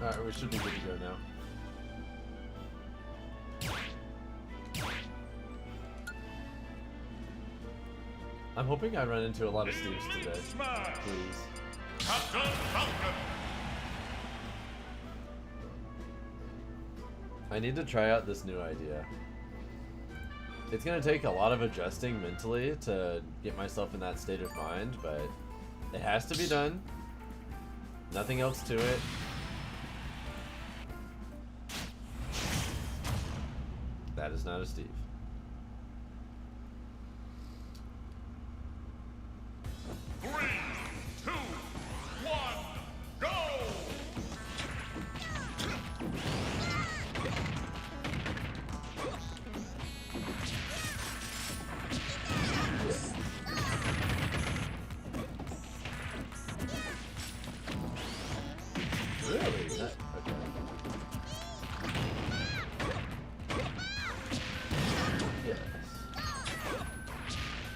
Alright, we should be good to go now. I'm hoping I run into a lot of Steves today. Please. I need to try out this new idea. It's gonna take a lot of adjusting mentally to get myself in that state of mind, but it has to be done. Nothing else to it. That is not a Steve.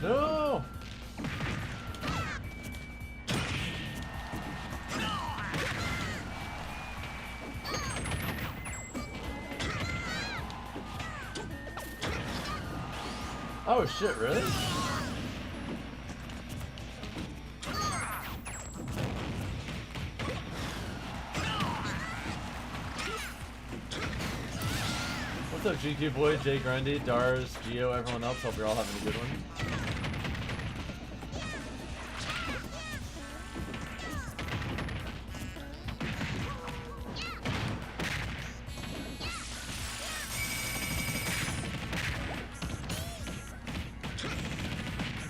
No! Oh shit, really? What's up, GQ Boy, Jay Grundy, Dars, Geo, everyone else? Hope you're all having a good one.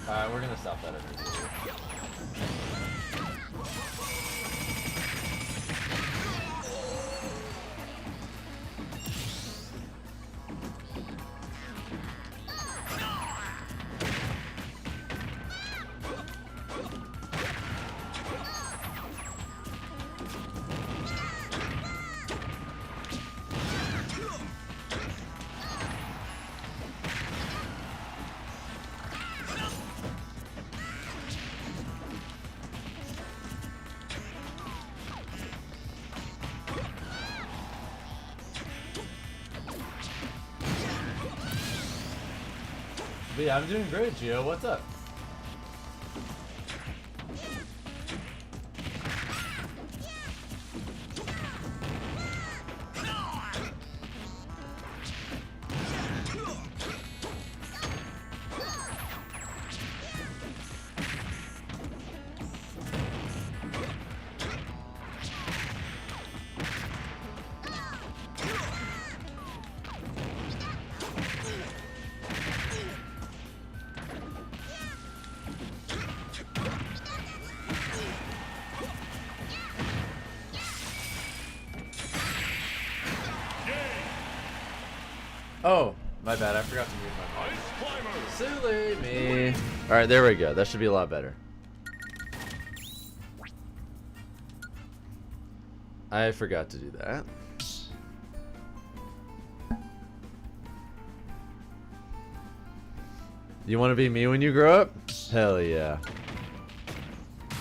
Alright, we're gonna stop that energy. But yeah, I'm doing great, Gio. What's up? Oh, my bad. I forgot to mute my mic. Silly me. Alright, there we go. That should be a lot better. I forgot to do that. You want to be me when you grow up? Hell yeah.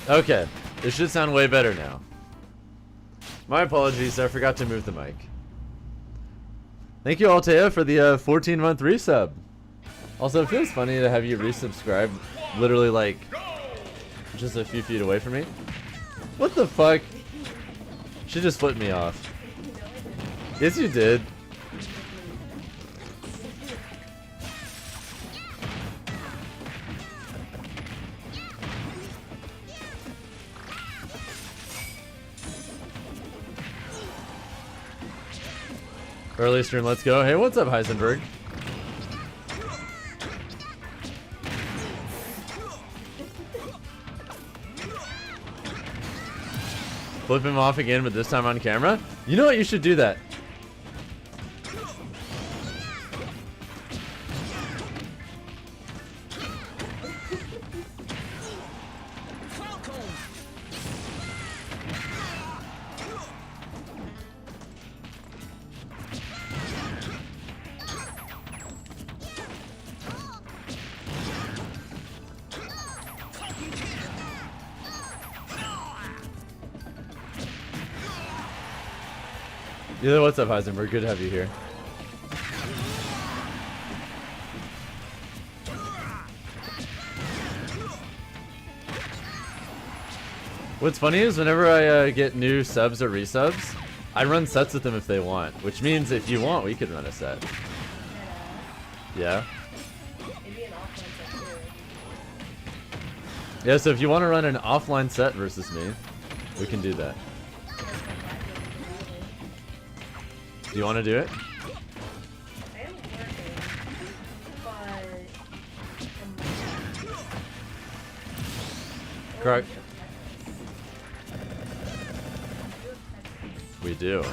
Okay, it should sound way better now. My apologies, I forgot to move the mic. Thank you, Altea, for the 14-month resub. Also, it feels funny to have you resubscribe literally like just a few feet away from me. What the fuck? She just flipped me off. Yes, you did. Early stream, let's go. Hey, what's up, Heisenberg? Flip him off again, but this time on camera? You know what? You should do that. Yeah, what's up, Heisenberg? Good to have you here. What's funny is whenever I get new subs or resubs, I run sets with them if they want. Which means if you want, we could run a set. Yeah? Yeah, so if you want to run an offline set versus me, we can do that. Do you want to do it? I am working, but... Correct. We do.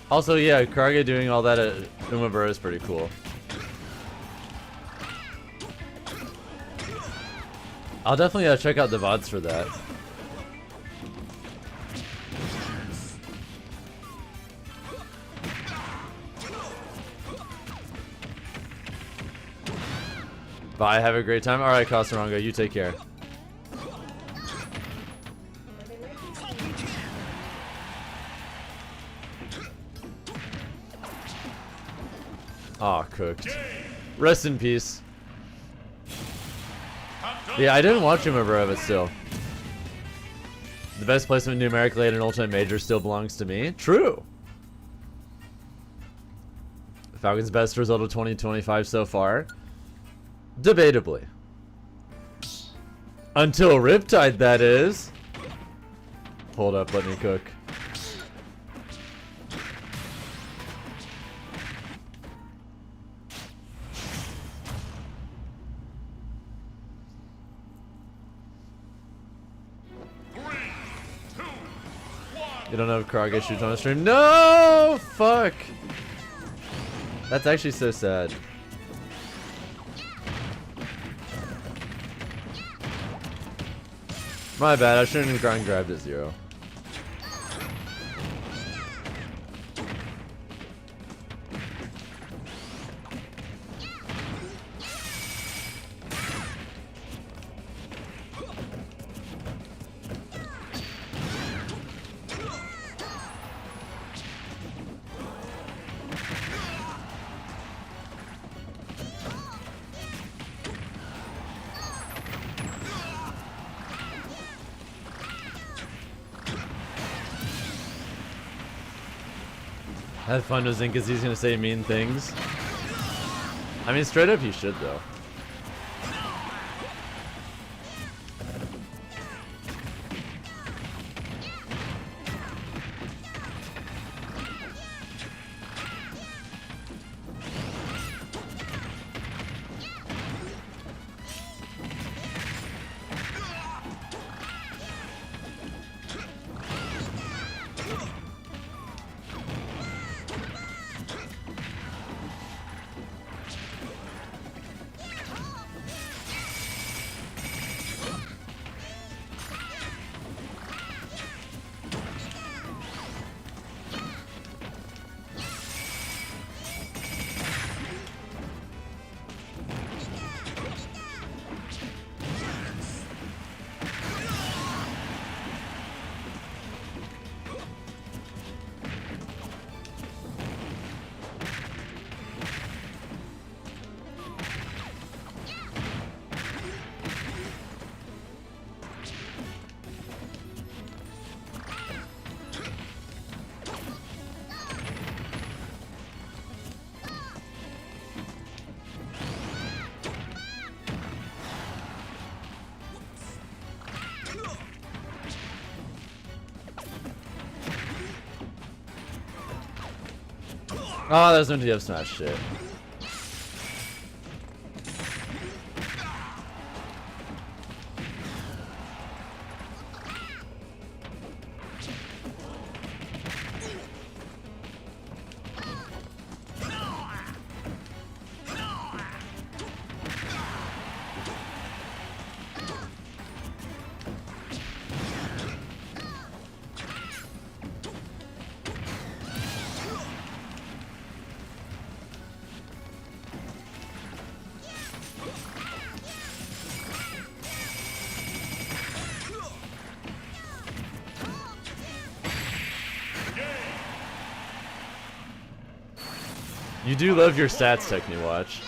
Also, yeah, Karga doing all that at Umabura is pretty cool. I'll definitely check out the VODs for that. Bye, have a great time. Alright, Casaronga, you take care. Aw, cooked. Rest in peace. Yeah, I didn't watch Umabura, but still. The best placement numerically at an Ultimate Major still belongs to me. True! Falcon's best result of 2025 so far? Debatably. Until Riptide, that is. Hold up, let me cook. You don't know if Karga shoots on the stream? No! Fuck! That's actually so sad. My bad, I shouldn't have gone and grabbed at 0. Have fun with Zink because he's gonna say mean things. I mean, straight up, he should though. Oh, there's no DF smash shit. You do love your stats, Techniwatch.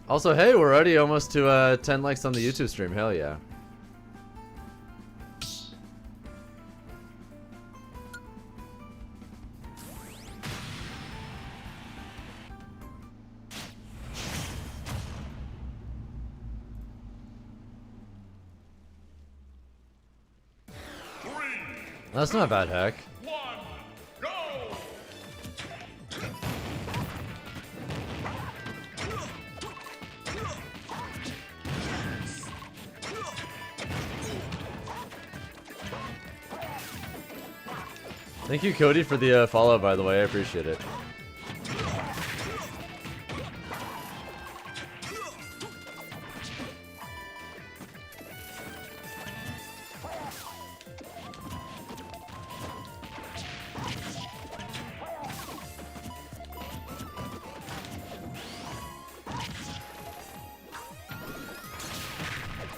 Also, hey, we're already almost to 10 likes on the YouTube stream. Hell yeah. That's not a bad hack. Thank you, Cody, for the follow, by the way. I appreciate it.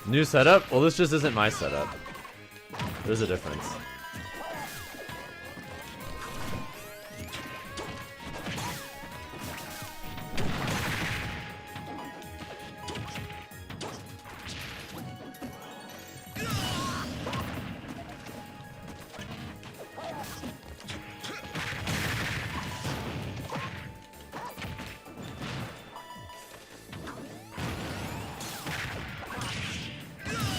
New setup? Well, this just isn't my setup. There's a difference.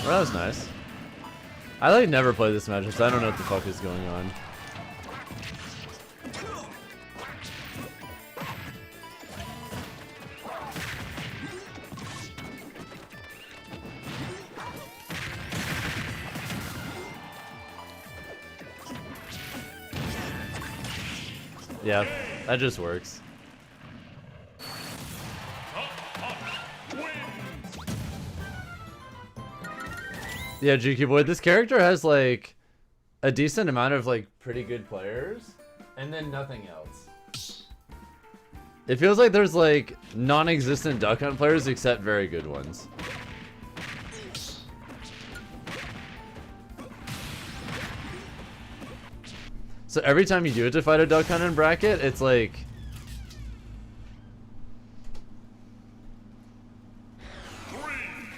Well, that was nice. I like never play this match, so I don't know what the fuck is going on. Yeah, that just works. Yeah, GQ Boy, this character has like a decent amount of like pretty good players and then nothing else. It feels like there's like non-existent Duck Hunt players except very good ones. So every time you do it to fight a Duck Hunt in bracket, it's like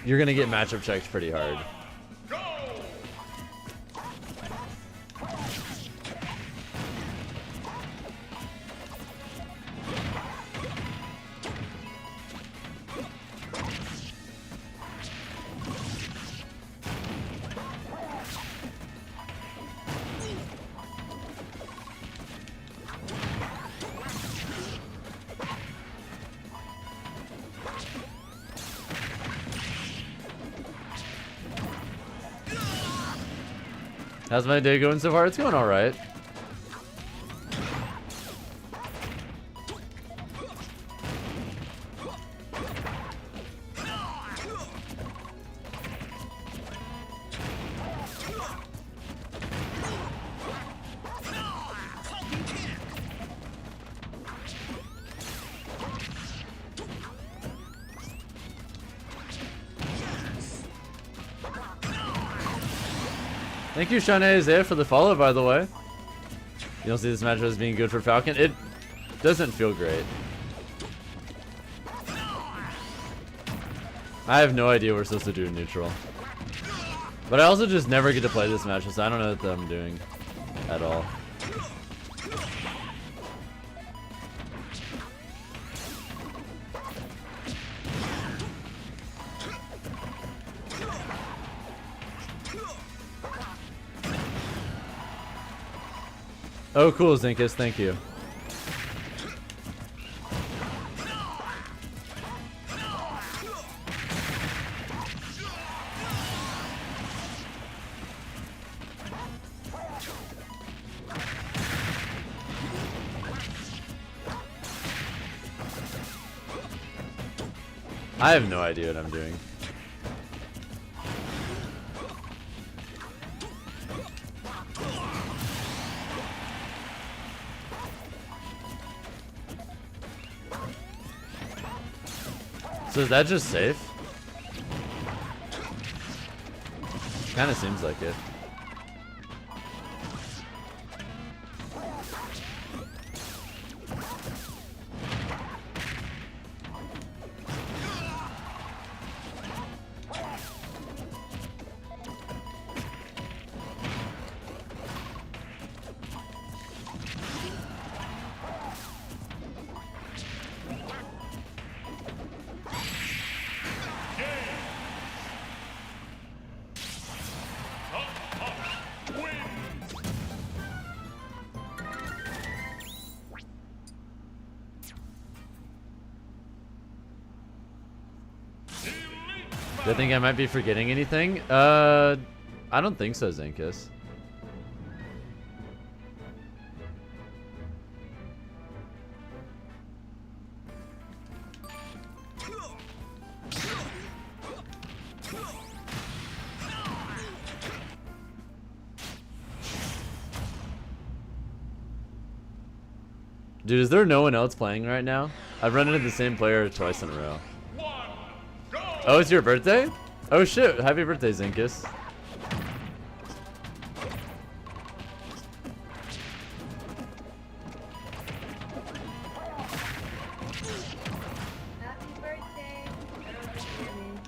you're gonna get matchup checked pretty hard. How's my day going so far? It's going alright. Thank you, Shane Isaiah, for the follow, by the way. You don't see this matchup as being good for Falcon? It doesn't feel great. I have no idea what we're supposed to do in neutral. But I also just never get to play this matchup, so I don't know what I'm doing at all. Oh, cool, Zinkus. Thank you. I have no idea what I'm doing. So is that just safe? Kinda seems like it. Do I think I might be forgetting anything? I don't think so, Zinkus. Dude, is there no one else playing right now? I've run into the same player twice in a row. Oh, it's your birthday? Oh shit, happy birthday, Zinkus. Happy birthday. I don't know your name.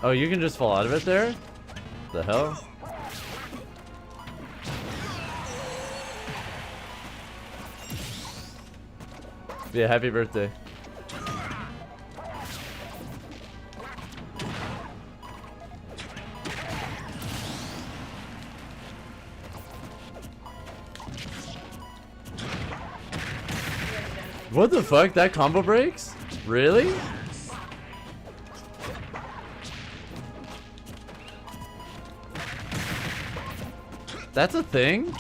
Oh, you can just fall out of it there? The hell? Yeah, happy birthday. What the fuck? That combo breaks? Really? That's a thing?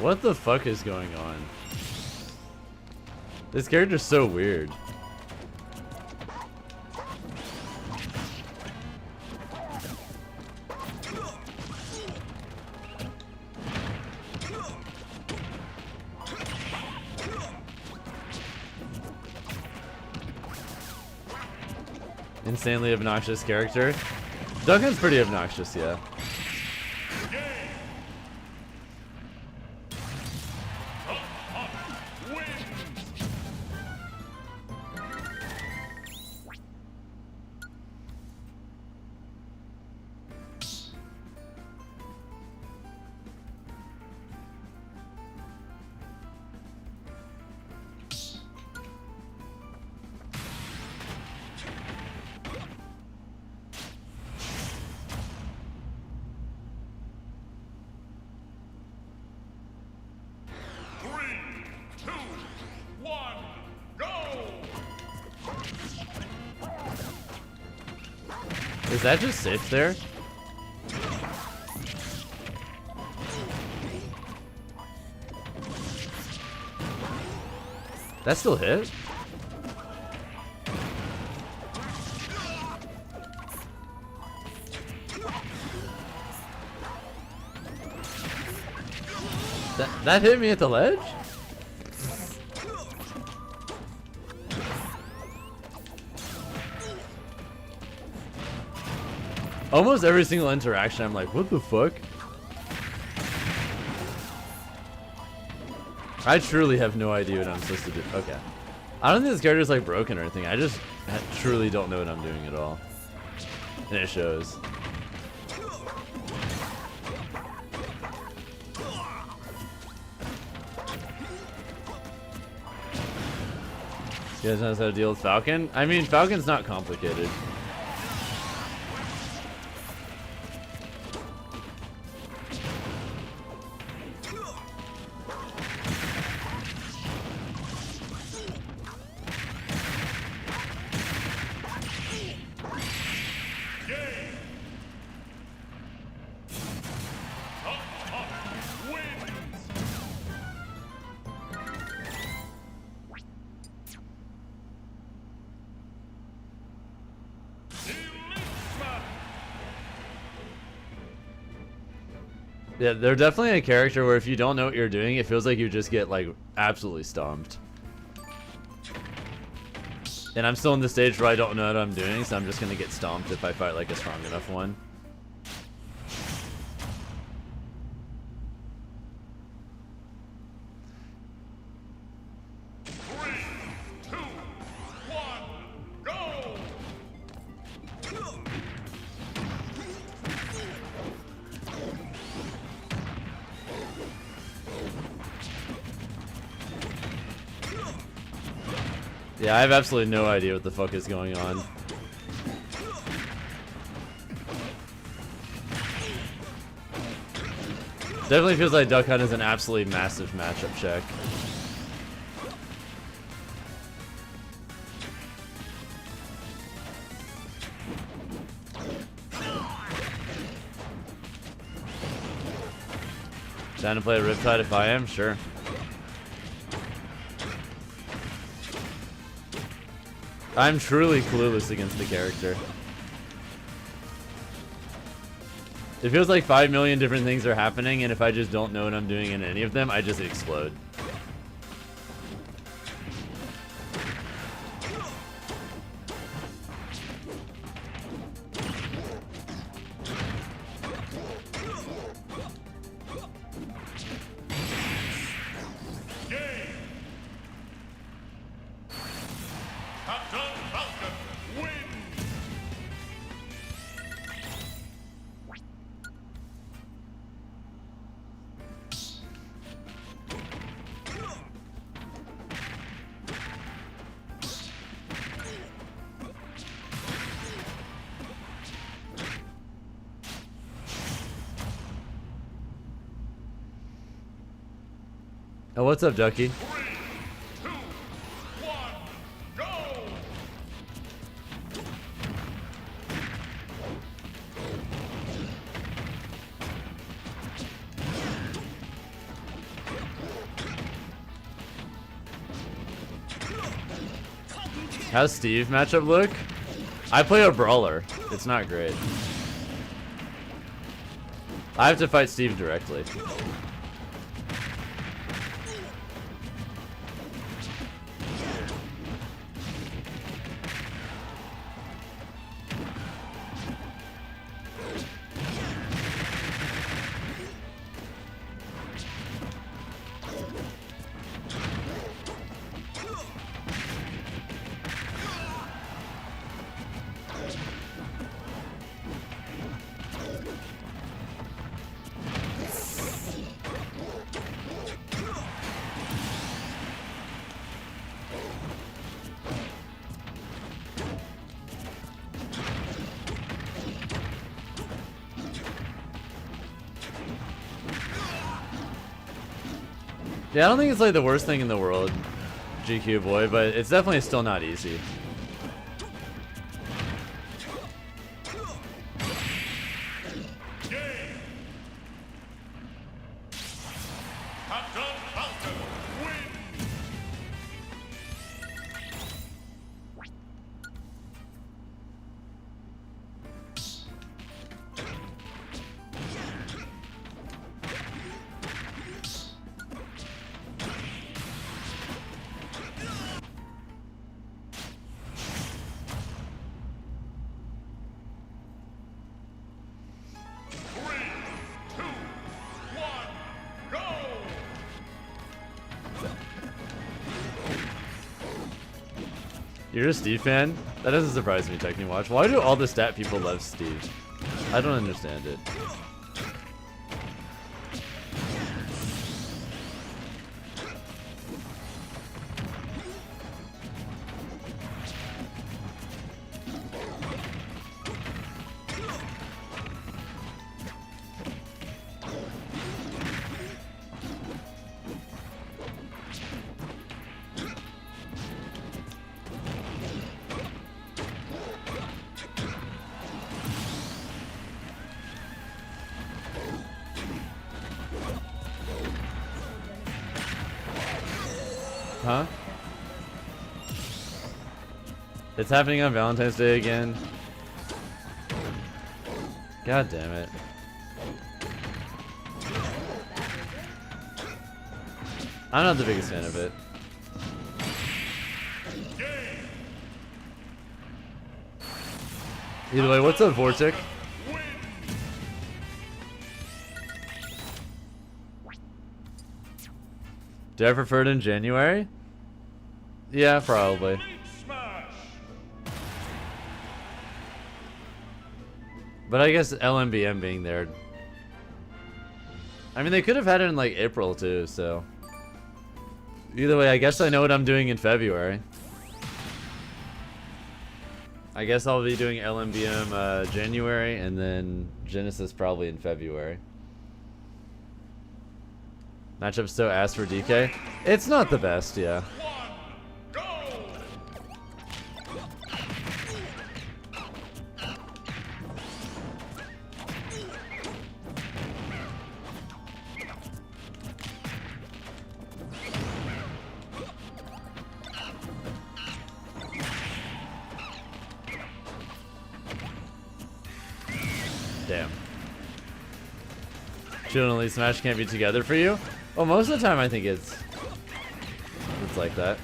What the fuck is going on? This character's so weird. Insanely obnoxious character. Duncan's pretty obnoxious, yeah. Is that just safe there? That still hit? That hit me at the ledge? Almost every single interaction, I'm like, what the fuck? I truly have no idea what I'm supposed to do. Okay. I don't think this character's like broken or anything. I truly don't know what I'm doing at all. And it shows. You guys know how to deal with Falcon? I mean, Falcon's not complicated. Yeah, they're definitely a character where if you don't know what you're doing, it feels like you just get like absolutely stomped. And I'm still in the stage where I don't know what I'm doing, so I'm just gonna get stomped if I fight like a strong enough one. Yeah, I have absolutely no idea what the fuck is going on. Definitely feels like Duck Hunt is an absolutely massive matchup check. Down to play a Riptide if I am? Sure. I'm truly clueless against the character. It feels like 5 million different things are happening, and if I just don't know what I'm doing in any of them, I just explode. Oh, what's up, Ducky? 3, 2, 1, go! How's Steve matchup look? I play a brawler. It's not great. I have to fight Steve directly. Yeah, I don't think it's like the worst thing in the world, GQ boy, but it's definitely still not easy. You're a Steve fan? That doesn't surprise me, Techni Watch. Why do all the stat people love Steve? I don't understand it. Huh? It's happening on Valentine's Day again. God damn it. I'm not the biggest fan of it. Either way, what's up, Vortic? Do I prefer it in January? Yeah, probably. But I guess LMBM being there. I mean, they could have had it in like April too, so. Either way, I guess I know what I'm doing in February. I guess I'll be doing LMBM January and then Genesis probably in February. Matchup's so ass for DK. It's not the best, yeah. Damn. Shield and Elite Smash can't be together for you? Well, most of the time I think it's like that.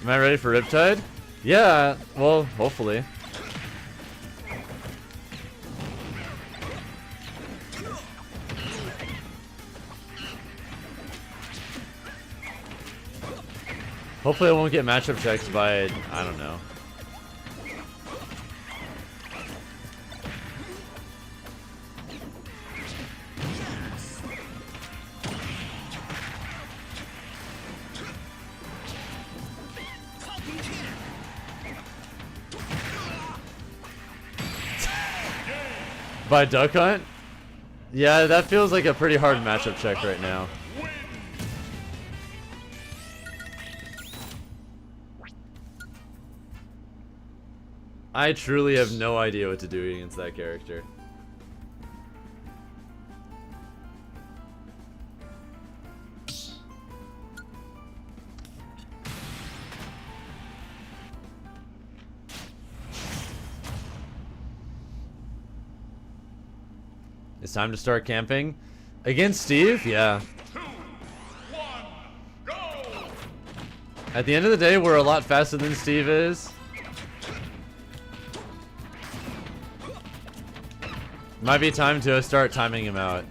Am I ready for Riptide? Yeah, well, hopefully. Hopefully I won't get matchup checked by, I don't know. By Duck Hunt? Yeah, that feels like a pretty hard matchup check right now. I truly have no idea what to do against that character. It's time to start camping. Against Steve? Yeah. 2, 1, go! At the end of the day, we're a lot faster than Steve is. Might be time to start timing him out.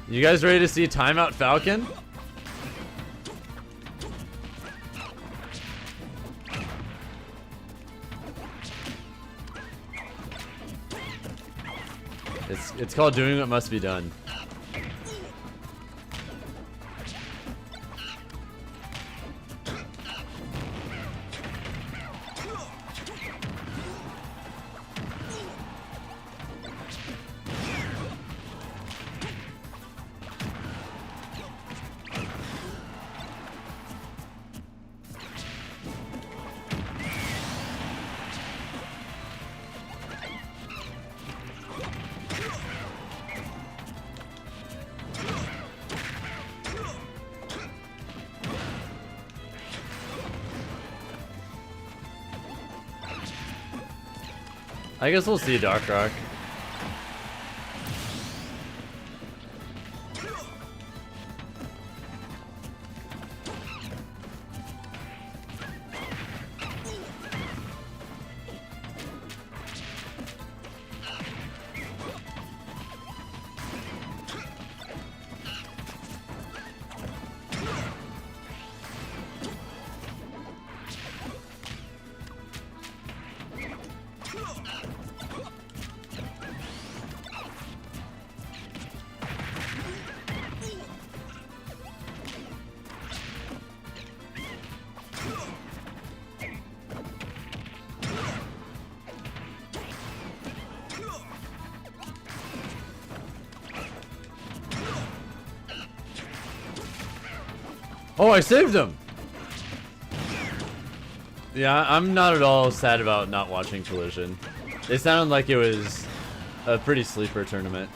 You guys ready to see Timeout Falcon? It's called doing what must be done. I guess we'll see Dark Rock. Oh, I saved him! Yeah, I'm not at all sad about not watching Collision. It sounded like it was a pretty sleeper tournament.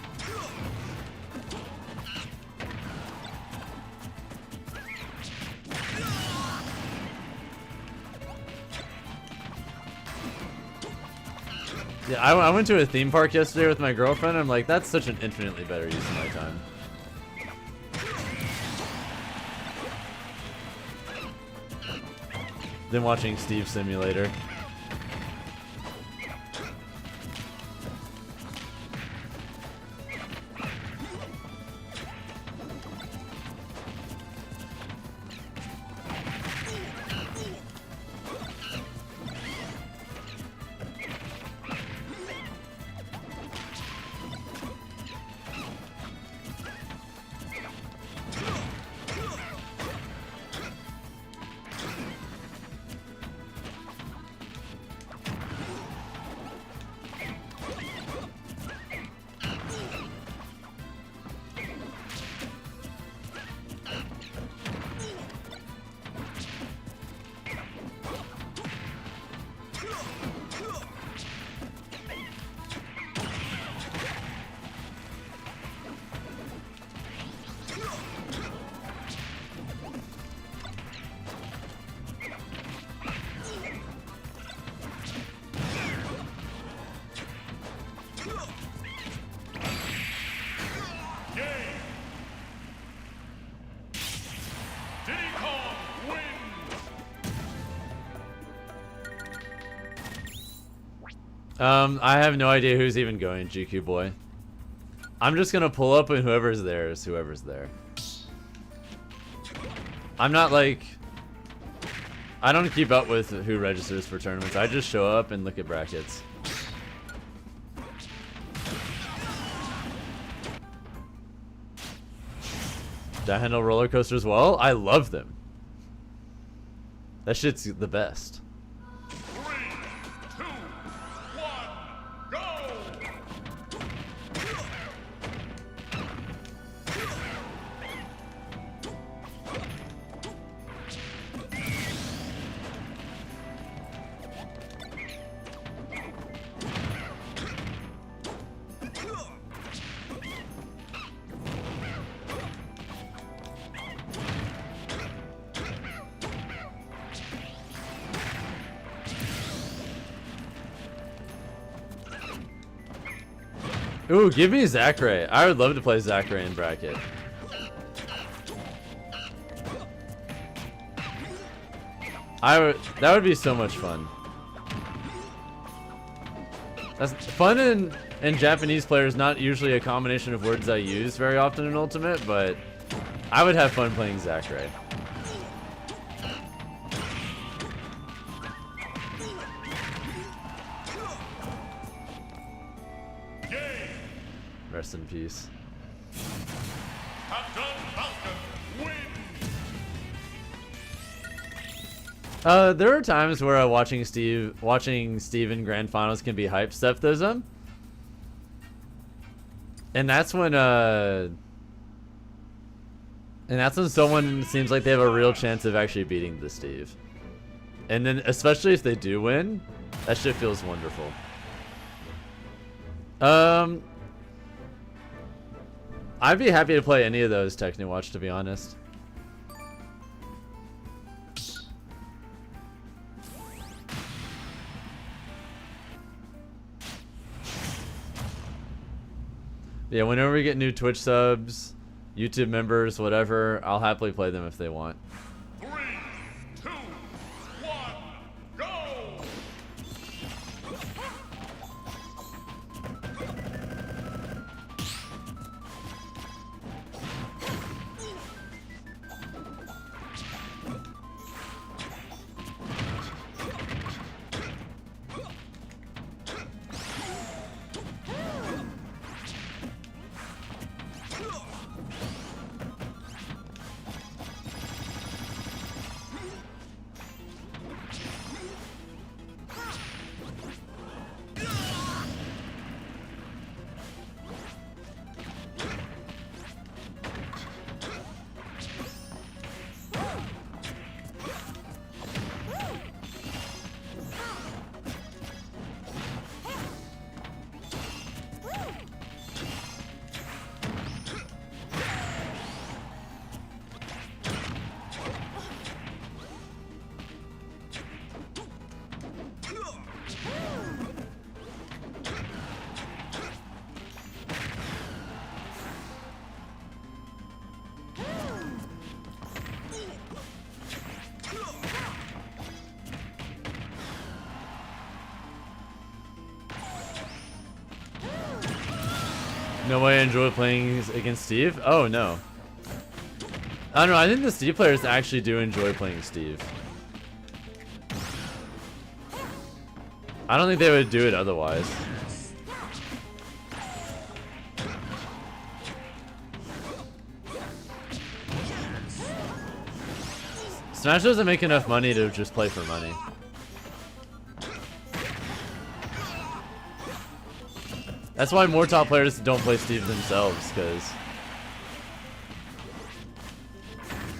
Yeah, I went to a theme park yesterday with my girlfriend. I'm like, that's such an infinitely better use of my time. Than watching Steve Simulator. I have no idea who's even going, GQ boy. I'm just gonna pull up and whoever's there is whoever's there. I'm not like... I don't keep up with who registers for tournaments. I just show up and look at brackets. Did I handle roller coasters well? I love them. That shit's the best. Ooh, give me Zachary. I would love to play Zachary in bracket. That would be so much fun. That's fun in Japanese players, not usually a combination of words I use very often in Ultimate, but I would have fun playing Zachary. Rest in peace. Falcon wins. There are times where watching Steve in grand finals can be hype stephism. And that's when someone seems like they have a real chance of actually beating the Steve. And then especially if they do win, that shit feels wonderful. I'd be happy to play any of those Techniwatch, to be honest. Yeah, whenever we get new Twitch subs, YouTube members, whatever, I'll happily play them if they want. 3, 2, 1, go! No way I enjoy playing against Steve? Oh, no. I don't know, I think the Steve players actually do enjoy playing Steve. I don't think they would do it otherwise. Smash doesn't make enough money to just play for money. That's why more top players don't play Steve themselves, because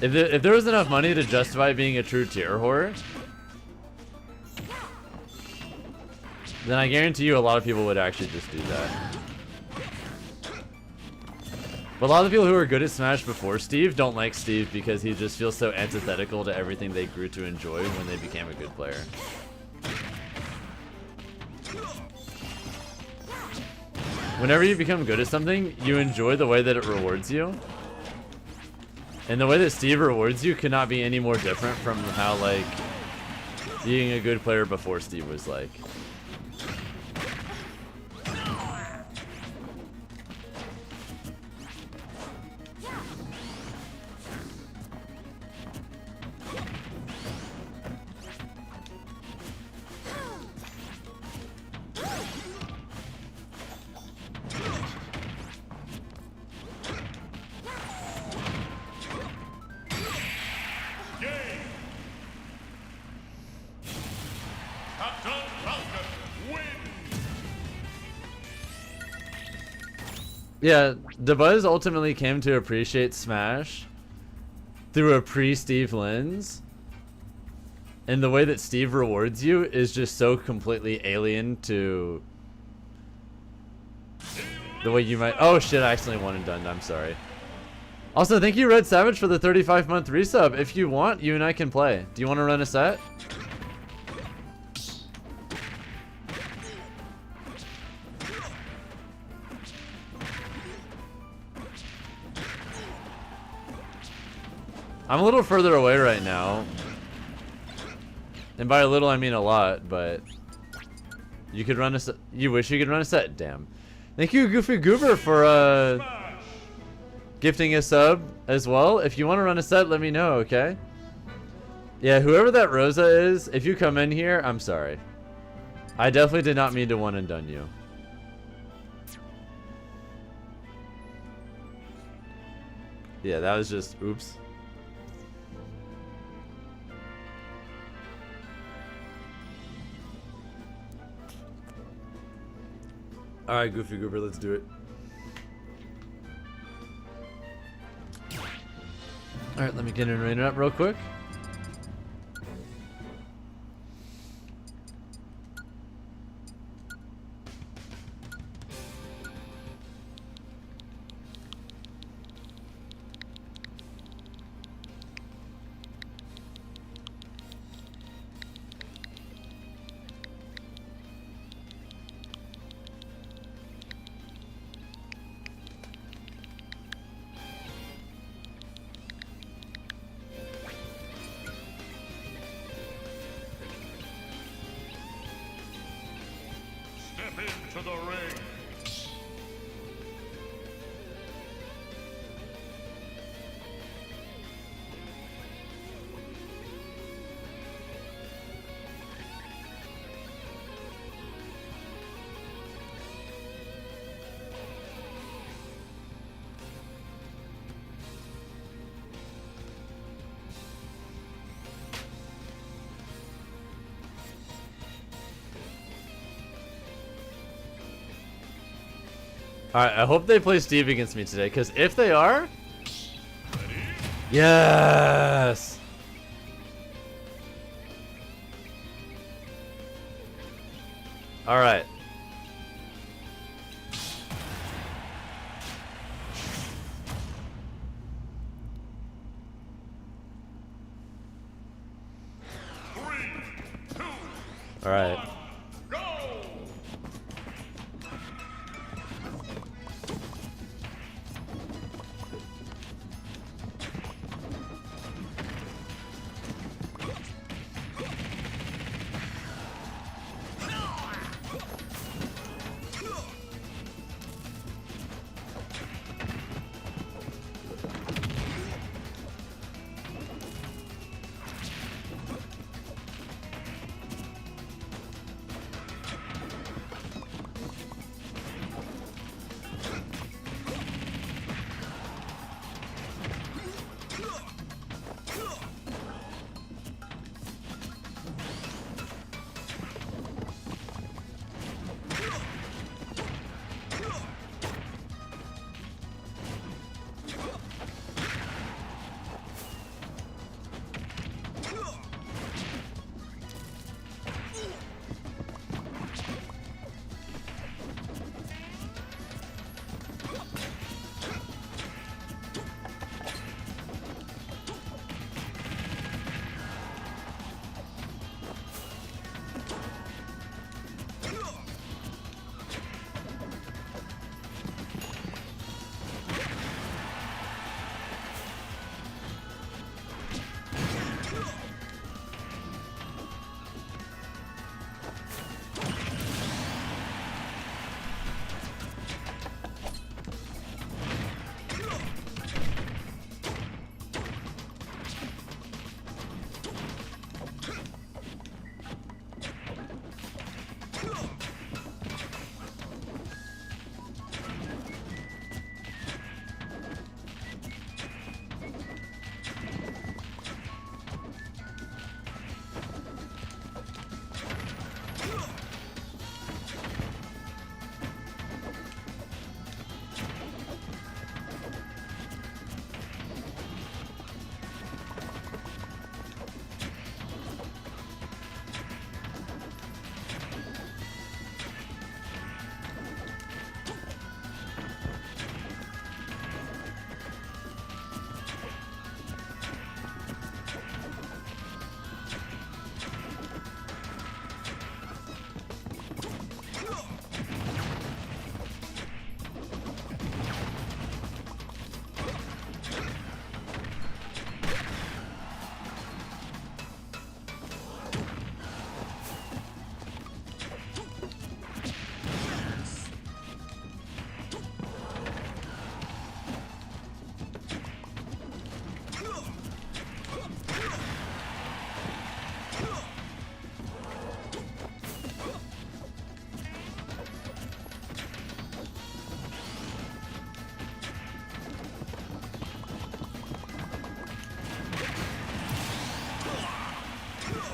if there was enough money to justify being a true tier whore, then I guarantee you a lot of people would actually just do that. But a lot of the people who are good at Smash before Steve don't like Steve because he just feels so antithetical to everything they grew to enjoy when they became a good player. Whenever you become good at something, you enjoy the way that it rewards you. And the way that Steve rewards you cannot be any more different from how, like, being a good player before Steve was like. Yeah, DeBuzz ultimately came to appreciate Smash through a pre-Steve lens. And the way that Steve rewards you is just so completely alien to the way you might... Oh shit, I accidentally one and done, I'm sorry. Also, thank you Red Savage for the 35-month resub. If you want, you and I can play. Do you want to run a set? I'm a little further away right now. And by a little, I mean a lot, but you could run a set. You wish you could run a set? Damn. Thank you, Goofy Goober, for gifting a sub as well. If you want to run a set, let me know, okay? Yeah, whoever that Rosa is, if you come in here, I'm sorry. I definitely did not mean to one and done you. Yeah, that was just, oops. Alright, Goofy Goober, let's do it. Alright, let me get in rain up real quick. into the ring. Alright, I hope they play Steve against me today, because if they are... Yes! Alright. Alright.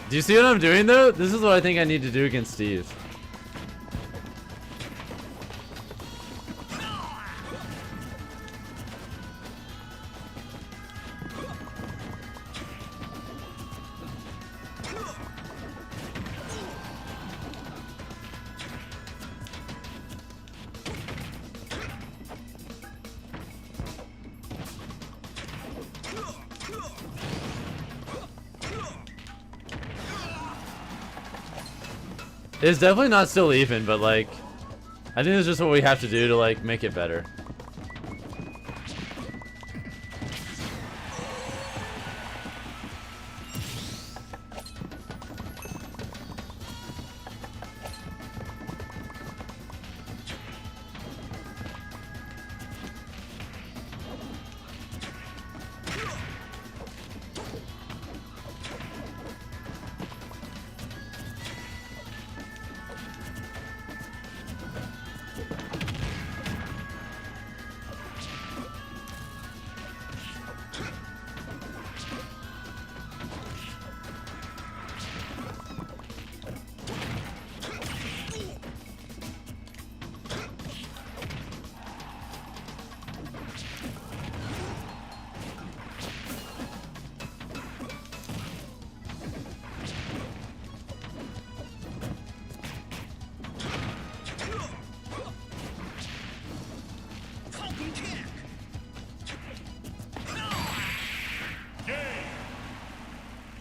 Do you see what I'm doing though? This is what I think I need to do against Steve. It's definitely not still even, but like, I think it's just what we have to do to like make it better.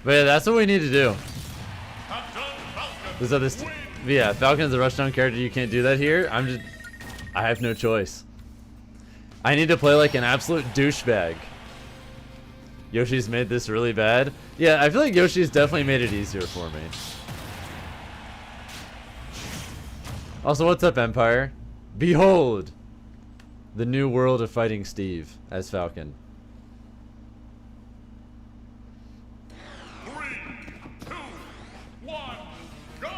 But yeah, that's what we need to do. Captain Falcon. Is that this? Yeah, Falcon's a rushdown character. You can't do that here. I have no choice. I need to play like an absolute douchebag. Yoshi's made this really bad. Yeah, I feel like Yoshi's definitely made it easier for me. Also, what's up, Empire? Behold! The new world of fighting Steve as Falcon. 3, 2, 1, go!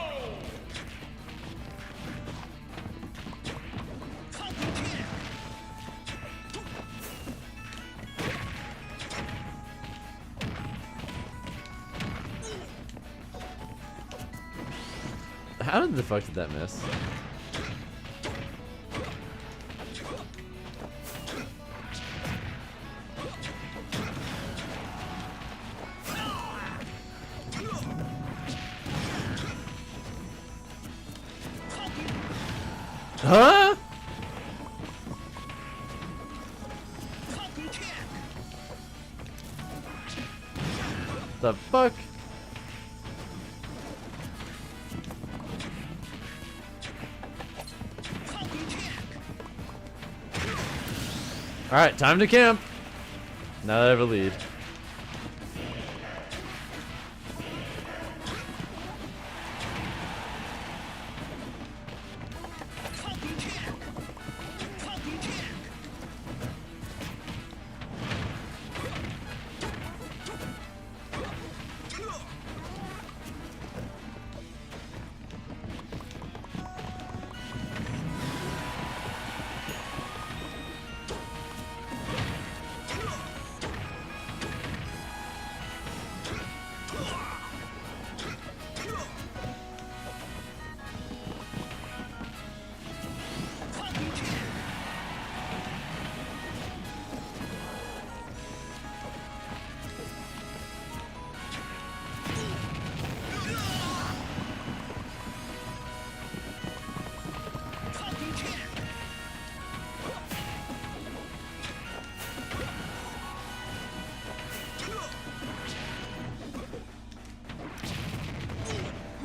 How the fuck did that miss? Huh? The fuck? Alright, time to camp. Now that I have a lead.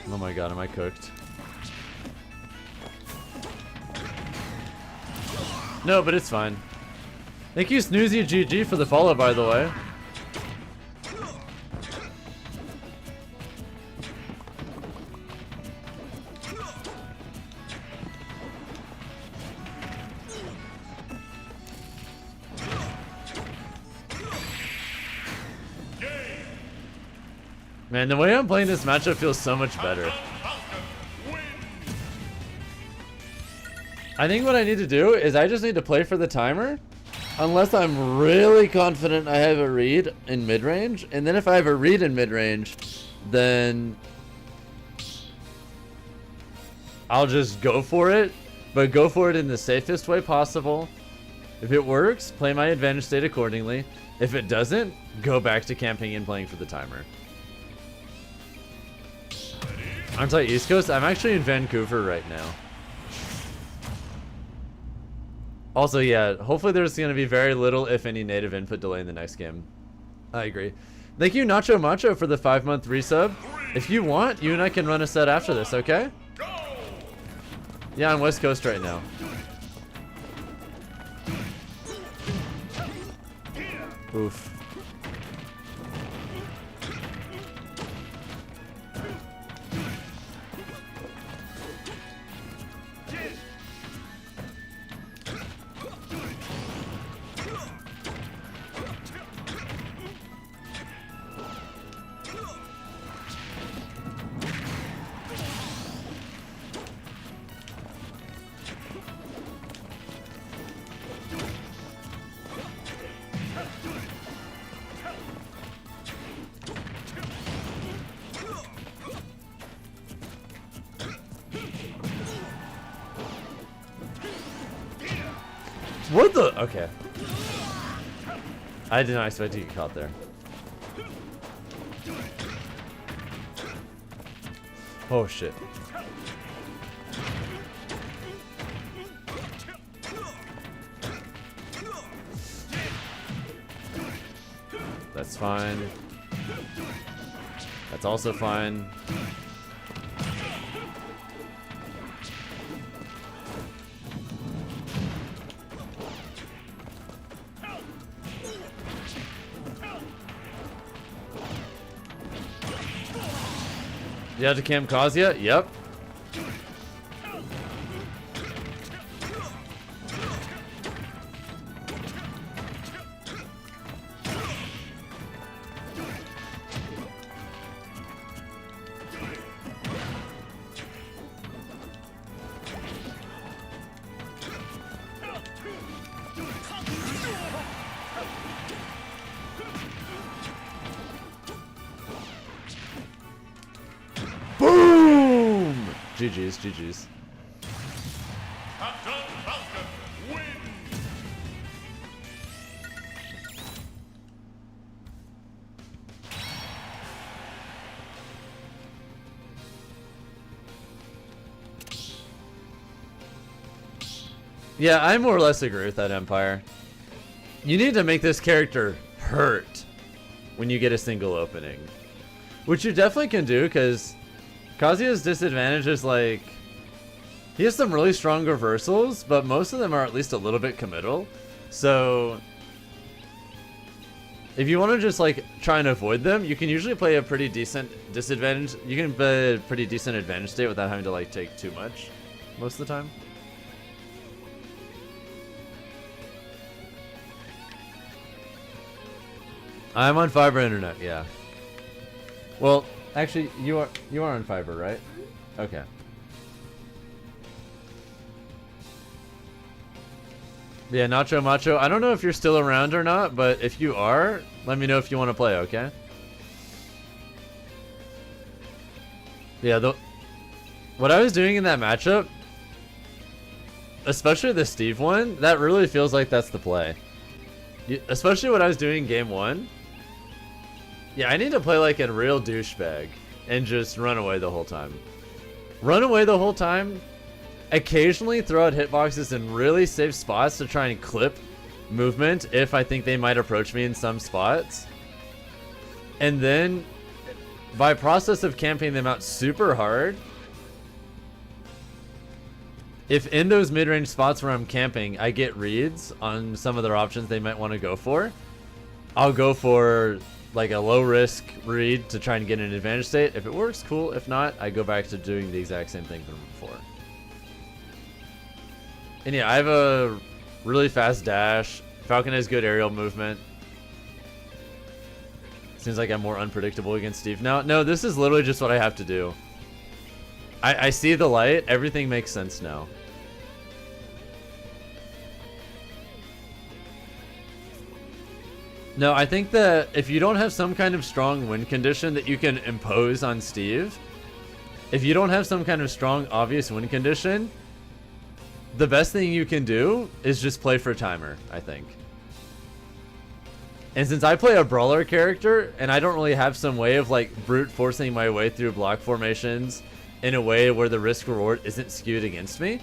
Oh my god, am I cooked? No, but it's fine. Thank you, Snoozy GG, for the follow, by the way. Man, the way I'm playing this matchup feels so much better. I think what I need to do is I just need to play for the timer. Unless I'm really confident I have a read in mid-range. And then if I have a read in mid-range, then I'll just go for it. But go for it in the safest way possible. If it works, play my advantage state accordingly. If it doesn't, go back to camping and playing for the timer. Aren't I East Coast? I'm actually in Vancouver right now. Also, yeah, hopefully there's going to be very little, if any, native input delay in the next game. I agree. Thank you, Nacho Macho, for the 5-month resub. If you want, you and I can run a set after this, okay? Yeah, I'm West Coast right now. Oof. What the? Okay. I did not expect to get caught there. Oh shit. That's fine. That's also fine. You have to camp Kazuya? Yep. Boom! GG's, GG's. Captain Falcon wins. Yeah, I more or less agree with that, Empire. You need to make this character hurt when you get a single opening. Which you definitely can do, because Kazuya's disadvantage is like... He has some really strong reversals, but most of them are at least a little bit committal. So... if you want to just like try and avoid them, you can usually play a pretty decent disadvantage. You can play a pretty decent advantage state without having to like take too much most of the time. I'm on fiber internet, yeah. Well, actually, you are on fiber, right? Okay. Yeah, Nacho Macho. I don't know if you're still around or not, but if you are, let me know if you want to play, okay? Yeah, what I was doing in that matchup, especially the Steve one, that really feels like that's the play. Especially what I was doing game 1. Yeah, I need to play like a real douchebag and just run away the whole time. Run away the whole time. Occasionally throw out hitboxes in really safe spots to try and clip movement if I think they might approach me in some spots. And then, by process of camping them out super hard, if in those mid-range spots where I'm camping, I get reads on some of their options they might want to go for, I'll go for like a low-risk read to try and get an advantage state. If it works, cool. If not, I go back to doing the exact same thing from before. And yeah, I have a really fast dash. Falcon has good aerial movement. Seems like I'm more unpredictable against Steve now. No, this is literally just what I have to do. I see the light. Everything makes sense now. No, I think that if you don't have some kind of strong win condition that you can impose on Steve, if you don't have some kind of strong, obvious win condition, the best thing you can do is just play for timer, I think. And since I play a brawler character, and I don't really have some way of like brute forcing my way through block formations in a way where the risk reward isn't skewed against me,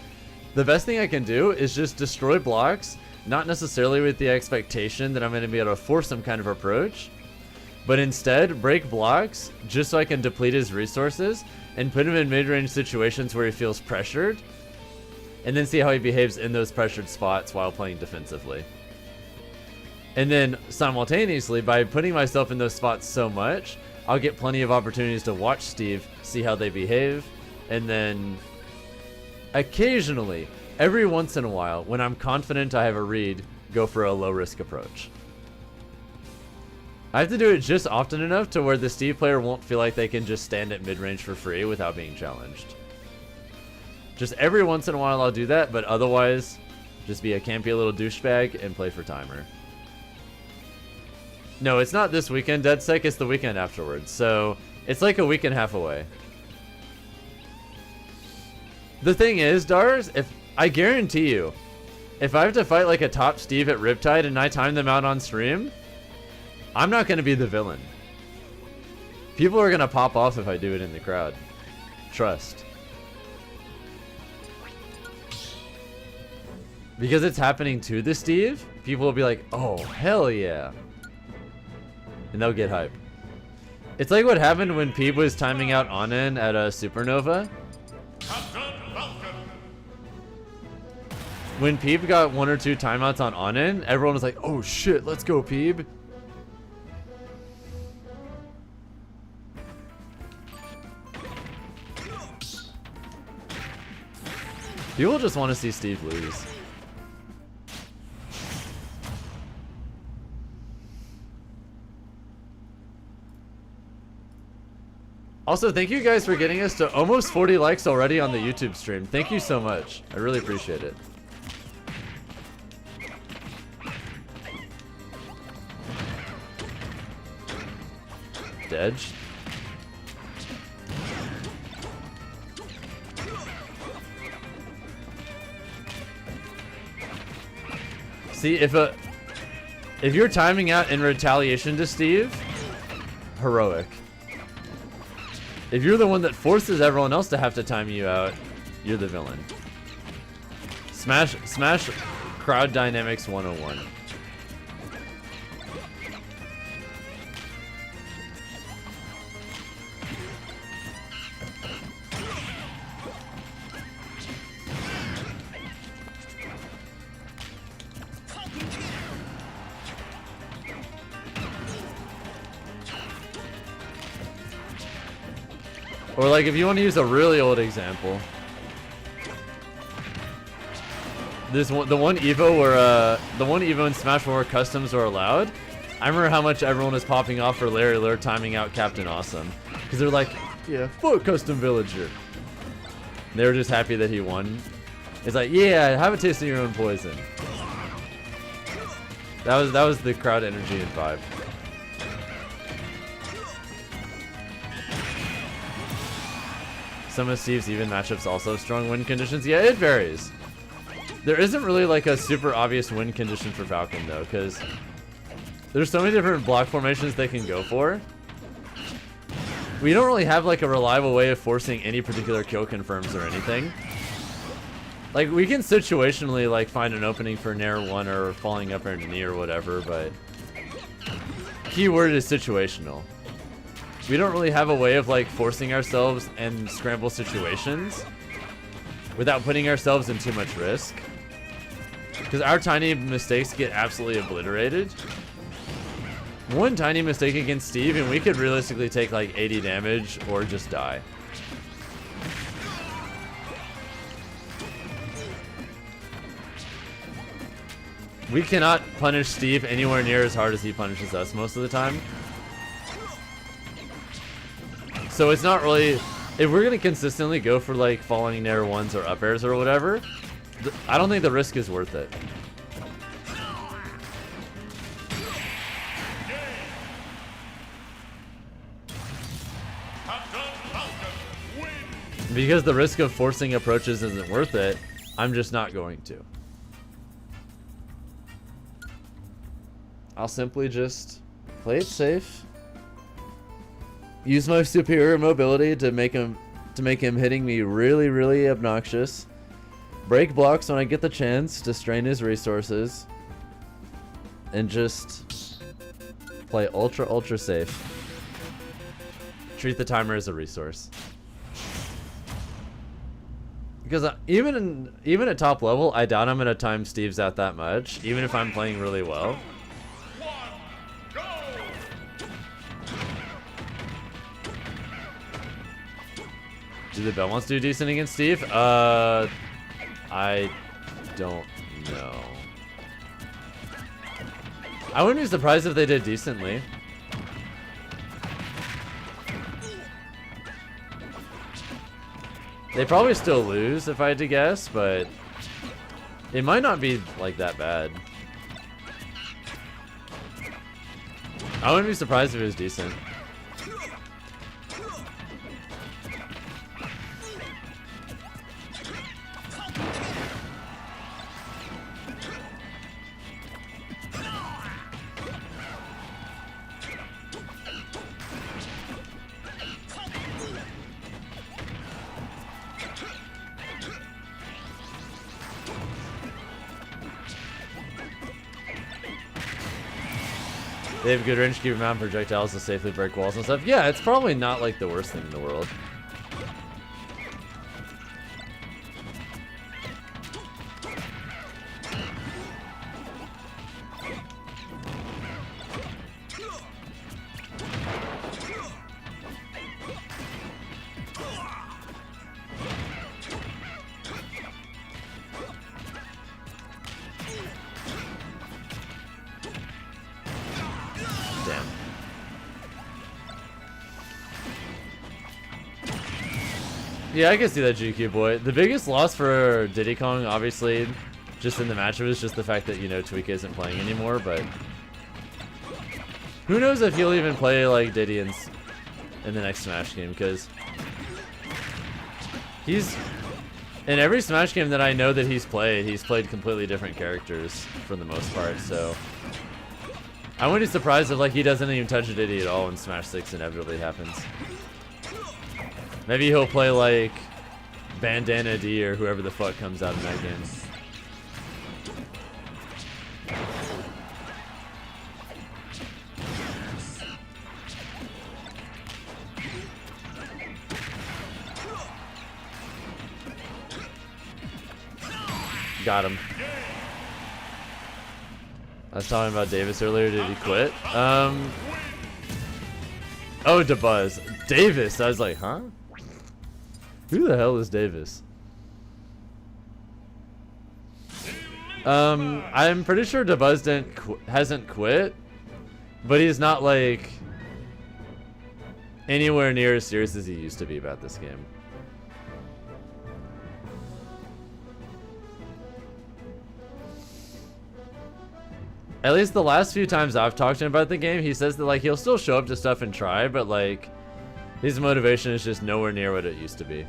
the best thing I can do is just destroy blocks, not necessarily with the expectation that I'm going to be able to force some kind of approach, but instead break blocks just so I can deplete his resources and put him in mid-range situations where he feels pressured, and then see how he behaves in those pressured spots while playing defensively. And then simultaneously, by putting myself in those spots so much, I'll get plenty of opportunities to watch Steve, see how they behave, and then occasionally, every once in a while, when I'm confident I have a read, go for a low-risk approach. I have to do it just often enough to where the Steve player won't feel like they can just stand at mid-range for free without being challenged. Just every once in a while I'll do that, but otherwise, just be a campy little douchebag and play for timer. No, it's not this weekend, DeadSec, it's the weekend afterwards, so it's like a week and a half away. The thing is, Dars, I guarantee you, if I have to fight like a top Steve at Riptide and I time them out on stream, I'm not going to be the villain. People are going to pop off if I do it in the crowd. Trust. Because it's happening to the Steve, people will be like, oh, hell yeah. And they'll get hype. It's like what happened when Peeb was timing out Onin at a Supernova. Captain Falcon. When Peeb got 1 or 2 timeouts on Onin, everyone was like, oh shit, let's go Peeb. People just want to see Steve lose. Also, thank you guys for getting us to almost 40 likes already on the YouTube stream. Thank you so much. I really appreciate it. Dedge. See, if you're timing out in retaliation to Steve, heroic. If you're the one that forces everyone else to have to time you out, you're the villain. Smash crowd dynamics 101. Or like if you want to use a really old example, the one Evo in Smash 4 customs are allowed. I remember how much everyone was popping off for Larry Lure timing out Captain Awesome because they're like, yeah, fuck custom villager. They were just happy that he won. It's like, yeah, have a taste of your own poison. That was the crowd energy and vibe. Some of Steve's even matchups also have strong win conditions. Yeah, it varies. There isn't really like a super obvious win condition for Falcon though, because there's so many different block formations they can go for. We don't really have like a reliable way of forcing any particular kill confirms or anything. Like we can situationally like find an opening for Nair 1 or falling up into knee or whatever, but keyword is situational. We don't really have a way of like forcing ourselves in scramble situations without putting ourselves in too much risk. Because our tiny mistakes get absolutely obliterated. One tiny mistake against Steve and we could realistically take like 80 damage or just die. We cannot punish Steve anywhere near as hard as he punishes us most of the time. So it's not really, if we're gonna consistently go for like falling Nair 1s or up airs or whatever, I don't think the risk is worth it. Because the risk of forcing approaches isn't worth it, I'm just not going to. I'll simply just play it safe. Use my superior mobility to make him hitting me really, really obnoxious. Break blocks when I get the chance to strain his resources. And just play ultra safe. Treat the timer as a resource. Because even at top level, I doubt I'm gonna time Steve's out that much, even if I'm playing really well. Do the Belmonts do decent against Steve? I don't know. I wouldn't be surprised if they did decently. They probably still lose if I had to guess, but it might not be like that bad. I wouldn't be surprised if it was decent. They have good range, keep mount projectiles to safely break walls and stuff. Yeah, it's probably not like the worst thing in the world. Yeah, I can see that, GQ boy. The biggest loss for Diddy Kong, obviously, just in the matchup, is just the fact that, you know, Tweak isn't playing anymore, but who knows if he'll even play like Diddy in the next Smash game, because he's in every Smash game that I know that he's played completely different characters for the most part, so I wouldn't be surprised if like he doesn't even touch Diddy at all when Smash 6 inevitably happens. Maybe he'll play like Bandana D or whoever the fuck comes out in that game. Got him. I was talking about Davis earlier. Did he quit? Oh, DeBuzz. Davis. I was like, huh? Who the hell is Davis? I'm pretty sure DeBuzz hasn't quit, but he's not like anywhere near as serious as he used to be about this game. At least the last few times I've talked to him about the game, he says that like he'll still show up to stuff and try, but like his motivation is just nowhere near what it used to be.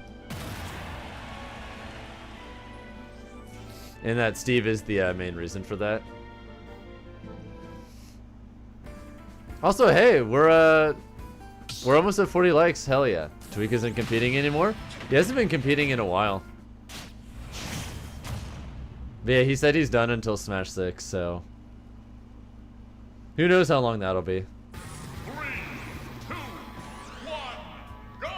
And that Steve is the main reason for that. Also, hey, we're almost at 40 likes. Hell yeah. Tweak isn't competing anymore. He hasn't been competing in a while. But yeah, he said he's done until Smash 6, so who knows how long that'll be. 3, 2, 1, go!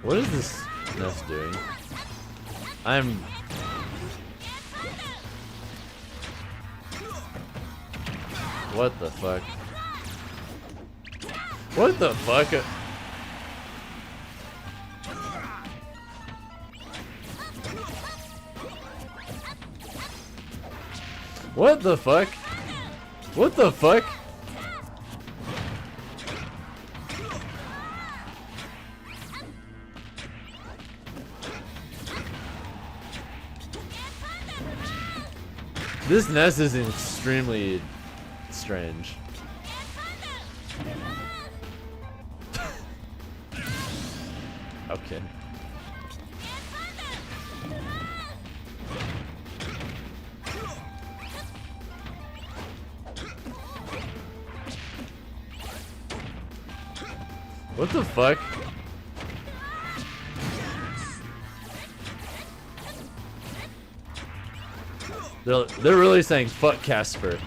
What is this Ness doing? I'm... What the fuck? What the fuck? What the fuck? What the fuck? This Ness is extremely strange. Okay. What the fuck? They're really saying fuck Casper.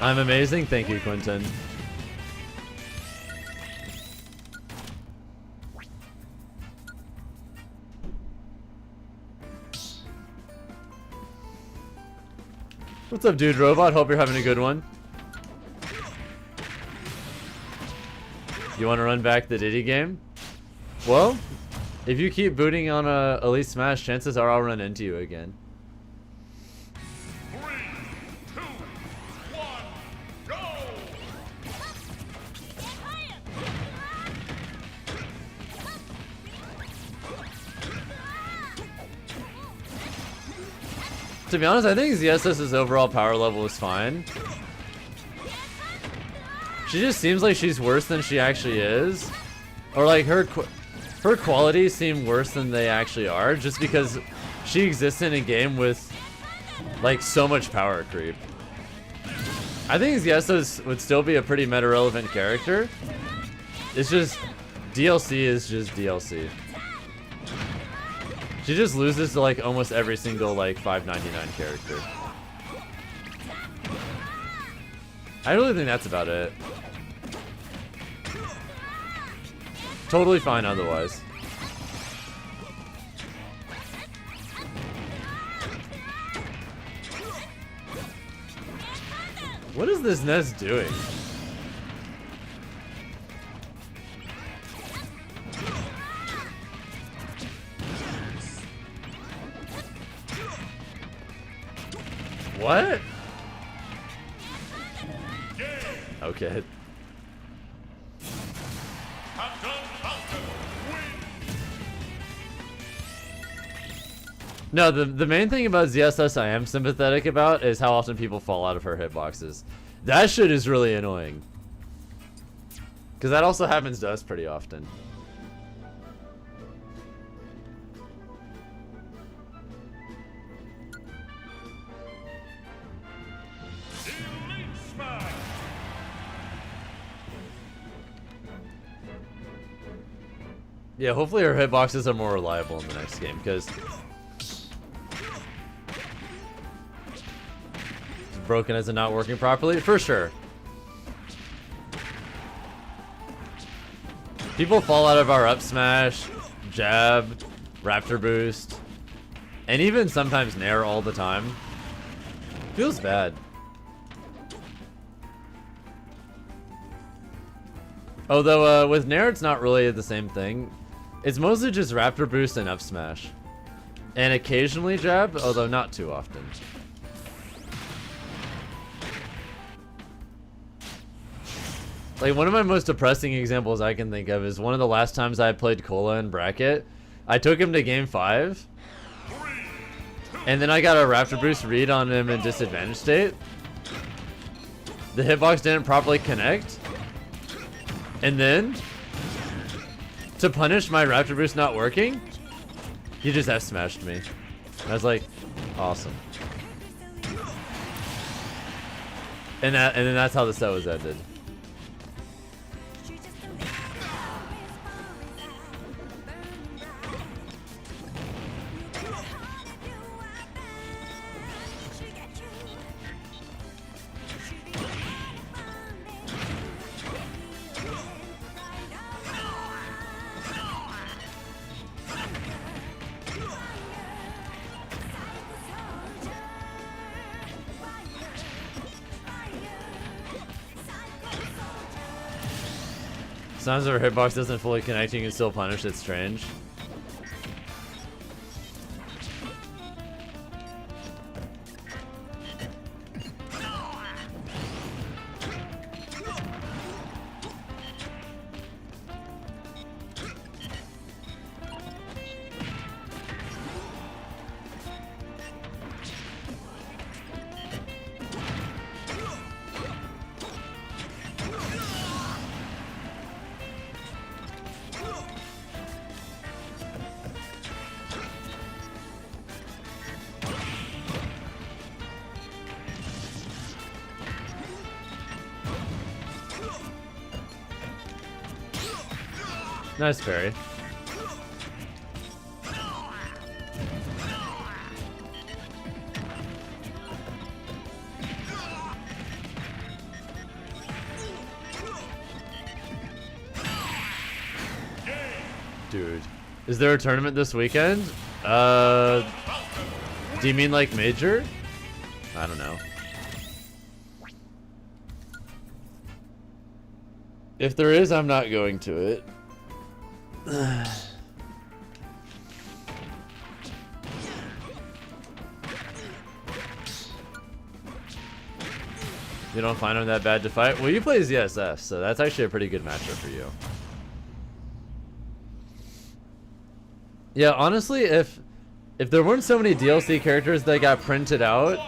I'm amazing. Thank you, Quentin. What's up, dude? Robot. Hope you're having a good one. You want to run back the Diddy game? Well, if you keep booting on a Elite Smash, chances are I'll run into you again. 3, 2, 1, go! To be honest, I think ZSS's overall power level is fine. She just seems like she's worse than she actually is. Or like her qualities seem worse than they actually are, just because she exists in a game with like so much power creep. I think ZSS would still be a pretty meta relevant character. It's just DLC is just DLC. She just loses to like almost every single like $5.99 character. I really think that's about it. Totally fine otherwise. What is this nest doing? What? Okay. Captain Falcon wins! No, the main thing about ZSS I am sympathetic about is how often people fall out of her hitboxes. That shit is really annoying. Because that also happens to us pretty often. Elite Smash! Yeah, hopefully her hitboxes are more reliable in the next game, because broken as in not working properly? For sure. People fall out of our up smash, jab, raptor boost, and even sometimes nair all the time. Feels bad. Although with nair it's not really the same thing. It's mostly just raptor boost and up smash. And occasionally jab, although not too often. Like, one of my most depressing examples I can think of is one of the last times I played Cola in bracket. I took him to game 5. And then I got a raptor boost read on him in disadvantage state. The hitbox didn't properly connect. And then, to punish my raptor boost not working, he just F-smashed me. I was like, awesome. And then that's how the set was ended. Sometimes if her hitbox doesn't fully connect, you can still punish. It's strange. Nice parry. Dude, is there a tournament this weekend? Do you mean like major? I don't know. If there is, I'm not going to it. You don't find him that bad to fight? Well, you play ZSF, so that's actually a pretty good matchup for you. Yeah, honestly, if there weren't so many DLC characters that got printed out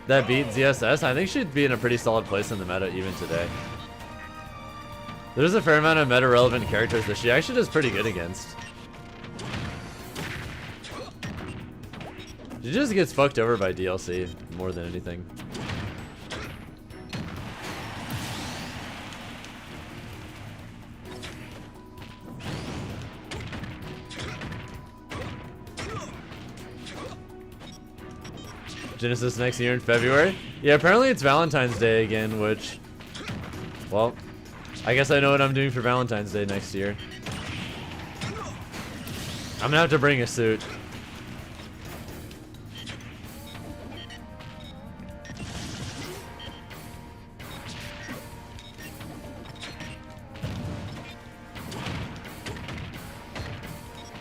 that beat ZSS, I think she'd be in a pretty solid place in the meta even today. There's a fair amount of meta-relevant characters that she actually does pretty good against. She just gets fucked over by DLC more than anything. Genesis next year in February? Yeah, apparently it's Valentine's Day again, which... Well, I guess I know what I'm doing for Valentine's Day next year. I'm gonna have to bring a suit.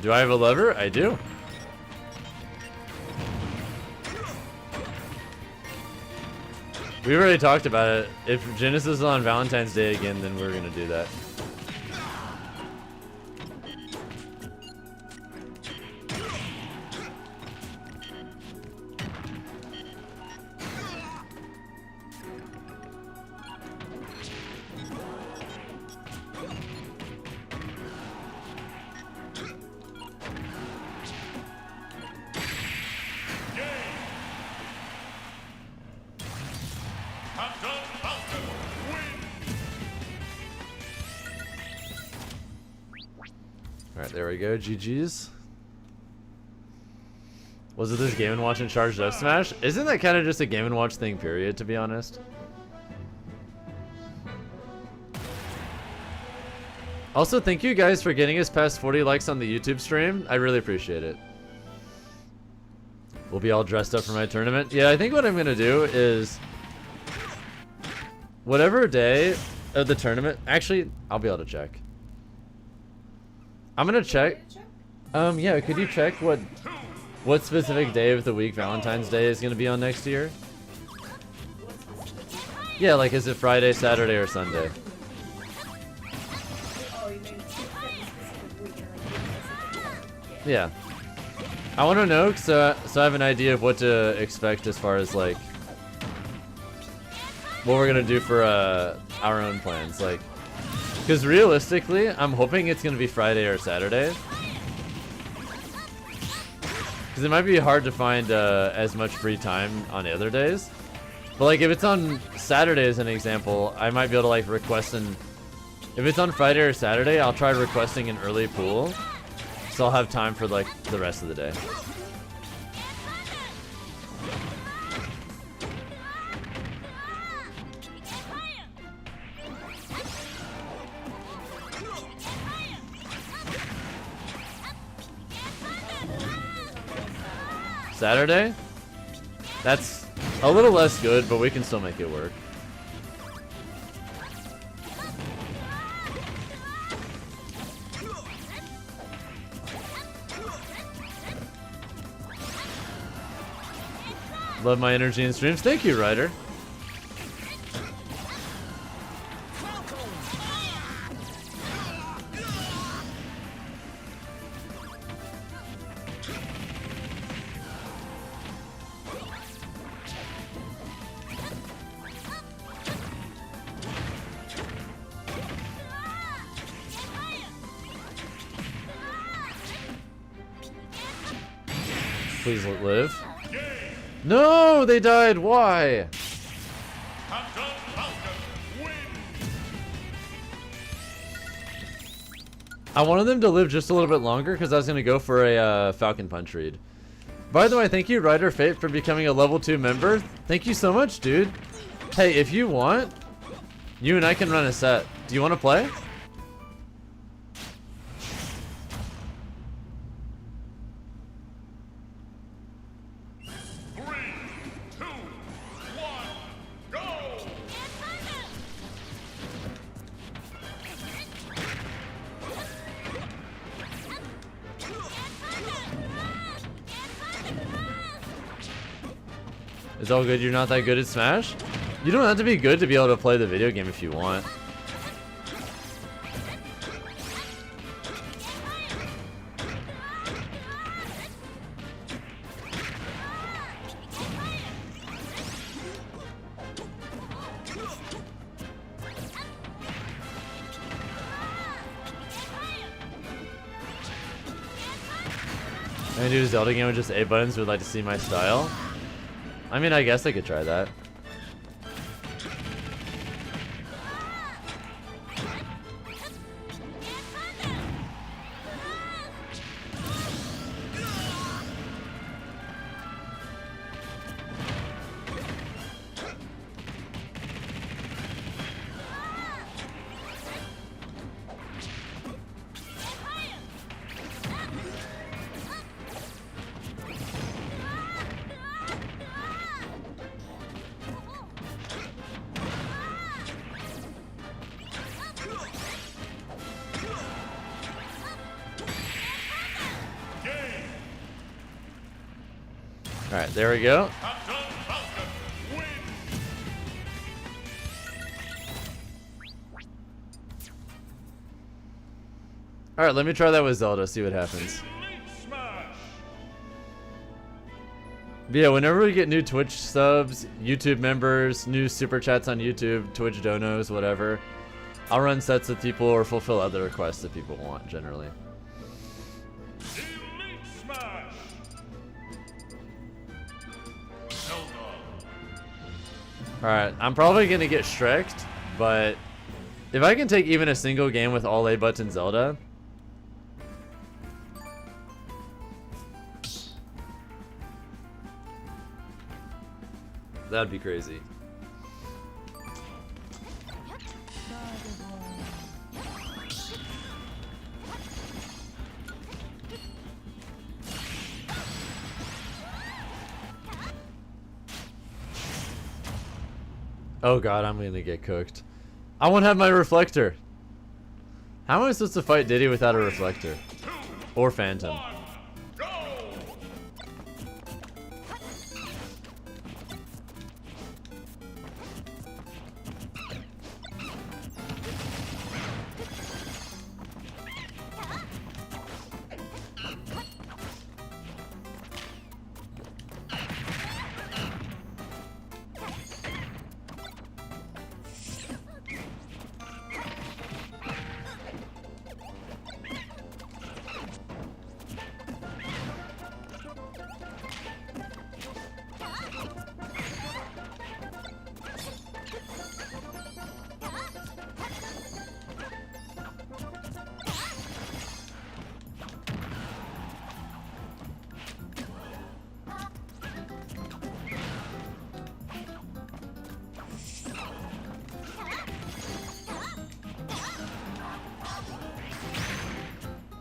Do I have a lover? I do. We already talked about it. If Genesis is on Valentine's Day again, then we're gonna do that. Alright, there we go. GG's. Was it this Game & Watch and Charged Up Smash? Isn't that kind of just a Game & Watch thing, period, to be honest? Also, thank you guys for getting us past 40 likes on the YouTube stream. I really appreciate it. We'll be all dressed up for my tournament. Yeah, I think what I'm going to do is... whatever day of the tournament... Actually, I'll be able to check. I'm gonna check. Yeah, could you check what specific day of the week Valentine's Day is gonna be on next year? Yeah, like is it Friday, Saturday, or Sunday? Yeah. I want to know so I have an idea of what to expect as far as like what we're gonna do for our own plans, like. Because realistically, I'm hoping it's going to be Friday or Saturday. Because it might be hard to find as much free time on the other days. But like if it's on Saturday as an example, I might be able to like request an... If it's on Friday or Saturday, I'll try requesting an early pool. So I'll have time for like the rest of the day. Saturday? That's a little less good, but we can still make it work. Love my energy in streams. Thank you, Ryder. Please live. No, they died. Why? I wanted them to live just a little bit longer because I was going to go for a Falcon Punch read. By the way, thank you, Ryder Fate, for becoming a level 2 member. Thank you so much, dude. Hey, if you want, you and I can run a set. Do you want to play? It's all good. You're not that good at Smash? You don't have to be good to be able to play the video game if you want. I'm gonna do a Zelda game with just A buttons. Would like to see my style. I mean, I guess I could try that. Alright, there we go. Captain Falcon wins. Alright, let me try that with Zelda, see what happens. Elite Smash. But yeah, whenever we get new Twitch subs, YouTube members, new super chats on YouTube, Twitch donos, whatever, I'll run sets with people or fulfill other requests that people want, generally. Elite Smash. Zelda. Alright, I'm probably gonna get Shrek'd, but if I can take even a single game with all A button Zelda, that'd be crazy. Oh god, I'm gonna get cooked. I won't have my reflector. How am I supposed to fight Diddy without a reflector? Or Phantom? One, go.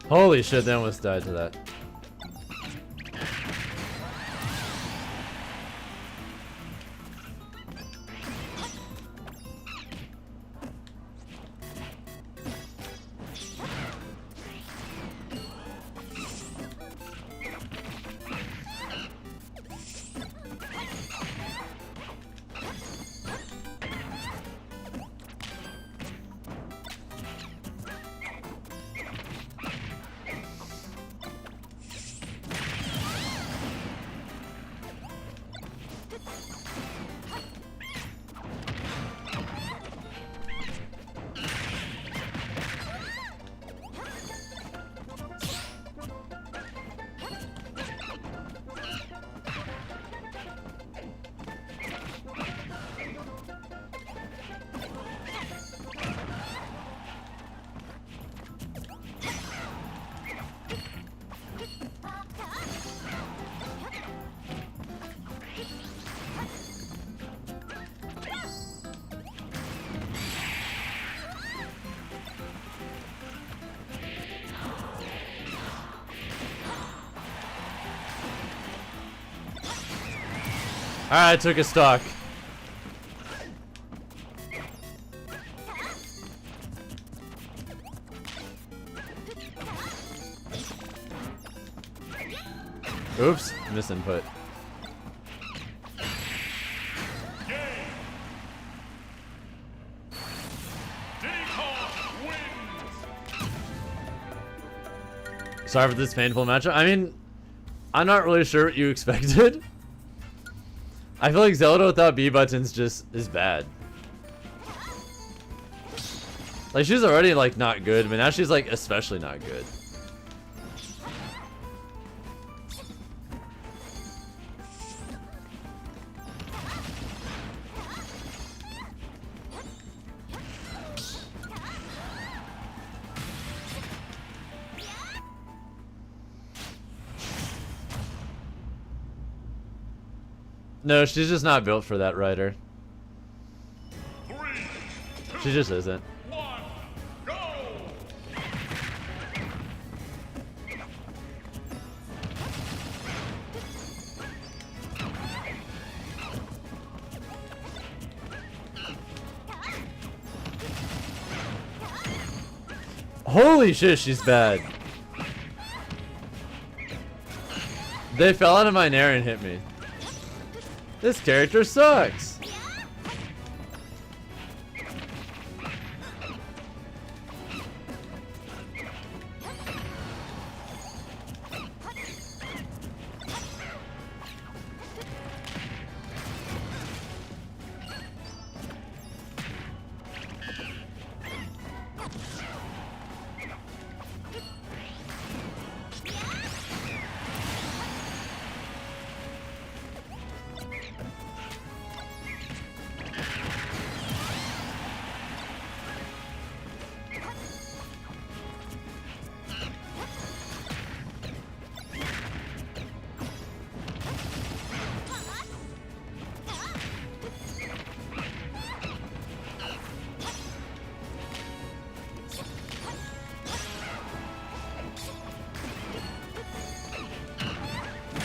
Holy shit, they almost died to that. Alright, I took a stock. Oops, misinput. Sorry for this painful matchup. I mean, I'm not really sure what you expected. I feel like Zelda without B buttons just is bad. Like, she's already, like, not good, but now she's, like, especially not good. No, she's just not built for that rider. 3, 2, She just isn't. 1, go! Holy shit, she's bad. They fell out of my nair and hit me. This character sucks.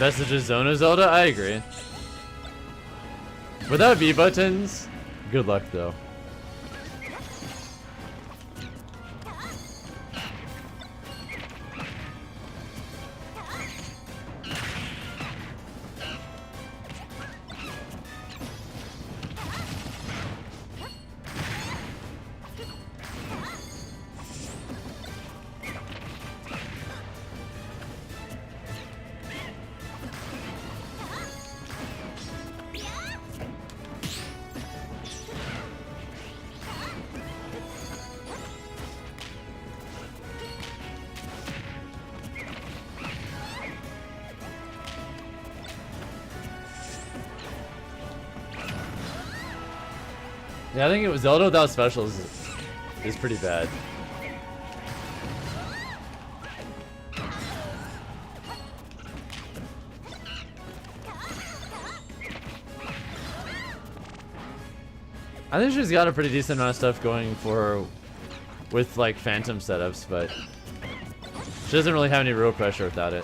Vestige Zona Zelda? I agree. Without V buttons, good luck though. Yeah, I think it was Zelda without specials is pretty bad. I think she's got a pretty decent amount of stuff going for her with like phantom setups, but she doesn't really have any real pressure without it.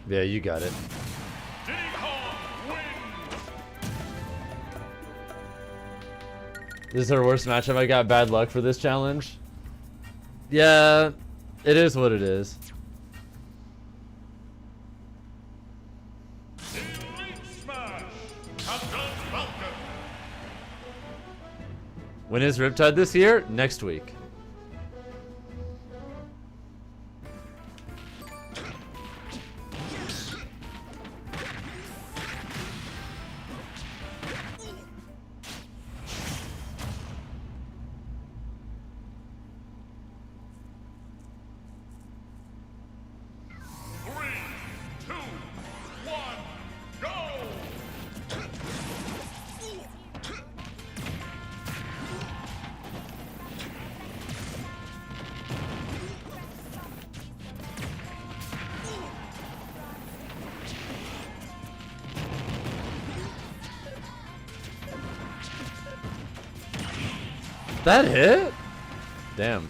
Yeah, you got it. This is her worst matchup. I got bad luck for this challenge. Yeah, it is what it is. Smash! Falcon. When is Riptide this year? Next week. That hit? Damn.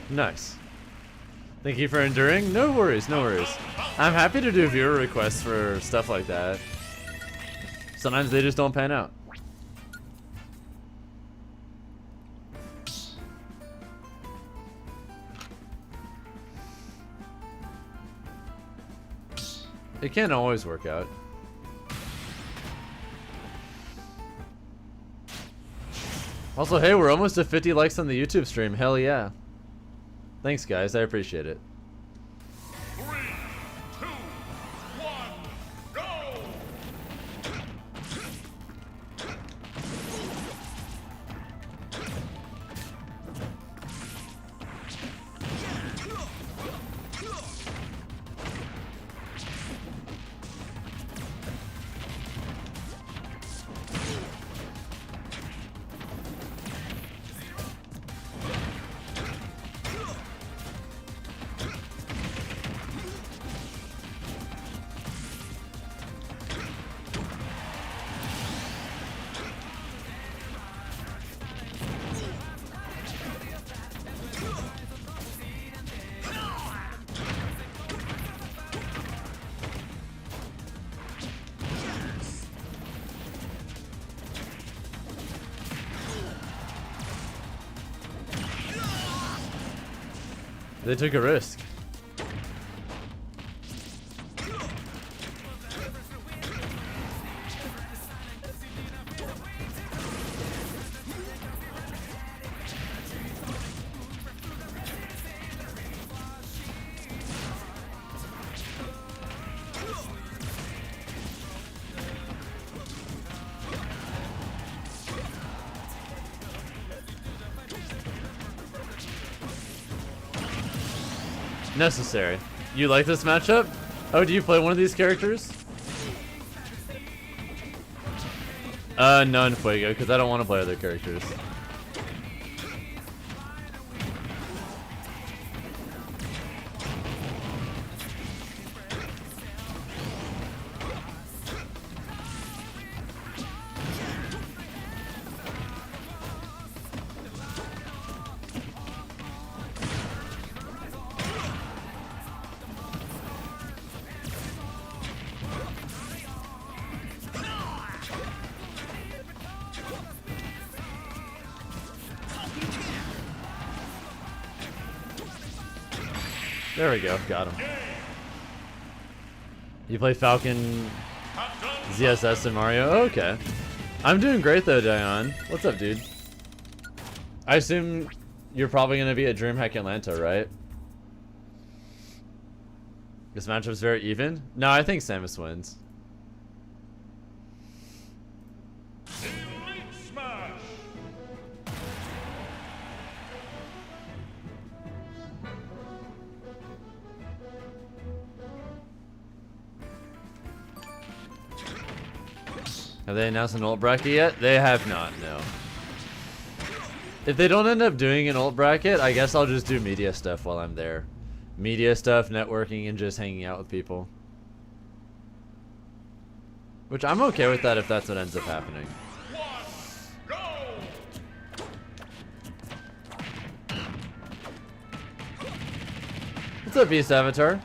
Nice. Thank you for enduring. No worries, no worries. I'm happy to do viewer requests for stuff like that. Sometimes they just don't pan out. It can't always work out. Also, hey, we're almost at 50 likes on the YouTube stream. Hell yeah. Thanks, guys. I appreciate it. 3, 2, 1, go! They took a risk. Necessary. You like this matchup? Oh, do you play one of these characters? None, Fuego, because I don't want to play other characters. There we go, got him. You play Falcon, ZSS, and Mario? Oh, okay. I'm doing great though, Dion. What's up, dude? I assume you're probably going to be at DreamHack Atlanta, right? This matchup's very even? No, I think Samus wins. Elite Smash! Have they announced an ult bracket yet? They have not, no. If they don't end up doing an ult bracket, I guess I'll just do media stuff while I'm there. Media stuff, networking, and just hanging out with people. Which I'm okay with that if that's what ends up happening. Go! What's up, Beast Avatar?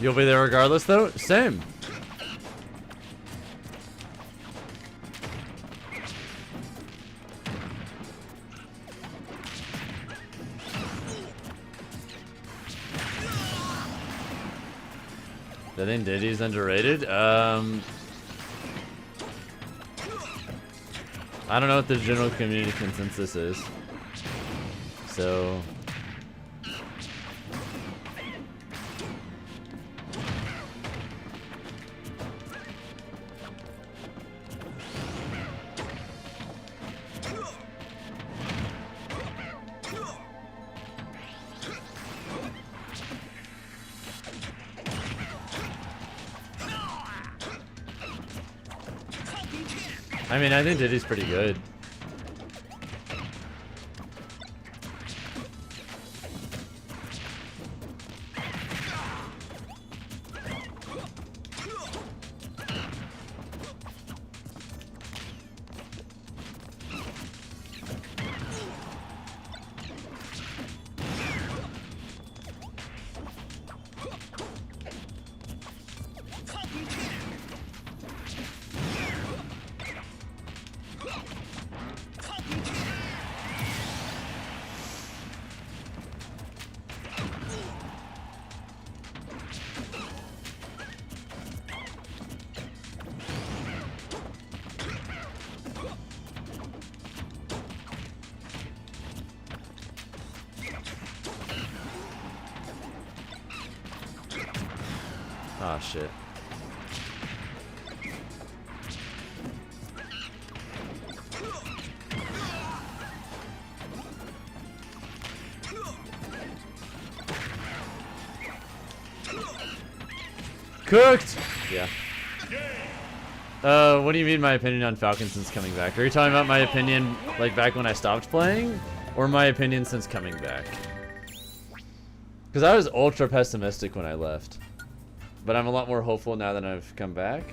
You'll be there regardless, though? Same. I think Diddy's underrated. I don't know what the general community consensus is. So I mean, I think Diddy's pretty good. Ah, shit. Cooked! Yeah. What do you mean my opinion on Falcon since coming back? Are you talking about my opinion like back when I stopped playing? Or my opinion since coming back? Because I was ultra pessimistic when I left. But I'm a lot more hopeful now that I've come back.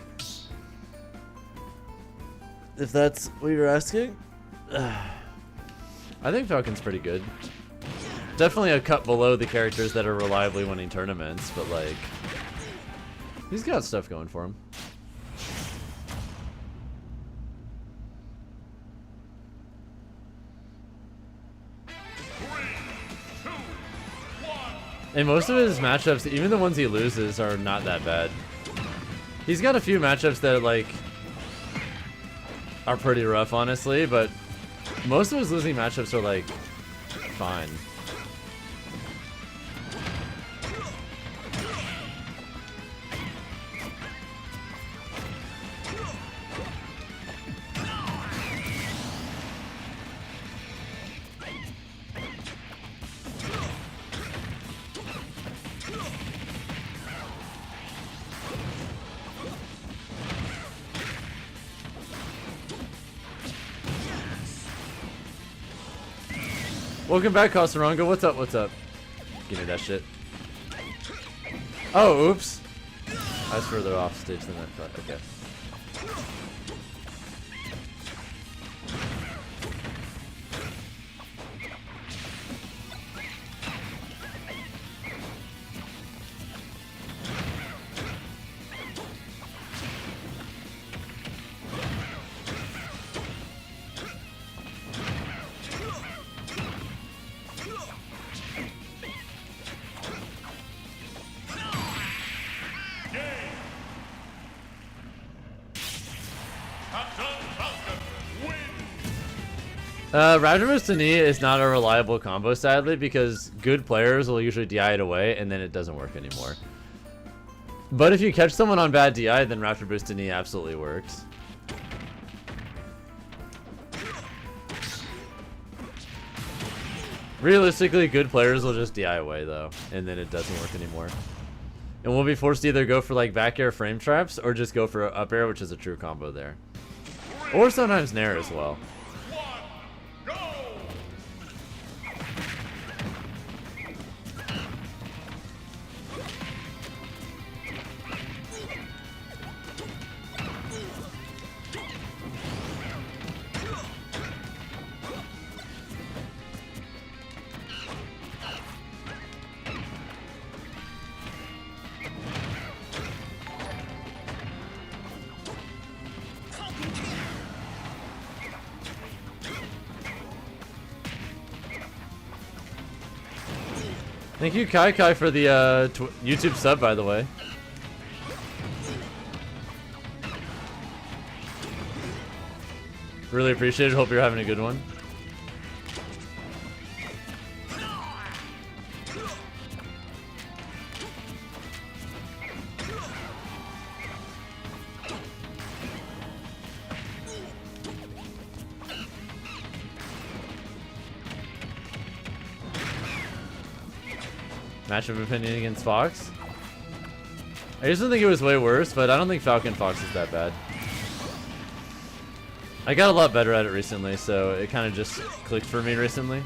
If that's what you're asking. I think Falcon's pretty good. Definitely a cut below the characters that are reliably winning tournaments, but like... he's got stuff going for him. And most of his matchups, even the ones he loses, are not that bad. He's got a few matchups that like are pretty rough, honestly, but most of his losing matchups are like fine. Welcome back, Casaranga. What's up? What's up? Give me that shit. Oh, oops. I was further off stage than I thought. Okay. Raptor to knee is not a reliable combo, sadly, because good players will usually DI it away, and then it doesn't work anymore. But if you catch someone on bad DI, then Raptor Boost to knee absolutely works. Realistically, good players will just DI away, though, and then it doesn't work anymore. And we'll be forced to either go for like back air frame traps, or just go for up air, which is a true combo there. Or sometimes Nair as well. Thank you, Kai Kai, for the YouTube sub, by the way. Really appreciate it. Hope you're having a good one. Match of opinion against Fox. I used to think it was way worse, but I don't think Falcon Fox is that bad. I got a lot better at it recently, so it kind of just clicked for me recently.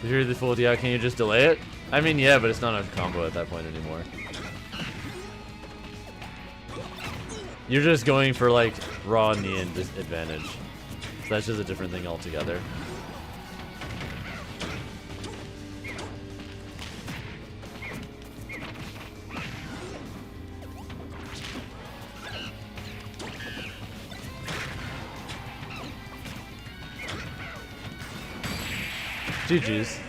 If you're the full DI, can you just delay it? I mean, yeah, but it's not a combo at that point anymore. You're just going for like raw knee and disadvantage. So that's just a different thing altogether. GG's.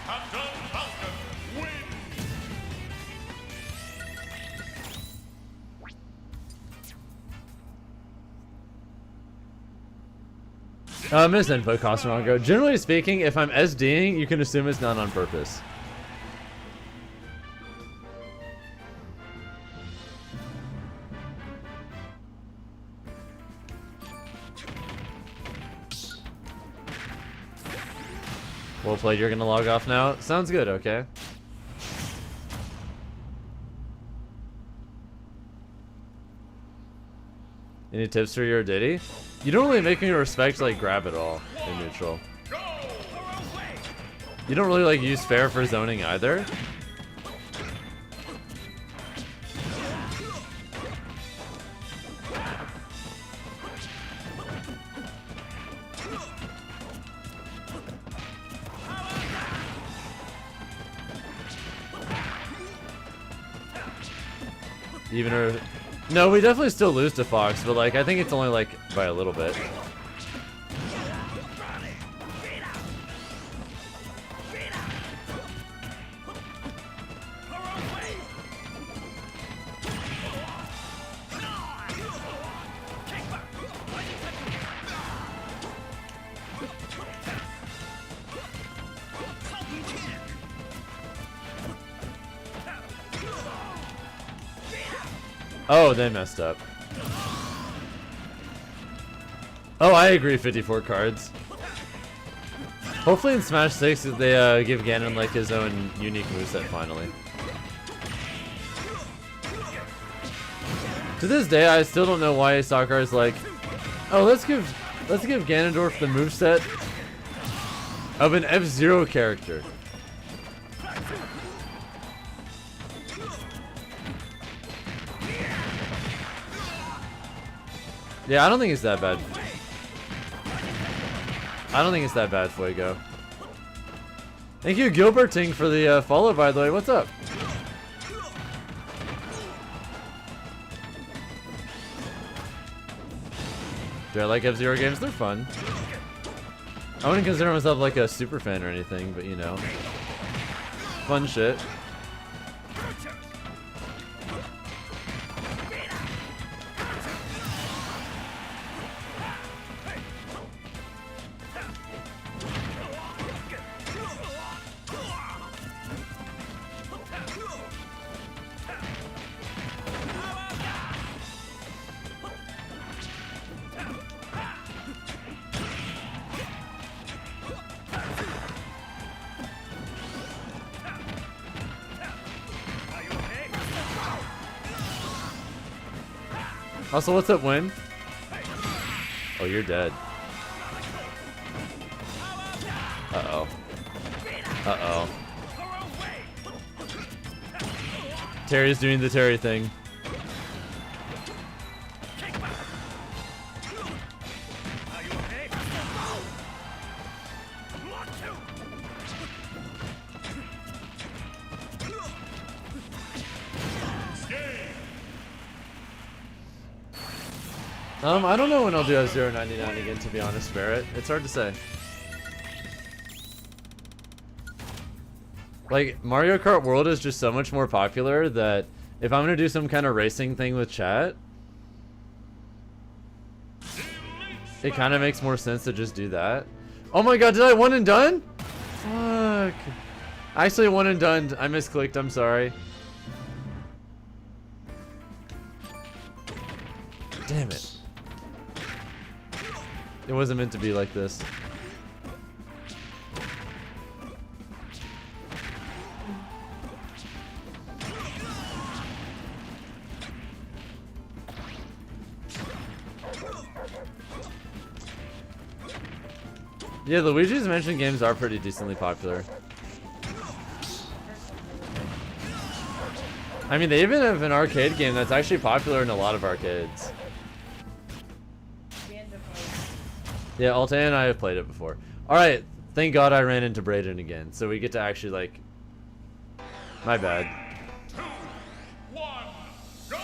Captain Falcon wins. Miss input Cosmonaut. Generally speaking, if I'm SDing, you can assume it's not on purpose. Well played, you're gonna log off now? Sounds good, okay. Any tips for your Diddy? You don't really make me respect like grab at all in neutral. You don't really like use fair for zoning either. Even or no, we definitely still lose to Fox, but like I think it's only like by a little bit. Oh, they messed up. Oh, I agree, 54 cards. Hopefully in Smash 6 they give Ganon like his own unique moveset finally. To this day, I still don't know why Sakura is like, oh, let's give Ganondorf the moveset of an F-Zero character. Yeah, I don't think it's that bad. I don't think it's that bad, Fuego. Thank you, Gilberting, for the follow, by the way. What's up? Do I like F-Zero games? They're fun. I wouldn't consider myself like a super fan or anything, but you know. Fun shit. Also, what's up, Win? Oh, you're dead. Uh-oh. Uh-oh. Terry's doing the Terry thing. I don't know when I'll do F099 again, to be honest, Barrett. It's hard to say. Like, Mario Kart World is just so much more popular that if I'm gonna do some kind of racing thing with chat, it kind of makes more sense to just do that. Oh my god, did I one and done? Fuck. I actually one and done. I misclicked, I'm sorry. Damn it. It wasn't meant to be like this. Yeah, Luigi's Mansion games are pretty decently popular. I mean, they even have an arcade game that's actually popular in a lot of arcades. Yeah, Altair and I have played it before. Alright, thank God I ran into Brayden again, so we get to actually, like... My bad. 2, 1, go!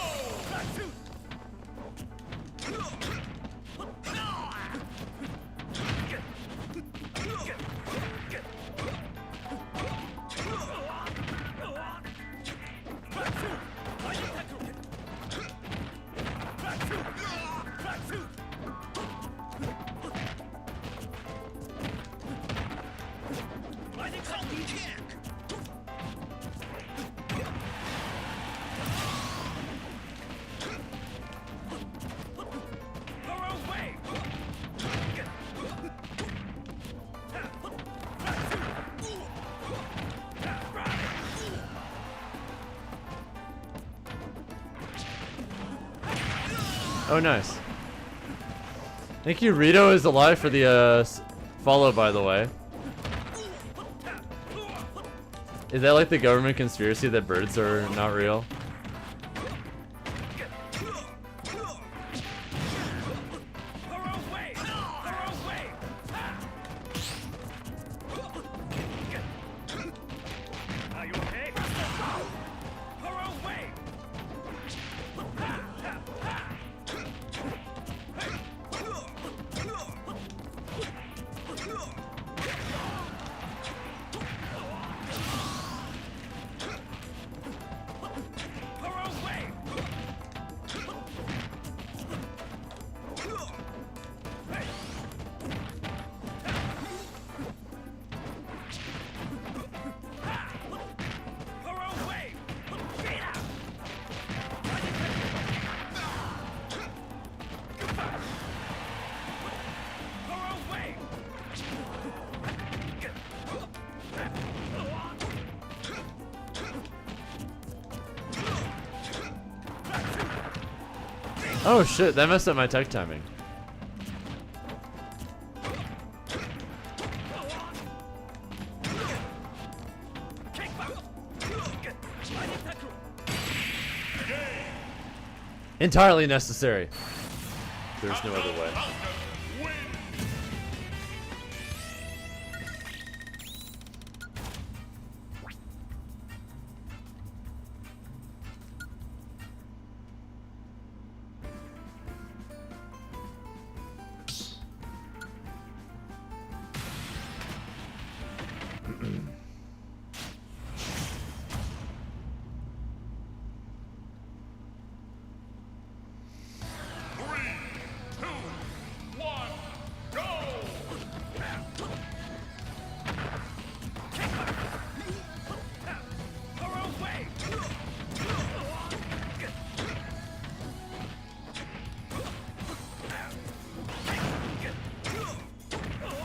Oh, nice. Thank you, Rito is alive for the follow, by the way. Is that like the government conspiracy that birds are not real? Oh shit, that messed up my tech timing. Entirely necessary. There's no other way.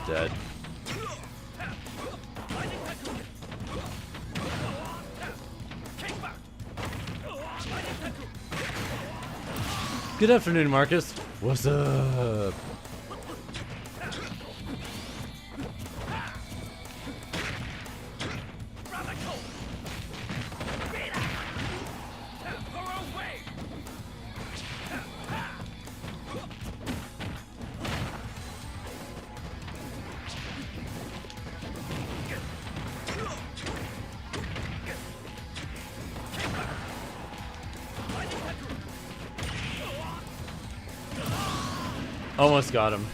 Dead. Good afternoon, Marcus. What's up? Almost got him.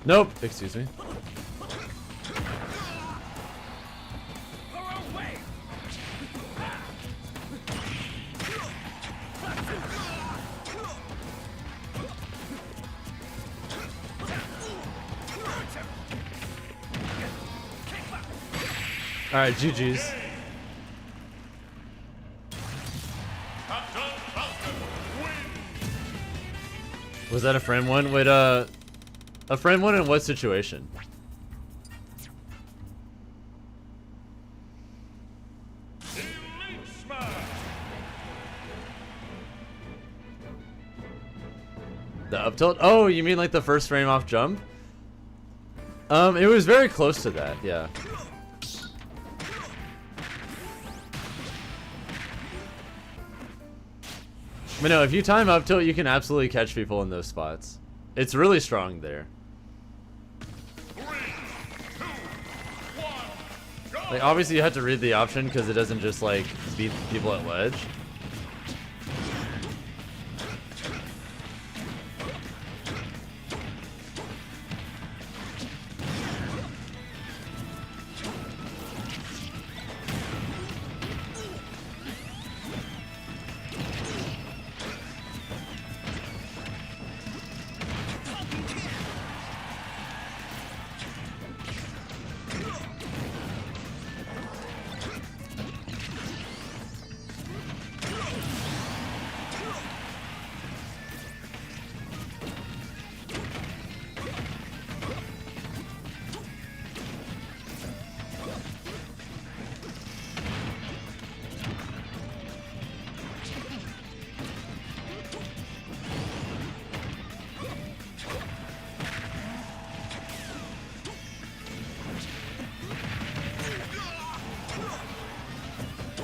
Nope. Excuse me. All right, GG's. Was that a friend one? Wait, a friend one in what situation? The up tilt? Oh, you mean like the first frame off jump? It was very close to that, yeah. But no, if you time up tilt, you can absolutely catch people in those spots. It's really strong there. 3, 2, 1, go! Like, obviously you have to read the option because it doesn't just like beat people at ledge.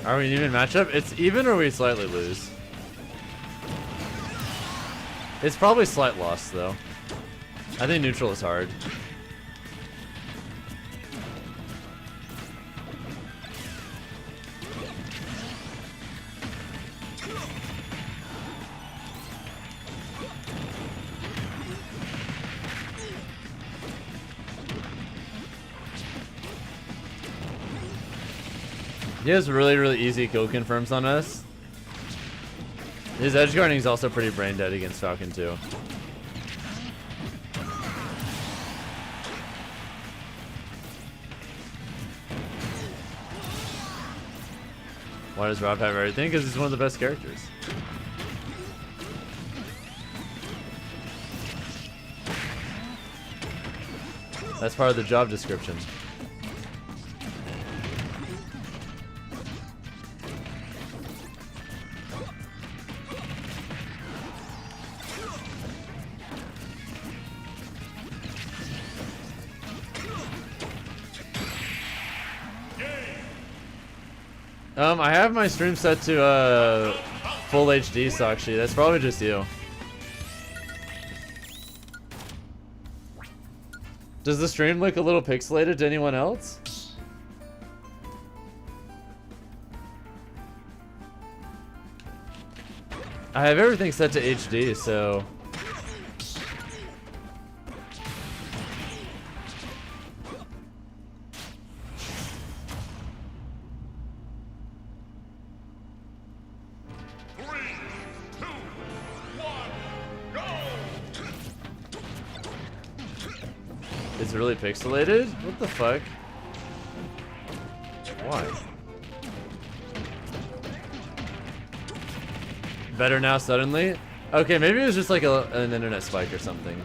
Are we in even matchup? It's even or we slightly lose? It's probably slight loss though. I think neutral is hard. He has really easy kill confirms on us. His edge guarding is also pretty brain dead against Falcon too. Why does Rob have everything? Because he's one of the best characters. That's part of the job description. I have my stream set to full HD, Sakshi. That's probably just you. Does the stream look a little pixelated to anyone else? I have everything set to HD, so... It's really pixelated? What the fuck? Why? Better now suddenly? Okay, maybe it was just like an internet spike or something.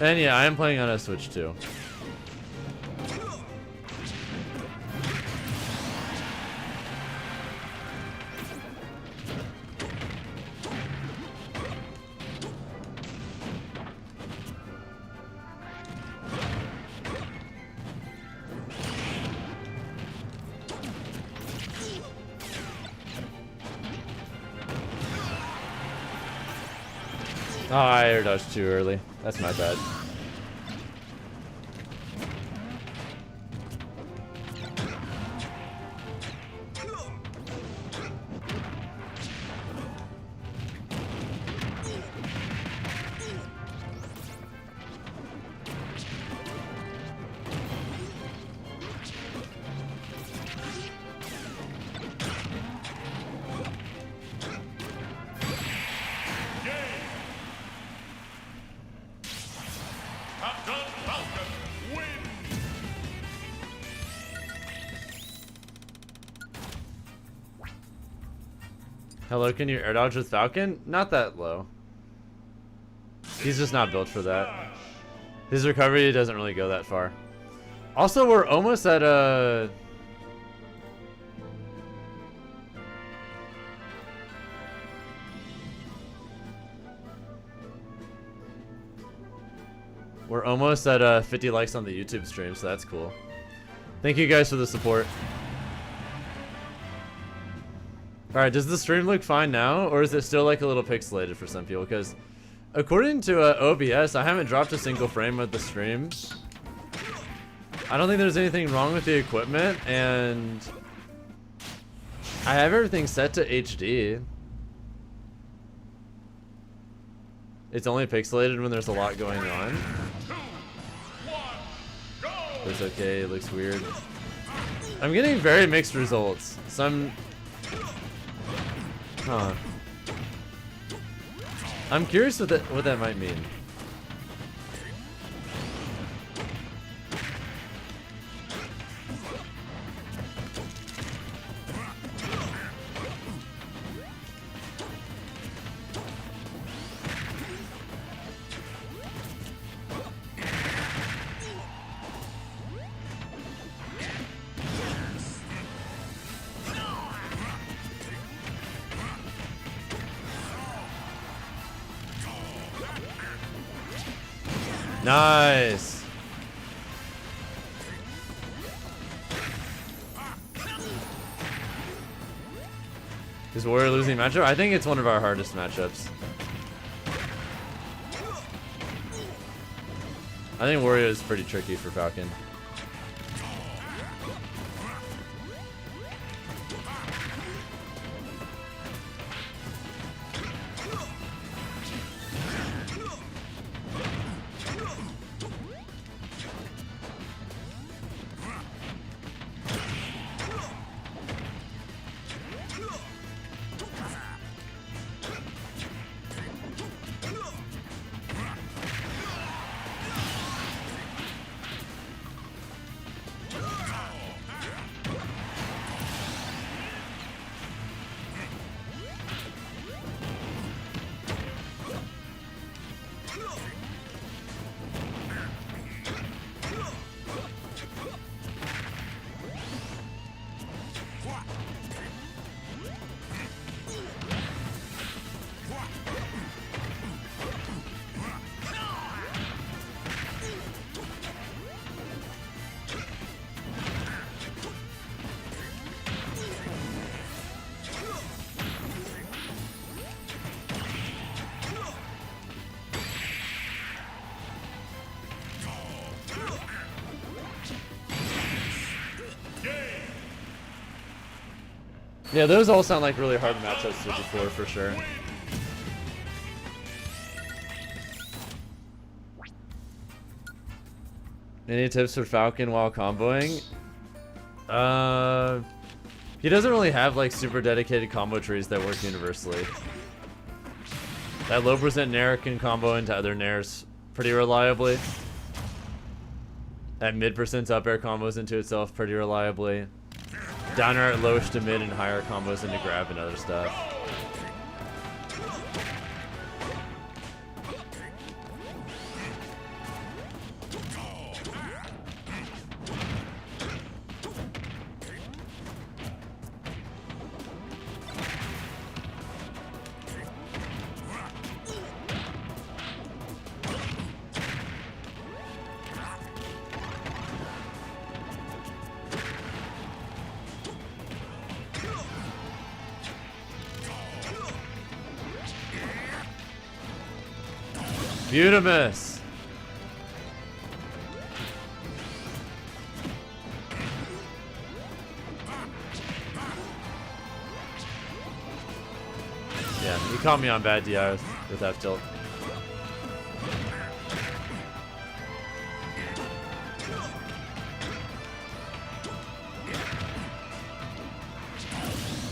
And yeah, I am playing on a Switch too. Oh, I air dodged too early. That's my bad. Captain Falcon wins. Hello, can you air dodge with Falcon? Not that low. He's just not built for that. His recovery doesn't really go that far. Also, we're almost at a... We're almost at 50 likes on the YouTube stream, so that's cool. Thank you guys for the support. Alright, does the stream look fine now, or is it still like a little pixelated for some people? Because according to OBS, I haven't dropped a single frame of the stream. I don't think there's anything wrong with the equipment, and I have everything set to HD. It's only pixelated when there's a lot going on. It's okay, it looks weird. I'm getting very mixed results. Some... Huh. I'm curious what that might mean. Nice. Is Warrior losing matchup? I think it's one of our hardest matchups. I think Warrior is pretty tricky for Falcon. Yeah, those all sound like really hard matchups to before for sure. Any tips for Falcon while comboing? He doesn't really have like super dedicated combo trees that work universally. That low percent nair can combo into other nairs pretty reliably. That mid percent up air combos into itself pretty reliably. Down air at lowish to mid and higher combos into grab and other stuff. Mutimus. Yeah, he caught me on bad DI with F tilt.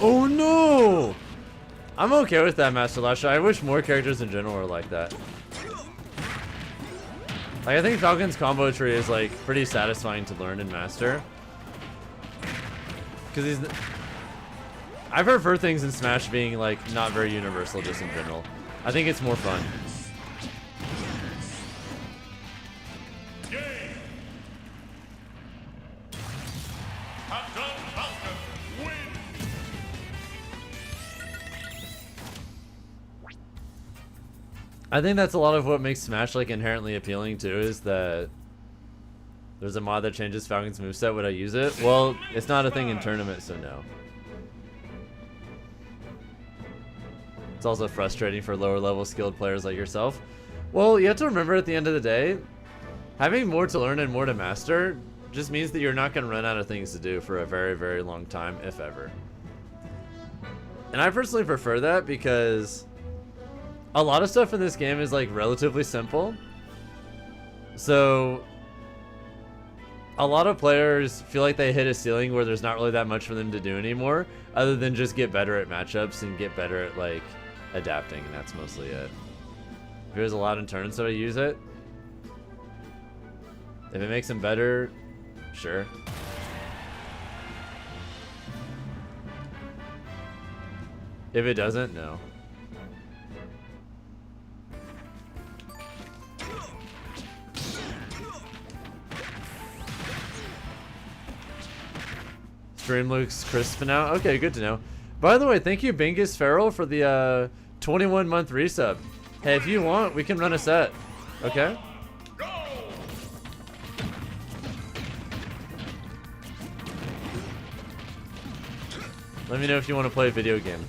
Oh no! I'm okay with that, Master Lasher. I wish more characters in general were like that. Like, I think Falcon's combo tree is like pretty satisfying to learn and master. Cause I prefer things in Smash being like not very universal just in general. I think it's more fun. I think that's a lot of what makes Smash like inherently appealing too, is that there's a mod that changes Falcon's moveset. Would I use it? Well, it's not a thing in tournament, so no. It's also frustrating for lower level skilled players like yourself. Well, you have to remember at the end of the day, having more to learn and more to master just means that you're not going to run out of things to do for a very, very long time, if ever. And I personally prefer that because a lot of stuff in this game is like relatively simple. So a lot of players feel like they hit a ceiling where there's not really that much for them to do anymore, other than just get better at matchups and get better at like adapting, and that's mostly it. If it was allowed in turns, so I use it. If it makes them better, sure. If it doesn't, no. Stream looks crisp now. Okay, good to know. By the way, thank you, Bingus Farrell, for the 21-month resub. Hey, if you want, we can run a set. Okay? Let me know if you want to play a video game.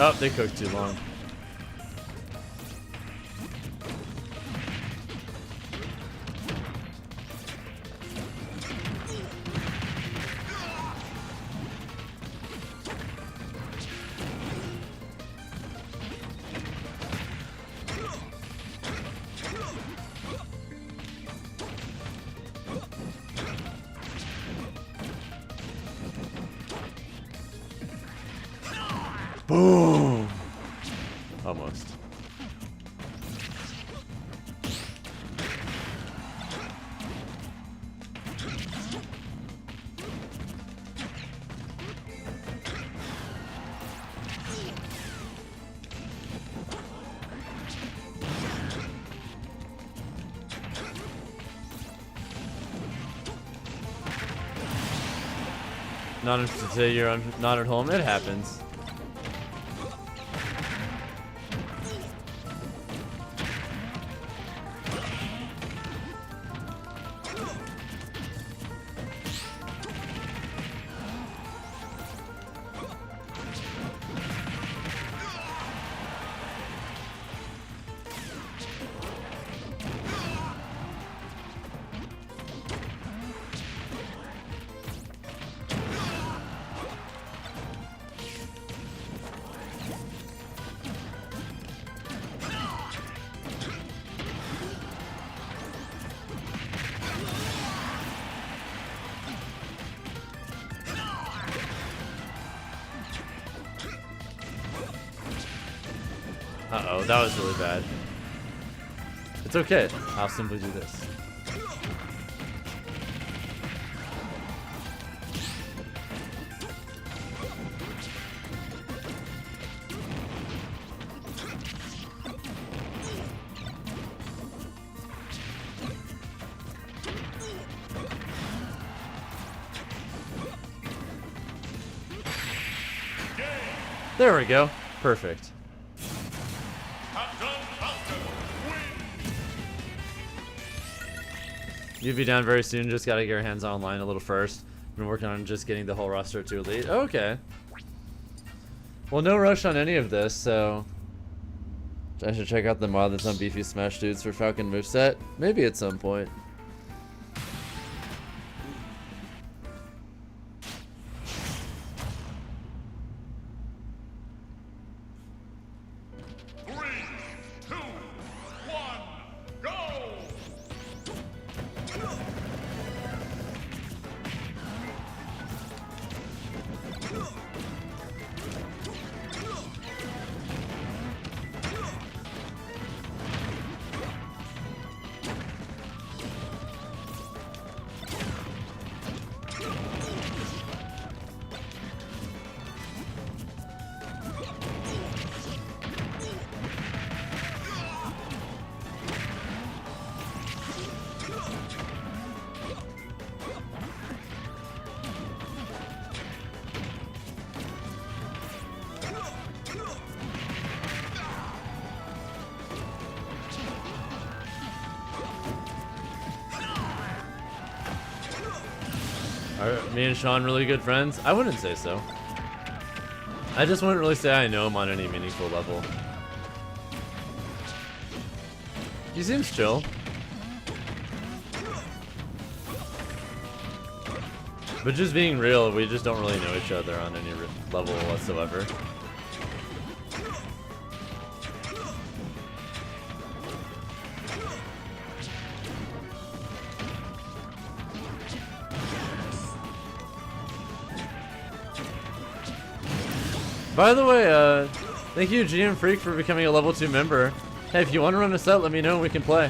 Oh, they cooked too long. Boom! Almost. Not interested to say you're not at home. It happens. Uh-oh, that was really bad. It's okay. I'll simply do this. There we go. Perfect. You'll be down very soon. Just gotta get your hands online a little first. Been working on just getting the whole roster to elite. Okay. Well, no rush on any of this, so I should check out the mod that's on Beefy Smash Dudes for Falcon moveset. Maybe at some point. Are me and Sean really good friends? I wouldn't say so. I just wouldn't really say I know him on any meaningful level. He seems chill. But just being real, we just don't really know each other on any level whatsoever. By the way, thank you GM Freak for becoming a level 2 member. Hey, if you want to run a set, let me know and we can play.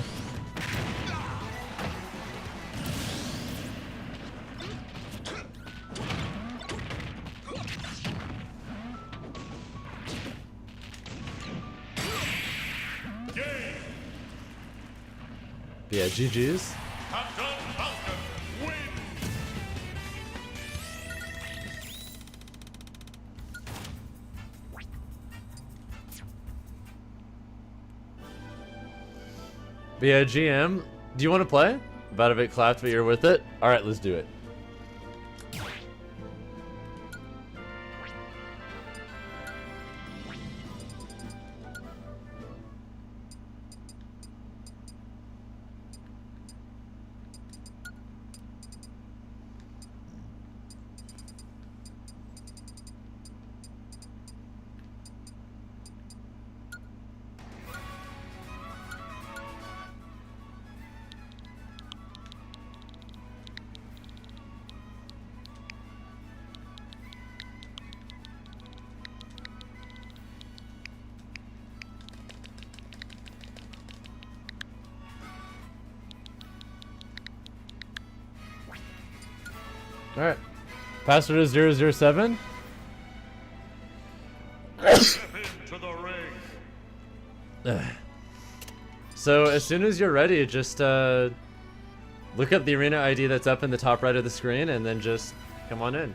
But yeah, GG's. Falcon win. But yeah, GM, do you want to play? About a bit clapped, but you're with it? Alright, let's do it. Alright. Password is 007. Step into the ring. So as soon as you're ready, just look up the arena ID that's up in the top right of the screen and then just come on in.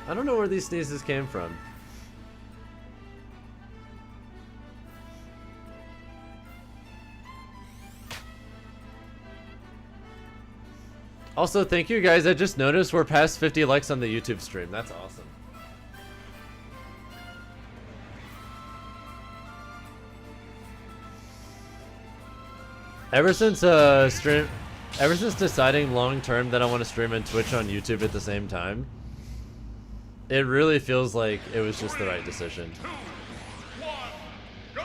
I don't know where these sneezes came from. Also, thank you guys. I just noticed we're past 50 likes on the YouTube stream. That's awesome. Ever since deciding long term that I want to stream and Twitch on YouTube at the same time, it really feels like it was just the right decision. 2, 1, go!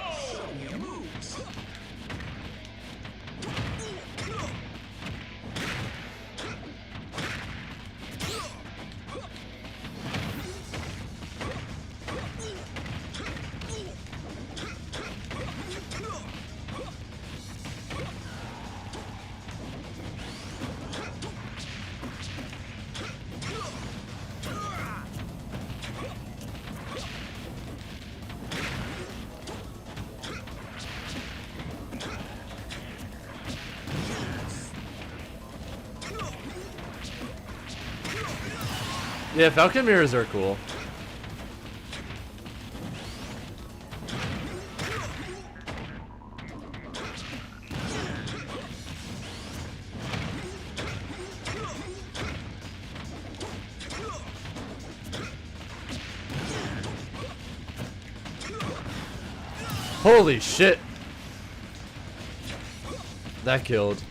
Yeah, Falcon mirrors are cool. Holy shit. That killed.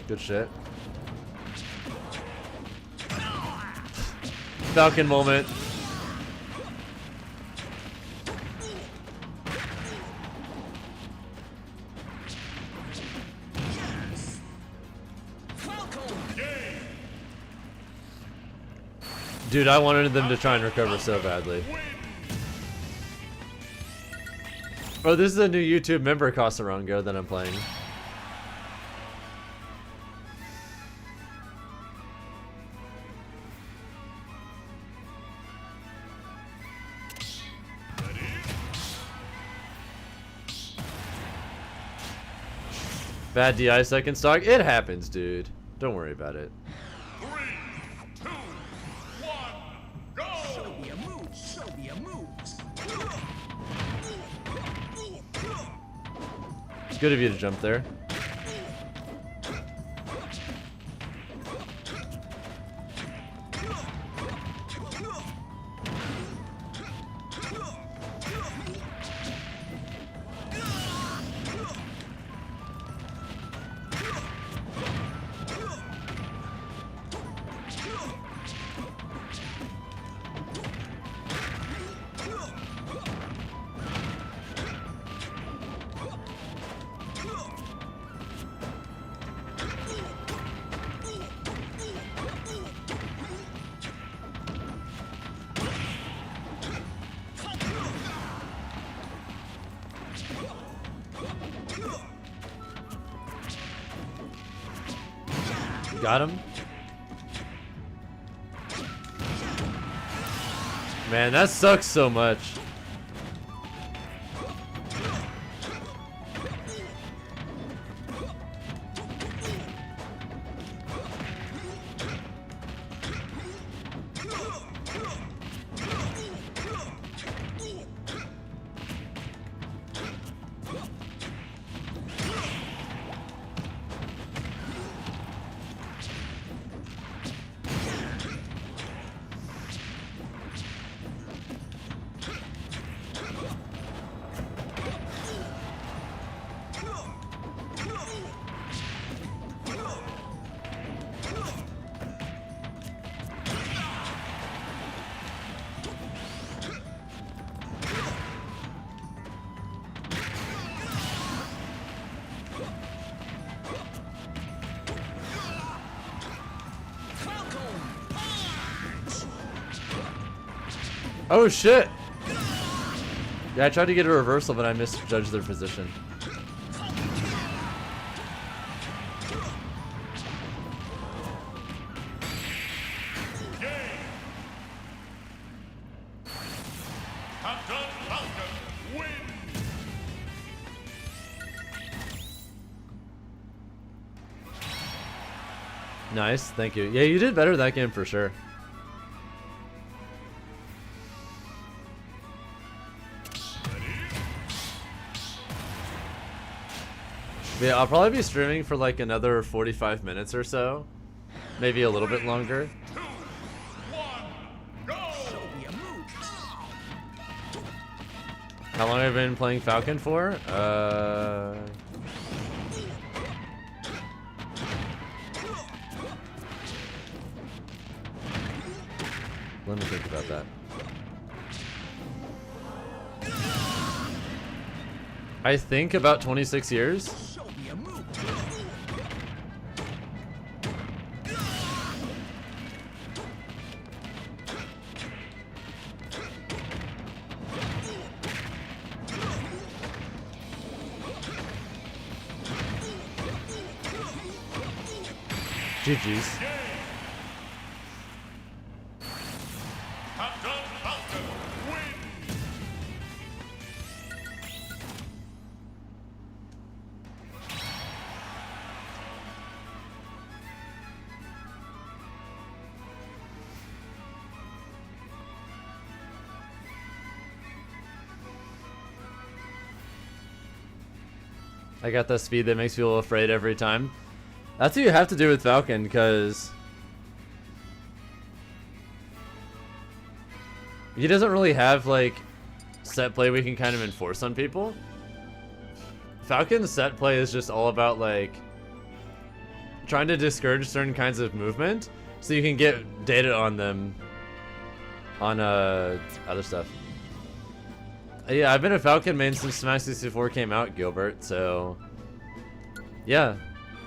Good shit. Falcon moment. Dude, I wanted them to try and recover so badly. Oh, this is a new YouTube member Casarongo that I'm playing. Bad DI second stock. It happens, dude. Don't worry about it. 3, 2, 1, go! Show me a move. Show me a move. Good of you to jump there. Got him. Man, that sucks so much. Oh shit! Yeah, I tried to get a reversal, but I misjudged their position. Captain Falcon wins! Nice, thank you. Yeah, you did better that game for sure. Yeah, I'll probably be streaming for like another 45 minutes or so. Maybe a little bit longer. 2, 1, go! Show me a move. How long have I been playing Falcon for? Let me think about that. I think about 26 years. Show me a move. GG's. I got that speed that makes people afraid every time. That's what you have to do with Falcon, because he doesn't really have like set play we can kind of enforce on people. Falcon's set play is just all about like trying to discourage certain kinds of movement so you can get data on them on other stuff. Yeah, I've been a Falcon main since Smash 64 came out, Gilbert, so yeah,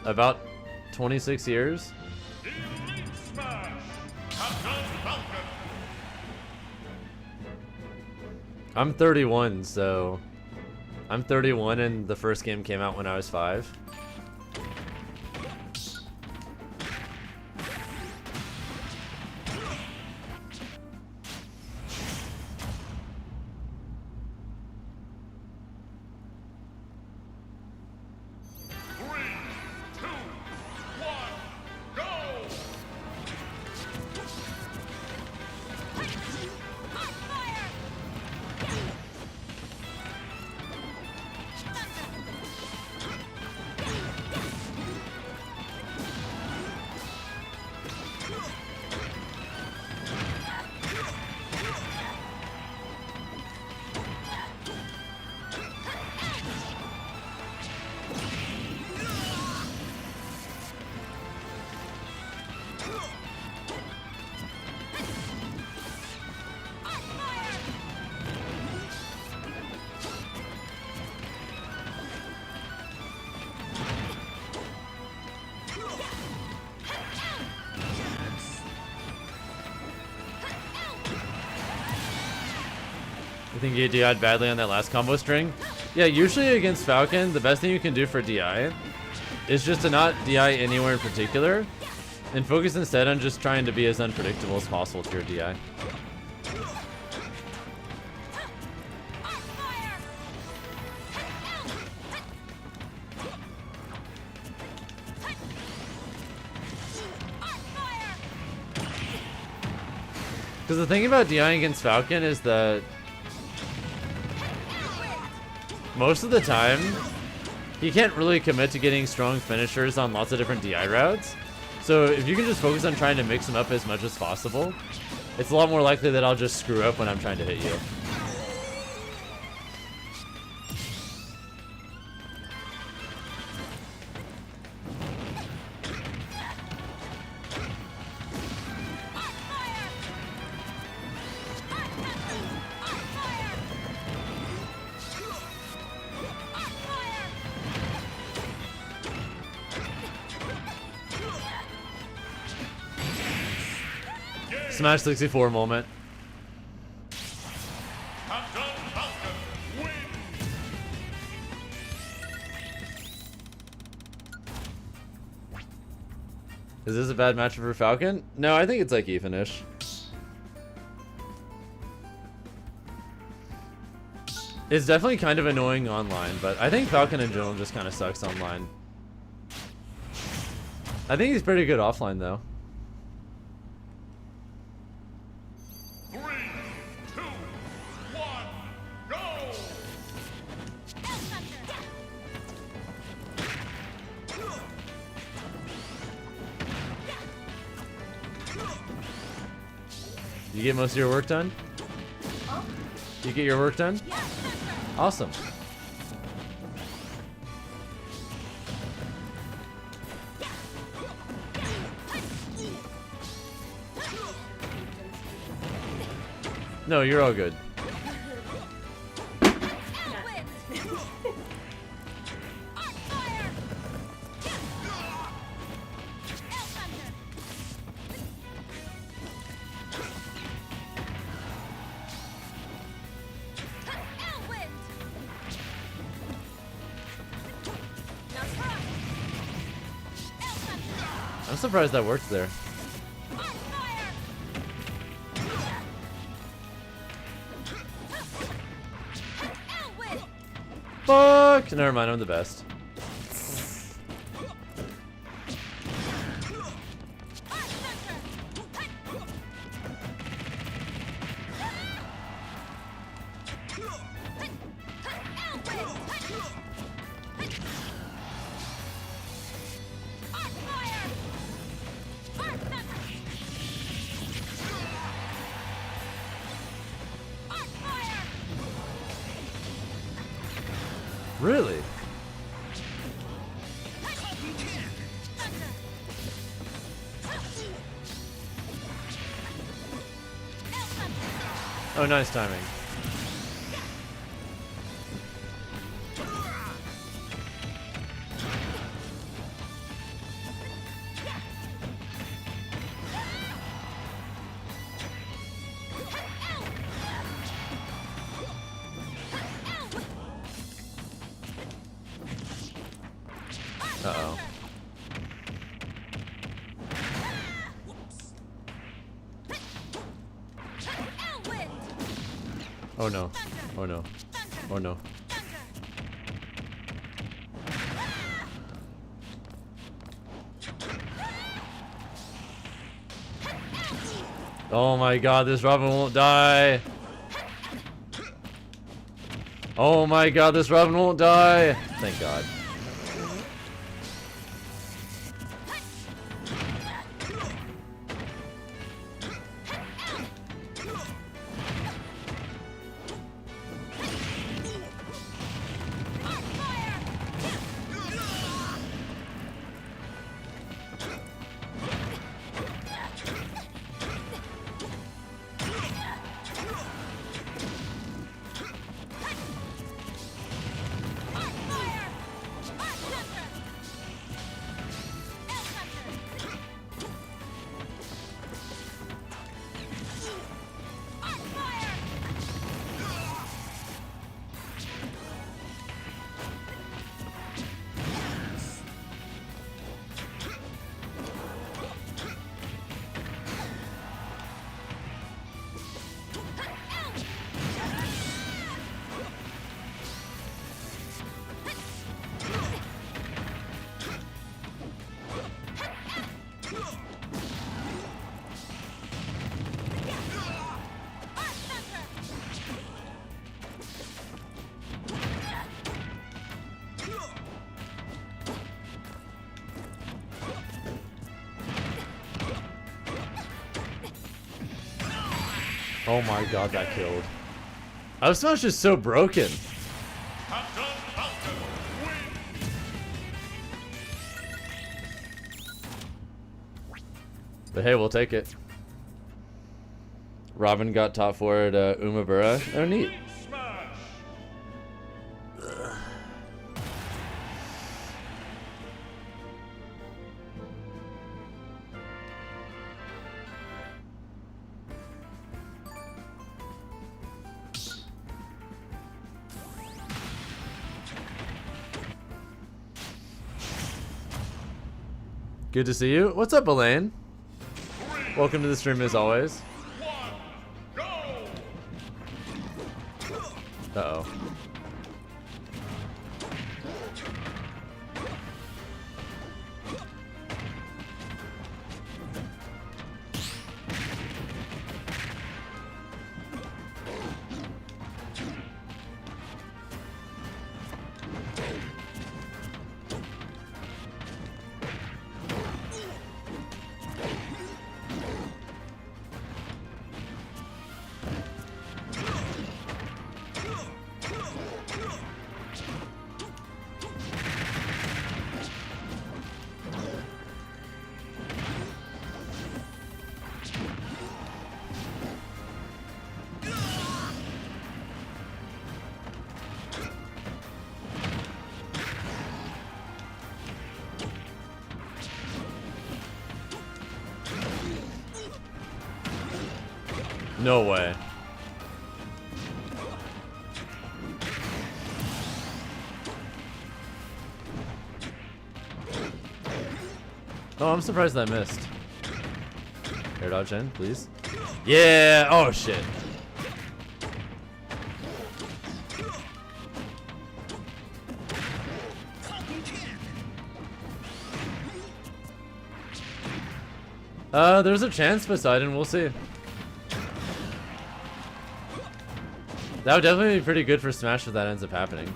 about 26 years. Elite Smash! Top Gun Falcon! I'm 31, so I'm 31 and the first game came out when I was 5. You think you DI'd badly on that last combo string? Yeah, usually against Falcon, the best thing you can do for DI is just to not DI anywhere in particular and focus instead on just trying to be as unpredictable as possible with your DI. Because the thing about DIing against Falcon is that most of the time, he can't really commit to getting strong finishers on lots of different DI routes. So if you can just focus on trying to mix them up as much as possible, it's a lot more likely that I'll just screw up when I'm trying to hit you. Smash 64 moment. Top Gun Falcon wins! Is this a bad matchup for Falcon? No, I think it's like even-ish. It's definitely kind of annoying online, but I think Falcon in general just kind of sucks online. I think he's pretty good offline though. 3, 2, 1, go! You get most of your work done? You get your work done? Awesome. No, you're all good. I'm surprised that worked there. Fuck! Never mind, I'm the best. Really? Oh, nice timing. Uh-oh. Oh no. Oh no. Oh no. Oh my god, this Robin won't die. Oh my god, this Robin won't die. Thank god. Oh my god, that killed. Up smash is so broken. Captain Falcon wins. But hey, we'll take it. Robin got top 4 at Umabura. Oh, neat. Smash. Good to see you. What's up, Elaine? Welcome to the stream as always. Go. Uh-oh. No way. Oh, I'm surprised that missed. Air dodge in, please. Yeah! Oh, shit. There's a chance, Poseidon. We'll see. That would definitely be pretty good for Smash if that ends up happening.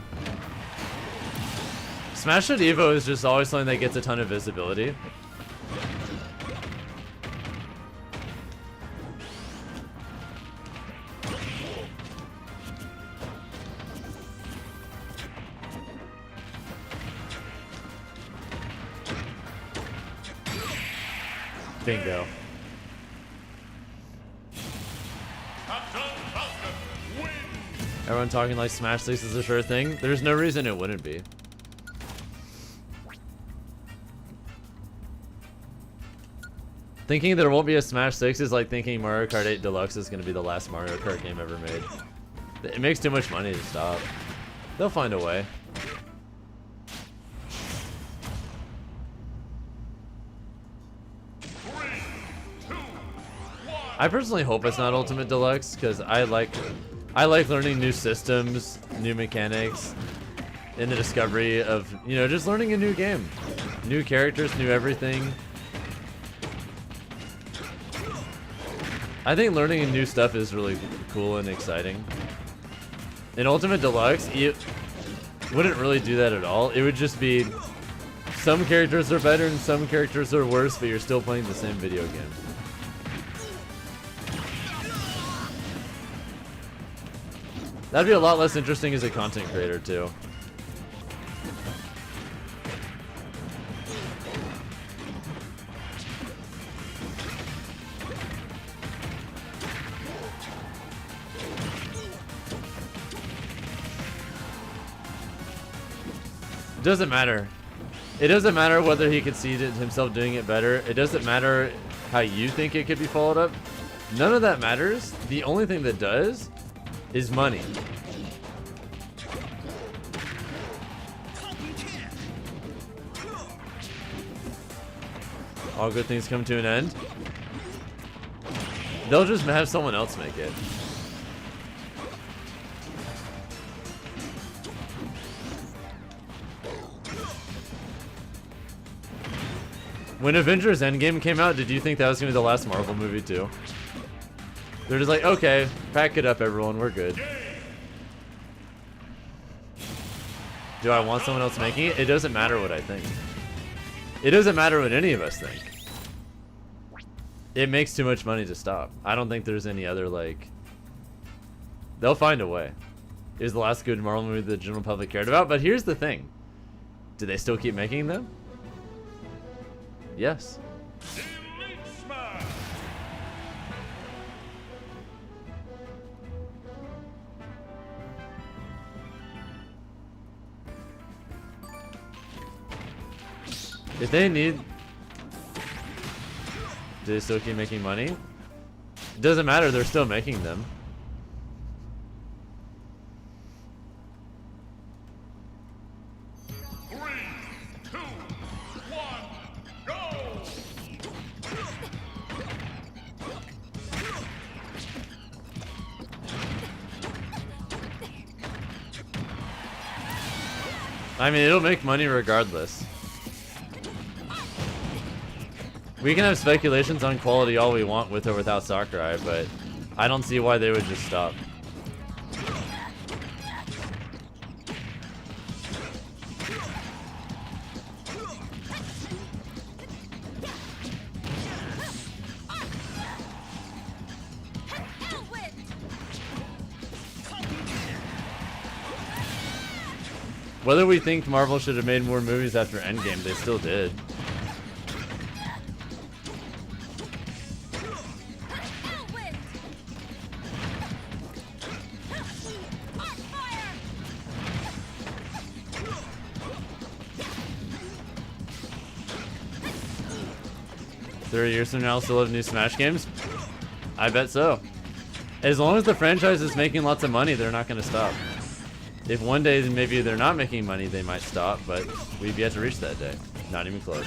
Smash at Evo is just always something that gets a ton of visibility. Bingo. Captain Falcon wins. Everyone talking like Smash 6 is a sure thing. There's no reason it wouldn't be. Thinking there won't be a Smash 6 is like thinking Mario Kart 8 Deluxe is going to be the last Mario Kart game ever made. It makes too much money to stop. They'll find a way. I personally hope it's not Ultimate Deluxe because I like learning new systems, new mechanics, and the discovery of, you know, just learning a new game. New characters, new everything. I think learning new stuff is really cool and exciting. In Ultimate Deluxe, you wouldn't really do that at all. It would just be some characters are better and some characters are worse, but you're still playing the same video game. That'd be a lot less interesting as a content creator too. It doesn't matter. It doesn't matter whether he could see himself doing it better. It doesn't matter how you think it could be followed up. None of that matters. The only thing that does is money. All good things come to an end. They'll just have someone else make it. When Avengers Endgame came out, did you think that was going to be the last Marvel movie too? They're just like, okay, pack it up everyone, we're good. Do I want someone else making it? It doesn't matter what I think. It doesn't matter what any of us think. It makes too much money to stop. I don't think there's any other, like... They'll find a way. It was the last good Marvel movie the general public cared about, but here's the thing. Do they still keep making them? Yes. Elite Smash. If they need... Do they still keep making money? It doesn't matter, they're still making them. I mean, it'll make money regardless. We can have speculations on quality all we want with or without Sakurai, but I don't see why they would just stop. Whether we think Marvel should have made more movies after Endgame, they still did. Years from now, we'll still have new Smash games? I bet so. As long as the franchise is making lots of money, they're not going to stop. If one day maybe they're not making money, they might stop, but we've yet to reach that day. Not even close.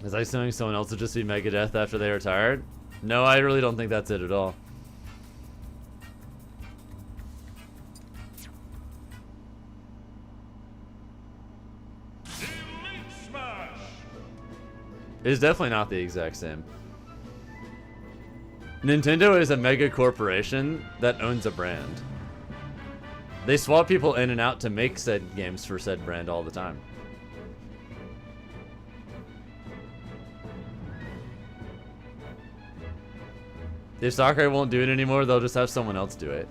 Is I assuming someone else would just be Megadeth after they retired? No, I really don't think that's it at all. Elite Smash. It's definitely not the exact same. Nintendo is a mega corporation that owns a brand. They swap people in and out to make said games for said brand all the time. If Sakurai won't do it anymore, they'll just have someone else do it.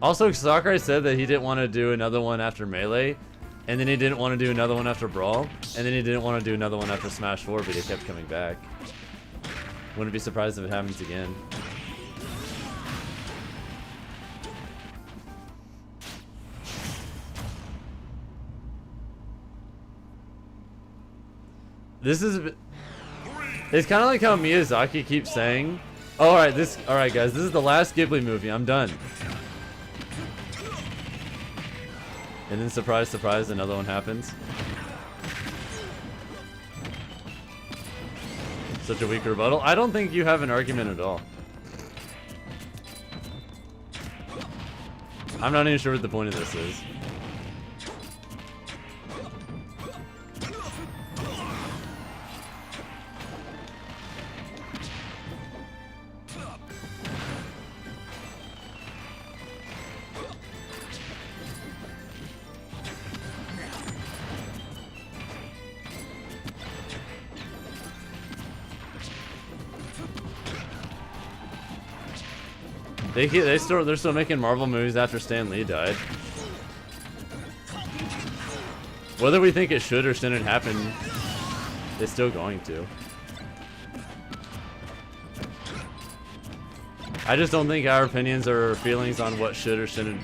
Also, Sakurai said that he didn't want to do another one after Melee, and then he didn't want to do another one after Brawl, and then he didn't want to do another one after Smash 4, but he kept coming back. Wouldn't be surprised if it happens again. This is a bit, it's kind of like how Miyazaki keeps saying, oh, all right guys, this is the last Ghibli movie, I'm done. And then surprise, surprise, another one happens. Such a weak rebuttal. I don't think you have an argument at all. I'm not even sure what the point of this is. They're still making Marvel movies after Stan Lee died. Whether we think it should or shouldn't happen, it's still going to. I just don't think our opinions or feelings on what should or shouldn't.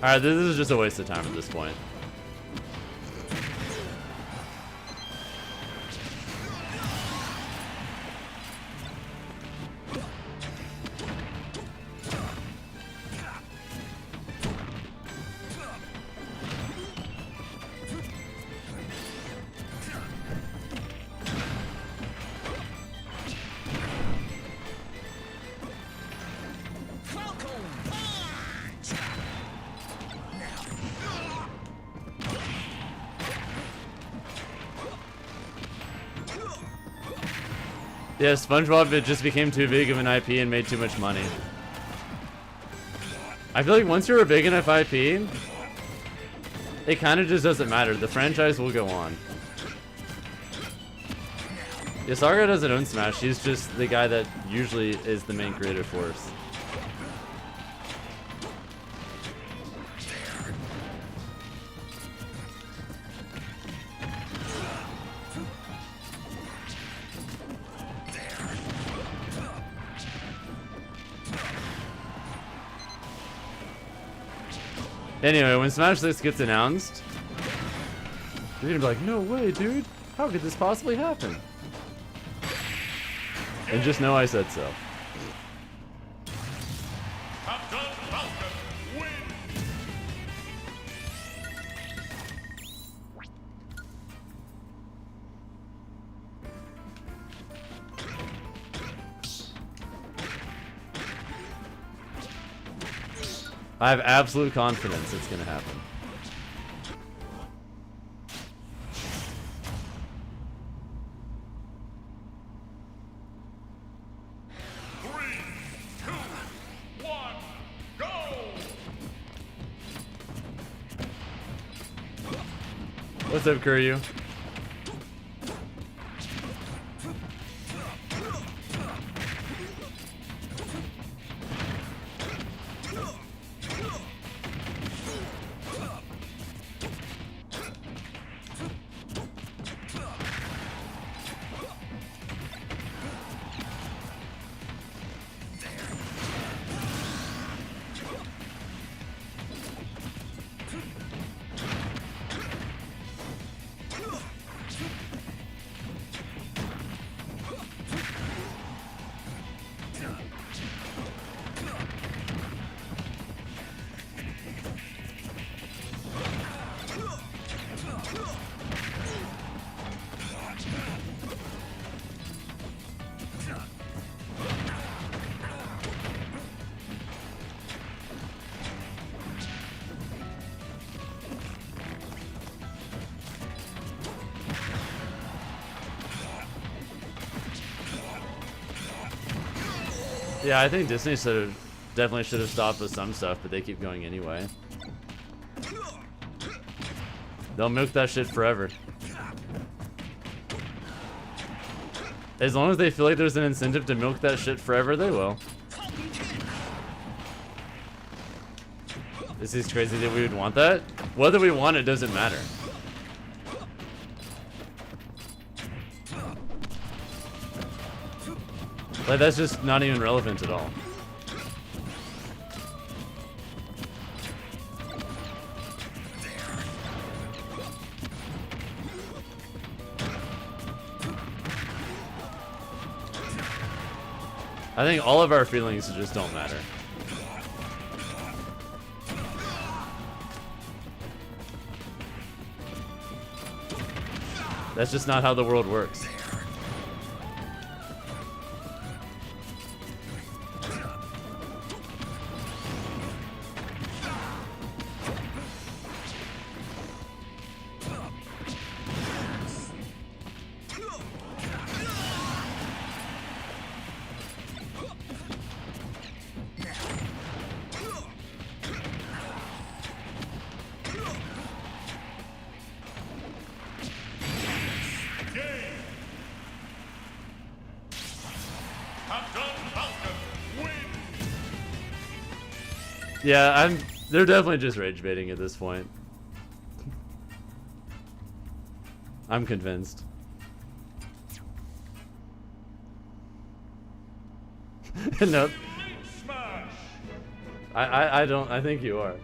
Alright, this is just a waste of time at this point. Yeah, SpongeBob, it just became too big of an IP and made too much money. I feel like once you're a big enough IP, it kind of just doesn't matter. The franchise will go on. Yeah, Saga doesn't own Smash. He's just the guy that usually is the main creative force. Anyway, when Smash 6 gets announced, you're gonna be like, no way, dude. How could this possibly happen? And just know I said so. FatalityFalcon win. I have absolute confidence it's gonna happen. What's up, Kuryu? Yeah, I think Disney definitely should have stopped with some stuff, but they keep going anyway. They'll milk that shit forever. As long as they feel like there's an incentive to milk that shit forever, they will. This is crazy that we would want that. Whether we want it doesn't matter. Like, that's just not even relevant at all. I think all of our feelings just don't matter. That's just not how the world works. Yeah, they're definitely just rage baiting at this point. I'm convinced. Nope. I don't, I think you are.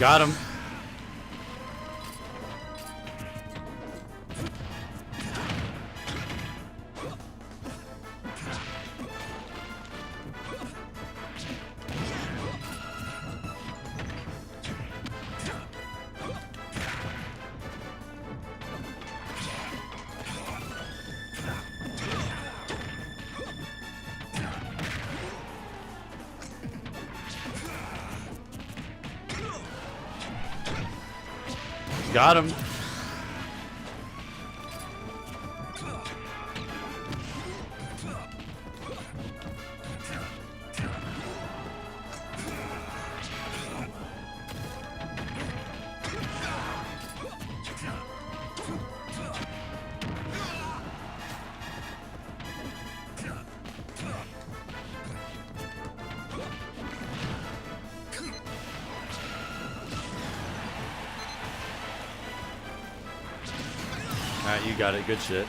Got him. Got him. Alright, you got it. Good shit.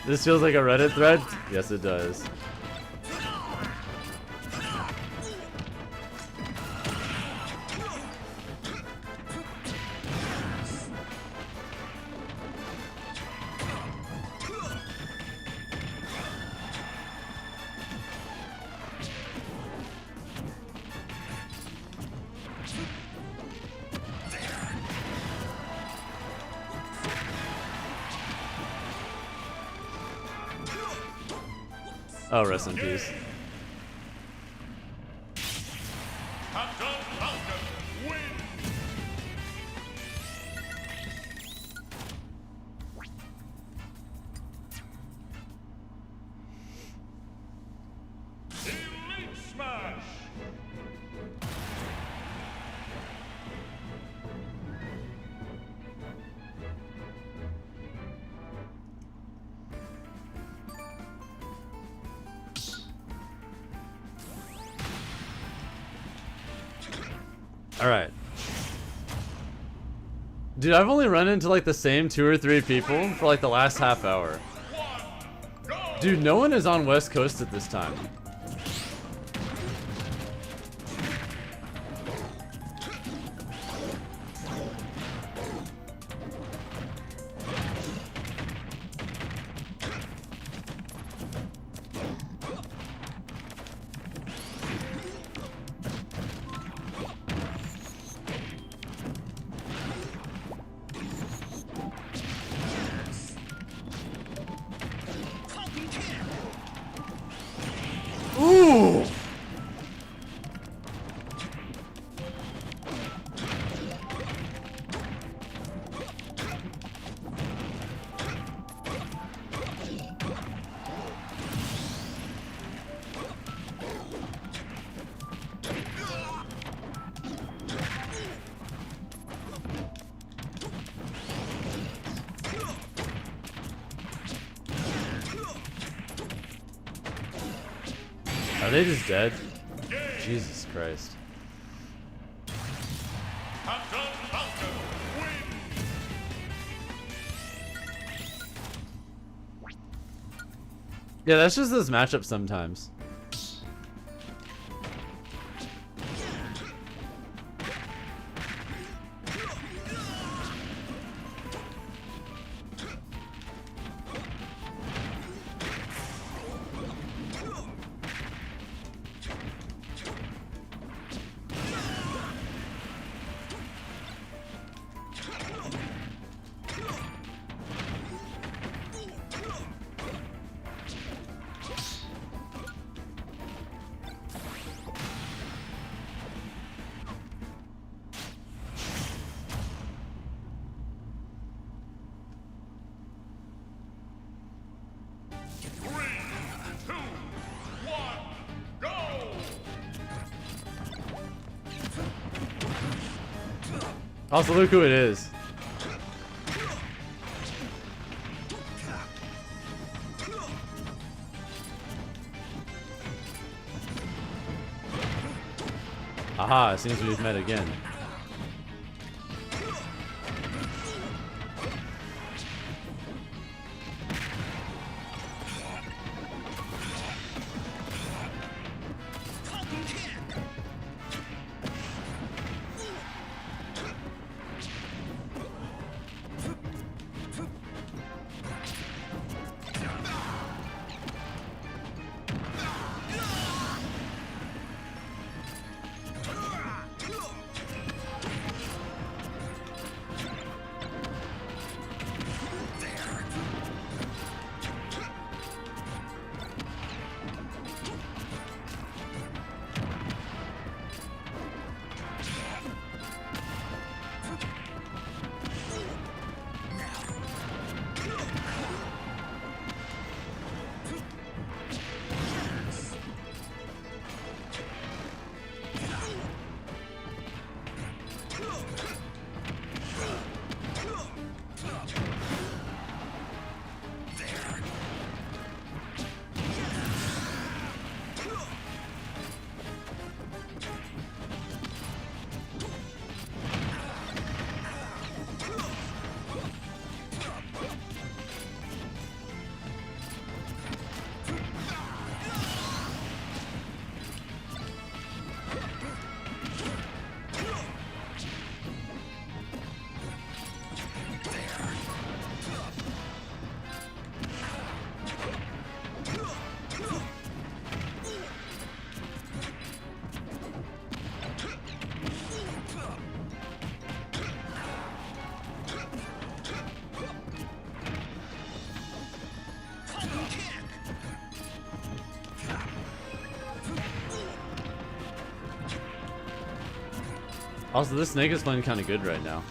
This feels like a Reddit thread? Yes, it does. Oh, rest in peace. Alright. Dude, I've only run into like the same 2 or 3 people for like the last half hour. Dude, no one is on West Coast at this time. Ooh! Are they just dead? Jesus Christ. Captain Falcon wins. Yeah, that's just this matchup sometimes. Also, look who it is. Aha, it seems we've met again. Also, this snake is playing kind of good right now.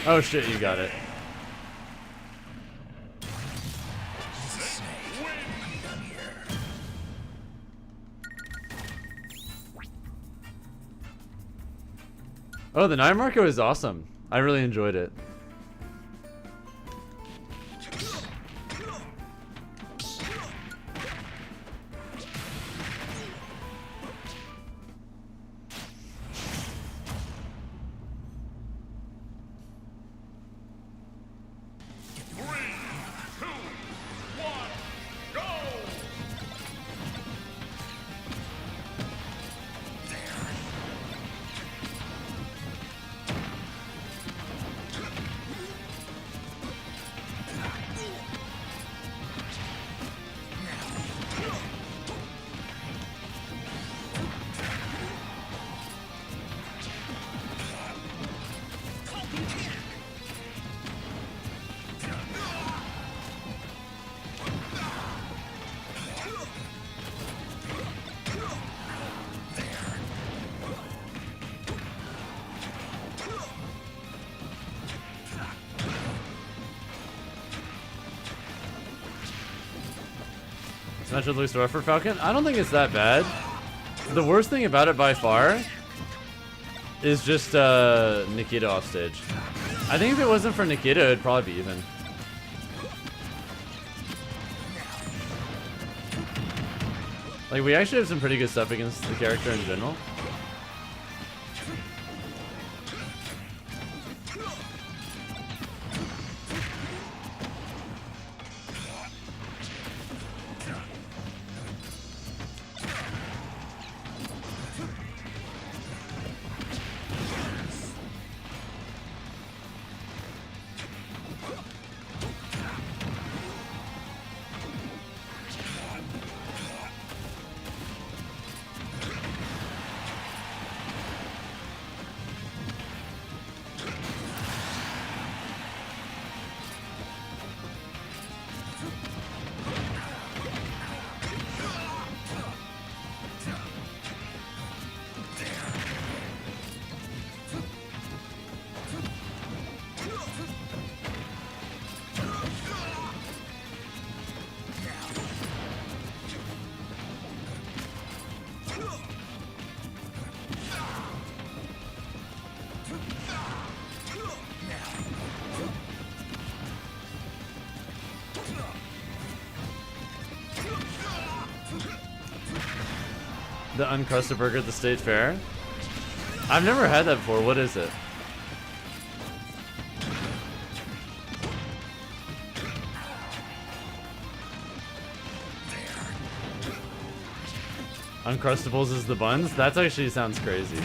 Oh shit, you got it. Oh, the 9 Marco is awesome. I really enjoyed it. Match with Luis rough for Falcon? I don't think it's that bad. The worst thing about it by far is just Nikita off stage. I think if it wasn't for Nikita, it'd probably be even. Like, we actually have some pretty good stuff against the character in general. The uncrusted burger at the state fair? I've never had that before. What is it? Uncrustables is the buns? That actually sounds crazy.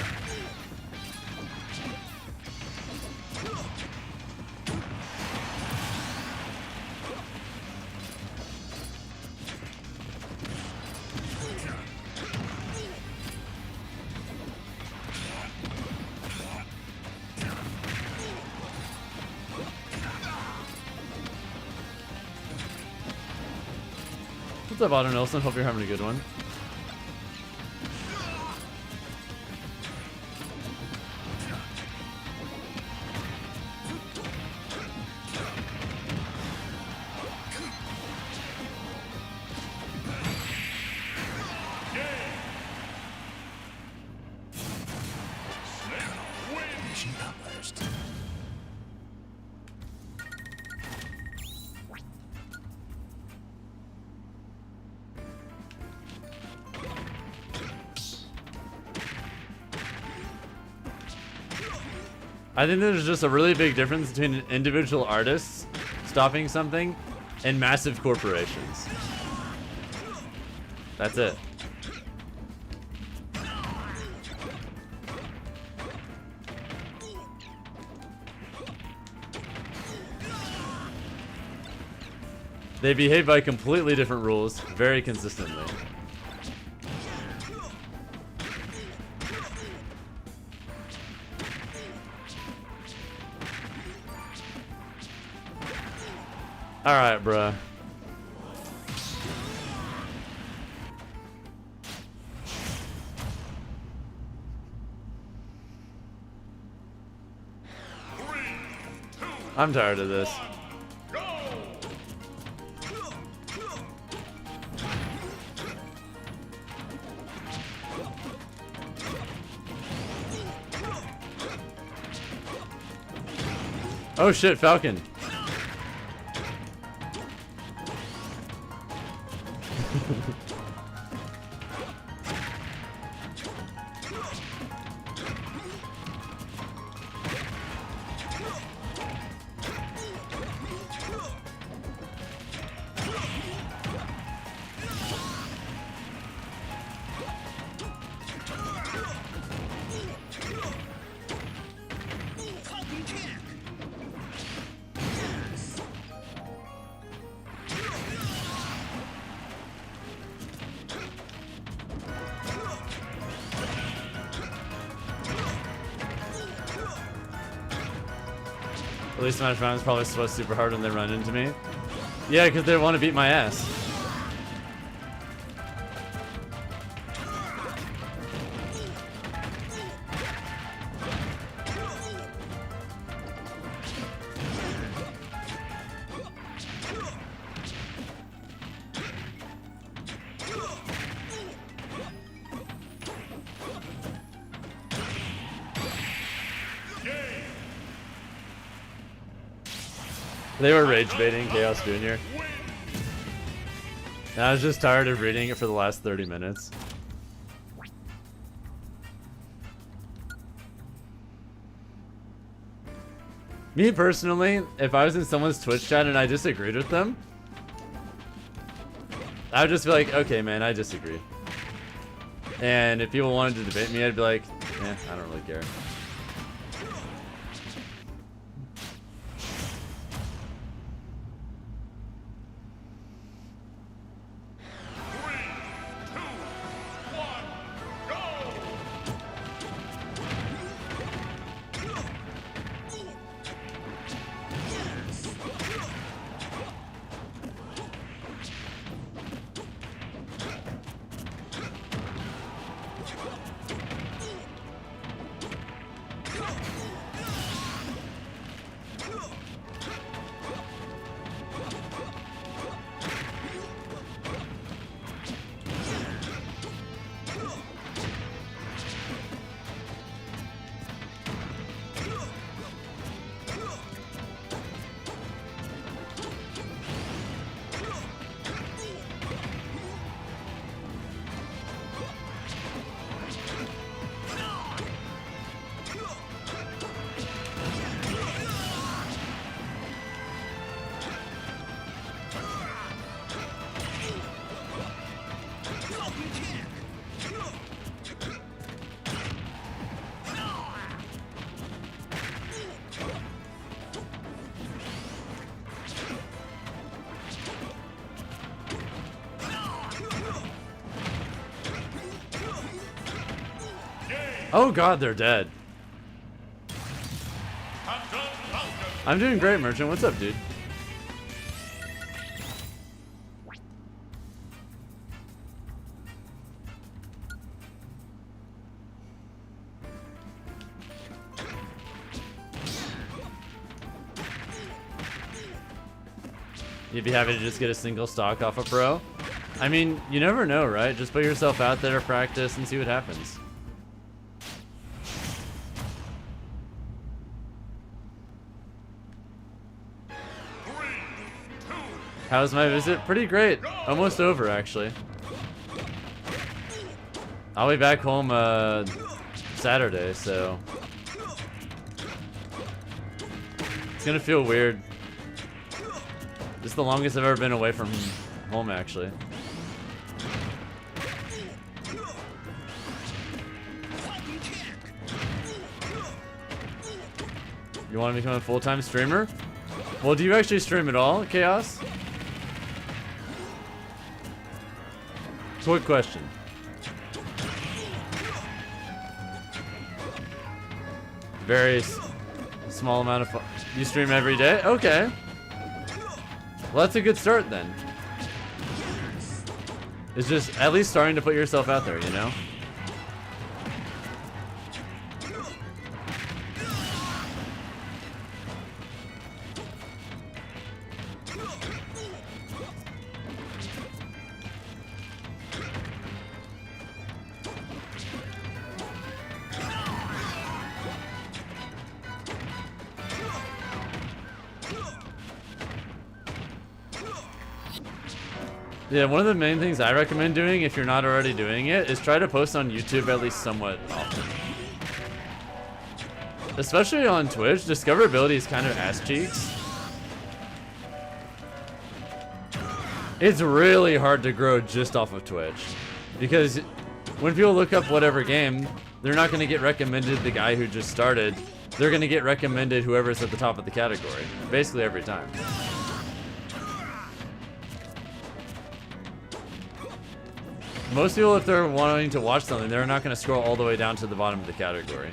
What's up, Otto Nelson? Hope you're having a good one. I think there's just a really big difference between individual artists stopping something and massive corporations. That's it. They behave by completely different rules, very consistently. Alright, bruh. I'm tired of this. Go! Oh shit, Falcon. Falcon kick. At least my friends probably sweat super hard when they run into me. Yeah, because they want to beat my ass. They were rage baiting Chaos Jr. And I was just tired of reading it for the last 30 minutes. Me personally, if I was in someone's Twitch chat and I disagreed with them, I would just be like, okay man, I disagree. And if people wanted to debate me, I'd be like, eh, I don't really care. Oh god, they're dead. I'm doing great, Merchant. What's up, dude? You'd be happy to just get a single stock off a pro? I mean, you never know, right? Just put yourself out there to practice and see what happens. How's my visit? Pretty great. Almost over, actually. I'll be back home Saturday, so it's gonna feel weird. This is the longest I've ever been away from home, actually. You want to become a full-time streamer? Well, do you actually stream at all, Chaos? Quick question. Very small amount of fun. You stream every day? Okay. Well, that's a good start then. It's just at least starting to put yourself out there, you know? Yeah, one of the main things I recommend doing if you're not already doing it is try to post on YouTube at least somewhat often. Especially on Twitch, discoverability is kind of ass cheeks. It's really hard to grow just off of Twitch. Because when people look up whatever game, they're not going to get recommended the guy who just started. They're going to get recommended whoever's at the top of the category. Basically every time. Most people, if they're wanting to watch something, they're not going to scroll all the way down to the bottom of the category.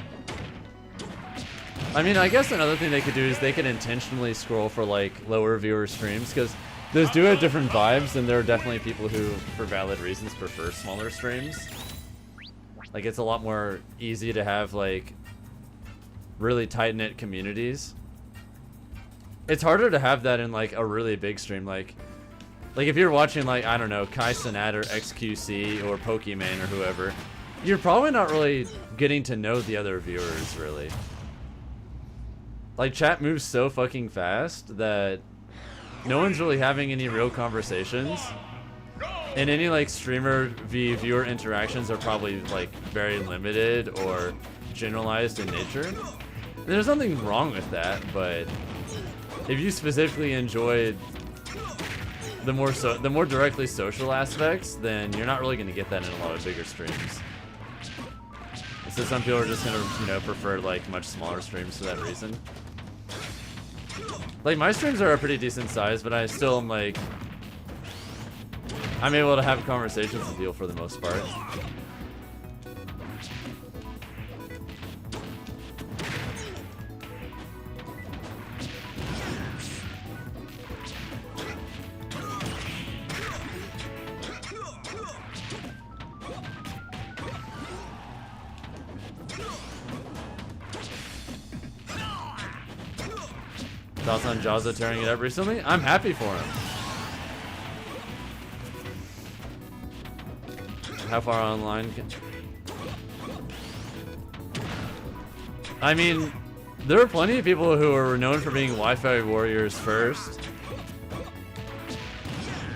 I mean, I guess another thing they could do is they could intentionally scroll for like lower viewer streams, because those do have different vibes, and there are definitely people who, for valid reasons, prefer smaller streams. Like, it's a lot more easy to have like really tight-knit communities. It's harder to have that in like a really big stream, like if you're watching like, I don't know, Kai Cenat or XQC or Pokimane or whoever, you're probably not really getting to know the other viewers, really. Like, chat moves so fucking fast that no one's really having any real conversations. And any, like, streamer v viewer interactions are probably, like, very limited or generalized in nature. There's nothing wrong with that, but if you specifically enjoyed the more directly social aspects, then you're not really going to get that in a lot of bigger streams. So some people are just going to, you know, prefer, like, much smaller streams for that reason. Like, my streams are a pretty decent size, but I still am, like, I'm able to have conversations with people for the most part. Thoughts on Jazza tearing it up recently? I'm happy for him. How far online can... I mean, there are plenty of people who are known for being Wi-Fi warriors first,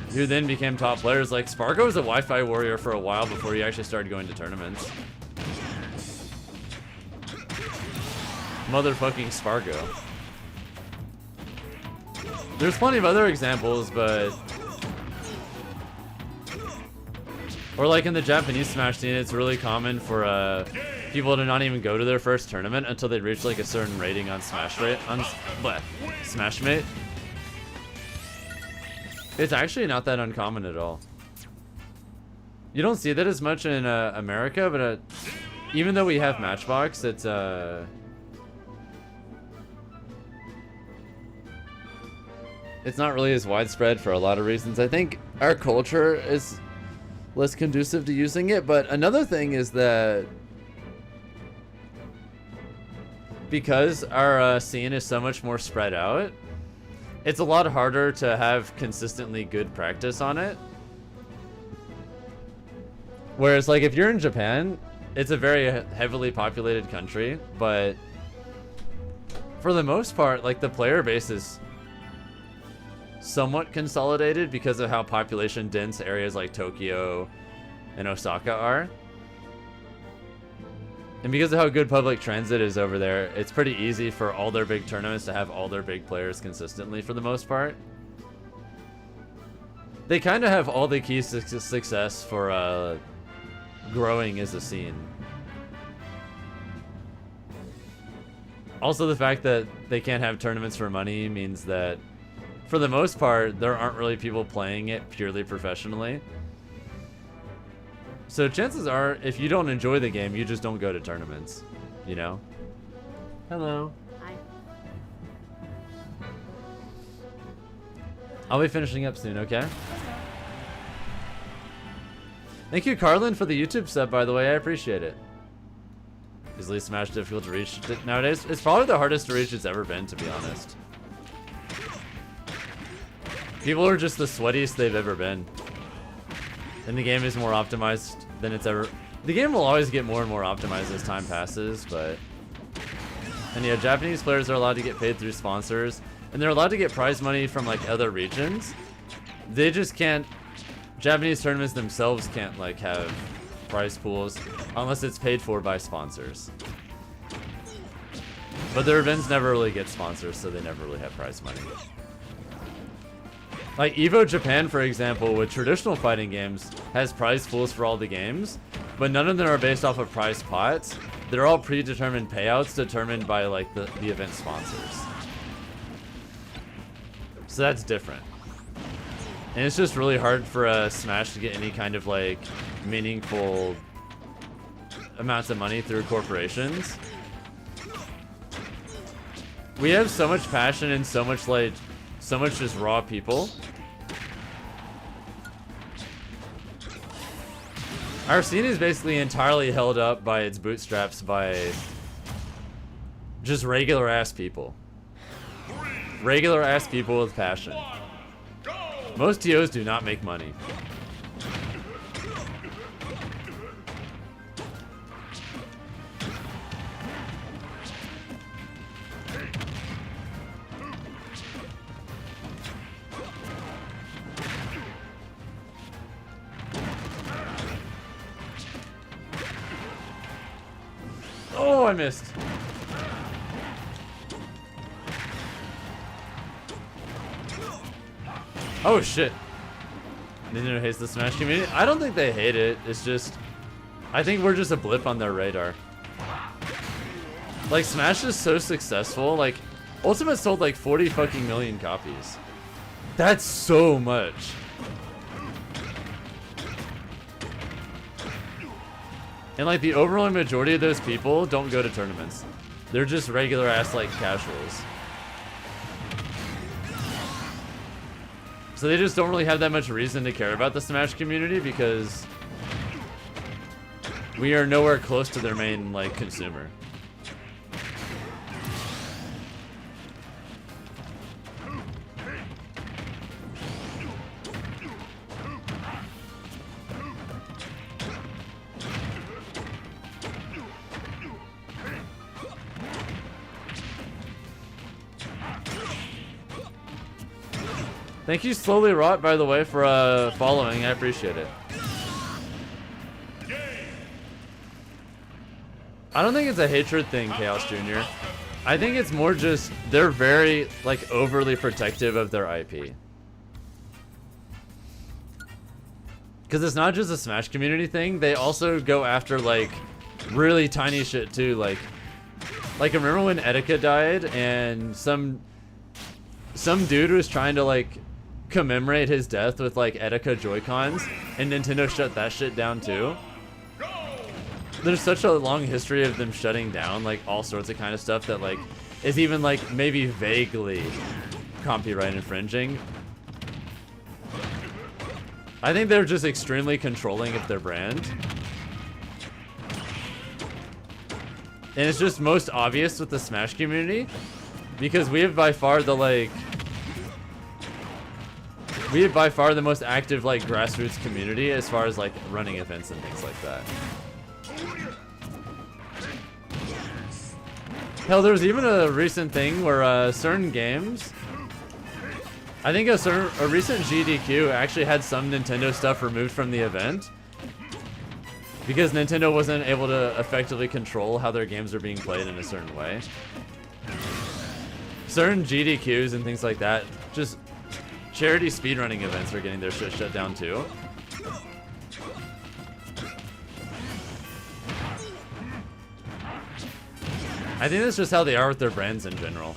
who then became top players. Like, Spargo was a Wi-Fi warrior for a while before he actually started going to tournaments. Motherfucking Spargo. There's plenty of other examples, but... Or like in the Japanese Smash scene, it's really common for people to not even go to their first tournament until they reach like a certain rating on Smashmate. It's actually not that uncommon at all. You don't see that as much in America, but even though we have Matchbox, it's not really as widespread for a lot of reasons. I think our culture is less conducive to using it, but another thing is that because our scene is so much more spread out, it's a lot harder to have consistently good practice on it. Whereas like if you're in Japan, it's a very heavily populated country, but for the most part, like the player base is somewhat consolidated because of how population dense areas like Tokyo and Osaka are. And because of how good public transit is over there, it's pretty easy for all their big tournaments to have all their big players consistently for the most part. They kind of have all the keys to success for growing as a scene. Also, the fact that they can't have tournaments for money means that for the most part, there aren't really people playing it purely professionally. So chances are, if you don't enjoy the game, you just don't go to tournaments, you know? Hello. Hi. I'll be finishing up soon, okay? Thank you, Carlin, for the YouTube sub, by the way. I appreciate it. Is Elite Smash difficult to reach nowadays? It's probably the hardest to reach it's ever been, to be honest. People are just the sweatiest they've ever been. And the game is more optimized than it's ever... The game will always get more and more optimized as time passes, but... And yeah, Japanese players are allowed to get paid through sponsors, and they're allowed to get prize money from like other regions. They just can't Japanese tournaments themselves can't like have prize pools unless it's paid for by sponsors. But their events never really get sponsors, so they never really have prize money. Like Evo Japan, for example, with traditional fighting games, has prize pools for all the games, but none of them are based off of prize pots. They're all predetermined payouts determined by like the event sponsors. So that's different. And it's just really hard for Smash to get any kind of like meaningful amounts of money through corporations. We have so much passion and so much just raw people. Our scene is basically entirely held up by its bootstraps by just regular ass people. Regular ass people with passion. Most TOs do not make money. Oh, I missed. Oh shit. Nintendo hates the Smash community? I don't think they hate it. It's just, I think we're just a blip on their radar. Like Smash is so successful. Like Ultimate sold like 40 fucking million copies. That's so much. And like the overwhelming majority of those people don't go to tournaments. They're just regular ass like casuals. So they just don't really have that much reason to care about the Smash community because we are nowhere close to their main like consumer. Thank you, Slowly Rot, by the way, for following. I appreciate it. I don't think it's a hatred thing, Chaos Jr. I think it's more just they're very like overly protective of their IP. Because it's not just a Smash community thing. They also go after like really tiny shit too. Like remember when Etika died and some dude was trying to like commemorate his death with like Etika Joy-Cons, and Nintendo shut that shit down too. There's such a long history of them shutting down like all sorts of kind of stuff that like is even like maybe vaguely copyright infringing. I think they're just extremely controlling of their brand. And it's just most obvious with the Smash community because we have by far the most active like grassroots community as far as like running events and things like that. Hell, there was even a recent thing where certain games, I think a recent GDQ actually had some Nintendo stuff removed from the event because Nintendo wasn't able to effectively control how their games are being played in a certain way. Certain GDQs and things like that, just charity speedrunning events are getting their shit shut down too. I think that's just how they are with their brands in general.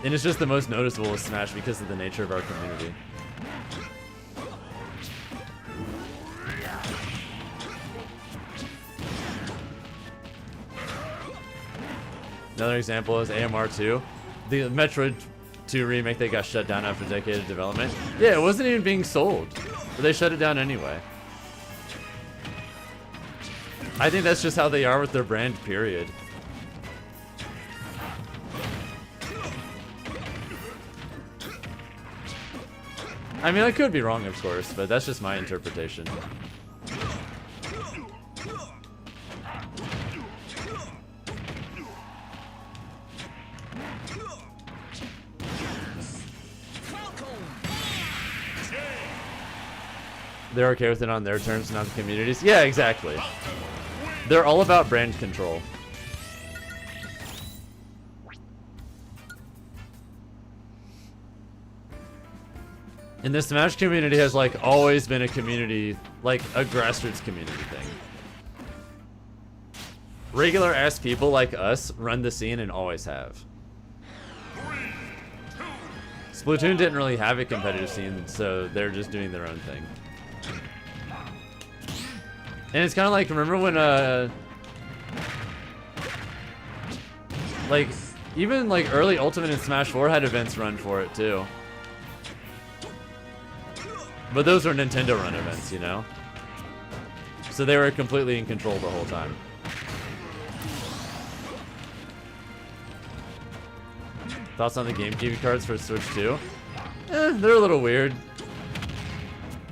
And it's just the most noticeable with Smash because of the nature of our community. Another example is AMR2. The Metroid 2 remake that got shut down after a decade of development. Yeah, it wasn't even being sold, but they shut it down anyway. I think that's just how they are with their brand, period. I mean, I could be wrong, of course, but that's just my interpretation. they're okay with it on their terms, not the community's. Yeah, exactly. They're all about brand control. And the Smash community has like always been a community, like a grassroots community thing. Regular ass people like us run the scene and always have. Splatoon didn't really have a competitive scene, so they're just doing their own thing. And it's kind of like, remember when like even like early Ultimate and Smash 4 had events run for it too. But those were Nintendo run events, you know? So they were completely in control the whole time. Thoughts on the GameCube cards for Switch 2? They're a little weird.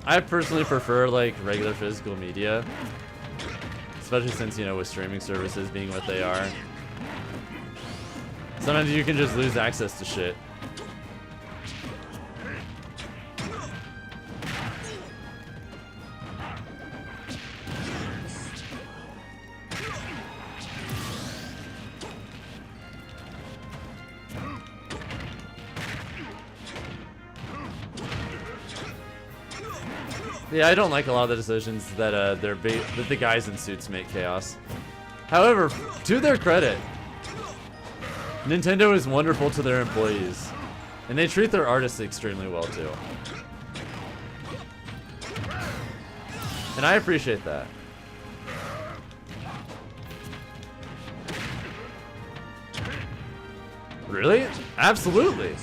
I personally prefer like regular physical media. Especially since, you know, with streaming services being what they are. Sometimes you can just lose access to shit. Yeah, I don't like a lot of the decisions that that the guys in suits make Chaos. However, to their credit, Nintendo is wonderful to their employees, and they treat their artists extremely well too. And I appreciate that. Really? Absolutely.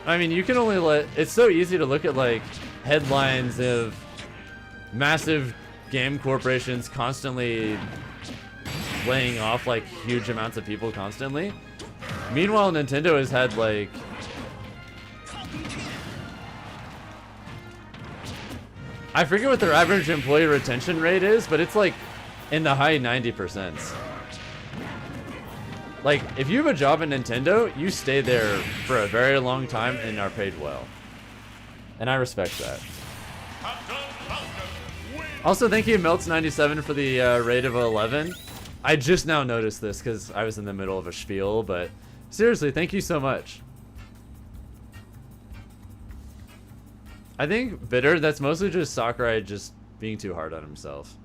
I mean, you can only it's so easy to look at like headlines of massive game corporations constantly laying off like huge amounts of people constantly. Meanwhile, Nintendo has had like I forget what their average employee retention rate is, but it's like in the high 90%. Like, if you have a job at Nintendo, you stay there for a very long time and are paid well. And I respect that. Also, thank you, Melts97, for the raid of 11. I just now noticed this because I was in the middle of a spiel, but seriously, thank you so much. I think Bitter, that's mostly just Sakurai just being too hard on himself.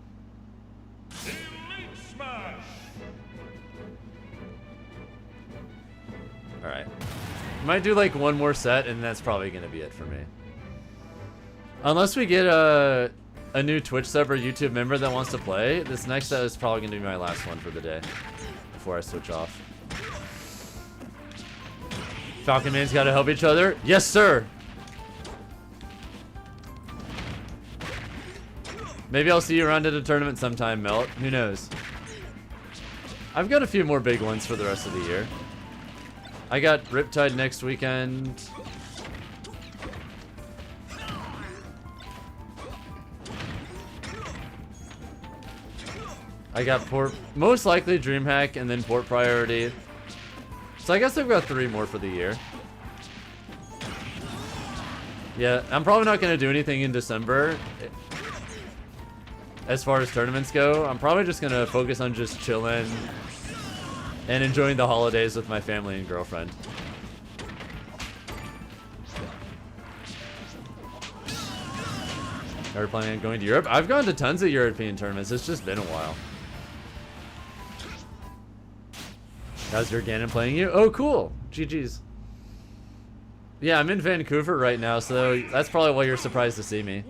Alright. Might do like one more set and that's probably gonna be it for me. Unless we get a new Twitch sub or YouTube member that wants to play, this next set is probably gonna be my last one for the day before I switch off. Falcon Man's gotta help each other. Yes, sir! Maybe I'll see you around at a tournament sometime, Melt. Who knows? I've got a few more big ones for the rest of the year. I got Riptide next weekend. I got most likely DreamHack and then Port Priority. So I guess I've got 3 more for the year. Yeah, I'm probably not going to do anything in December. As far as tournaments go, I'm probably just going to focus on just chilling and enjoying the holidays with my family and girlfriend. Are you planning on going to Europe? I've gone to tons of European tournaments. It's just been a while. How's your Ganon playing you? Oh, cool. GG's. Yeah, I'm in Vancouver right now, so that's probably why you're surprised to see me.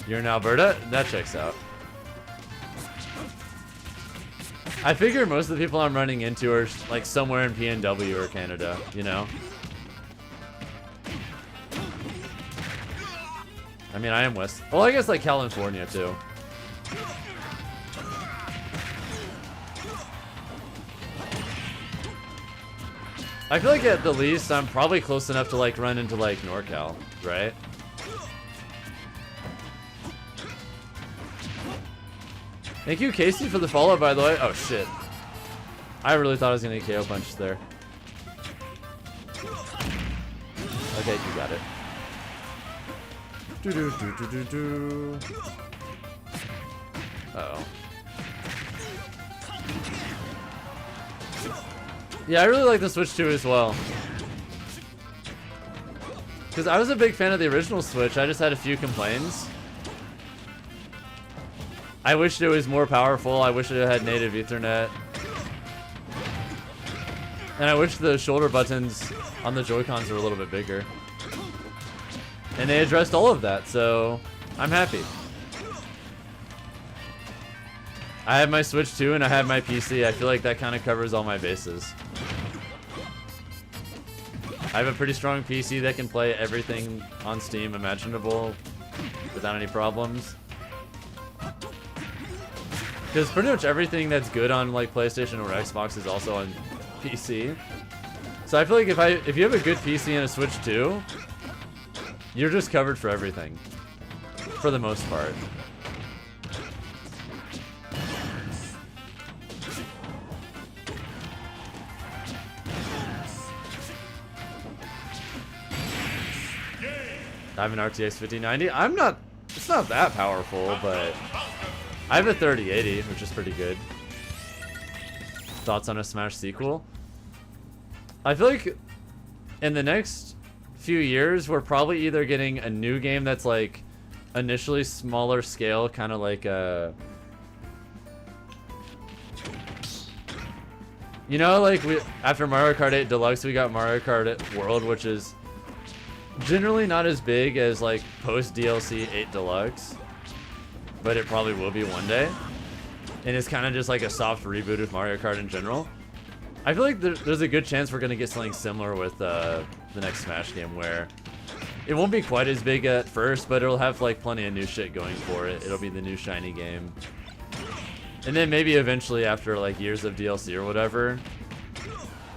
You're in Alberta? That checks out. I figure most of the people I'm running into are like somewhere in PNW or Canada, you know? I mean, I am West. Well, I guess like California too. I feel like at the least I'm probably close enough to like run into like NorCal, right? Thank you, Casey, for the follow, by the way. Oh, shit. I really thought I was going to KO punch there. Okay, you got it. Do-do-do-do-do-do. Uh-oh. Yeah, I really like the Switch 2 as well. Because I was a big fan of the original Switch, I just had a few complaints. I wished it was more powerful, I wish it had native Ethernet. And I wish the shoulder buttons on the Joy-Cons were a little bit bigger. And they addressed all of that, so I'm happy. I have my Switch 2 and I have my PC. I feel like that kind of covers all my bases. I have a pretty strong PC that can play everything on Steam imaginable without any problems. Because pretty much everything that's good on like PlayStation or Xbox is also on PC. So I feel like if you have a good PC and a Switch 2, you're just covered for everything. For the most part. I have an RTX 5090. It's not that powerful, but I have a 3080, which is pretty good. Thoughts on a Smash sequel? I feel like in the next few years, we're probably either getting a new game that's like initially smaller scale, kind of like a... You know, like after Mario Kart 8 Deluxe, we got Mario Kart World, which is generally not as big as like post DLC 8 Deluxe, but it probably will be one day. And it's kind of just like a soft reboot of Mario Kart in general. I feel like there's a good chance we're gonna get something similar with the next Smash game, where it won't be quite as big at first, but it'll have like plenty of new shit going for it. It'll be the new shiny game. And then maybe eventually, after like years of DLC or whatever,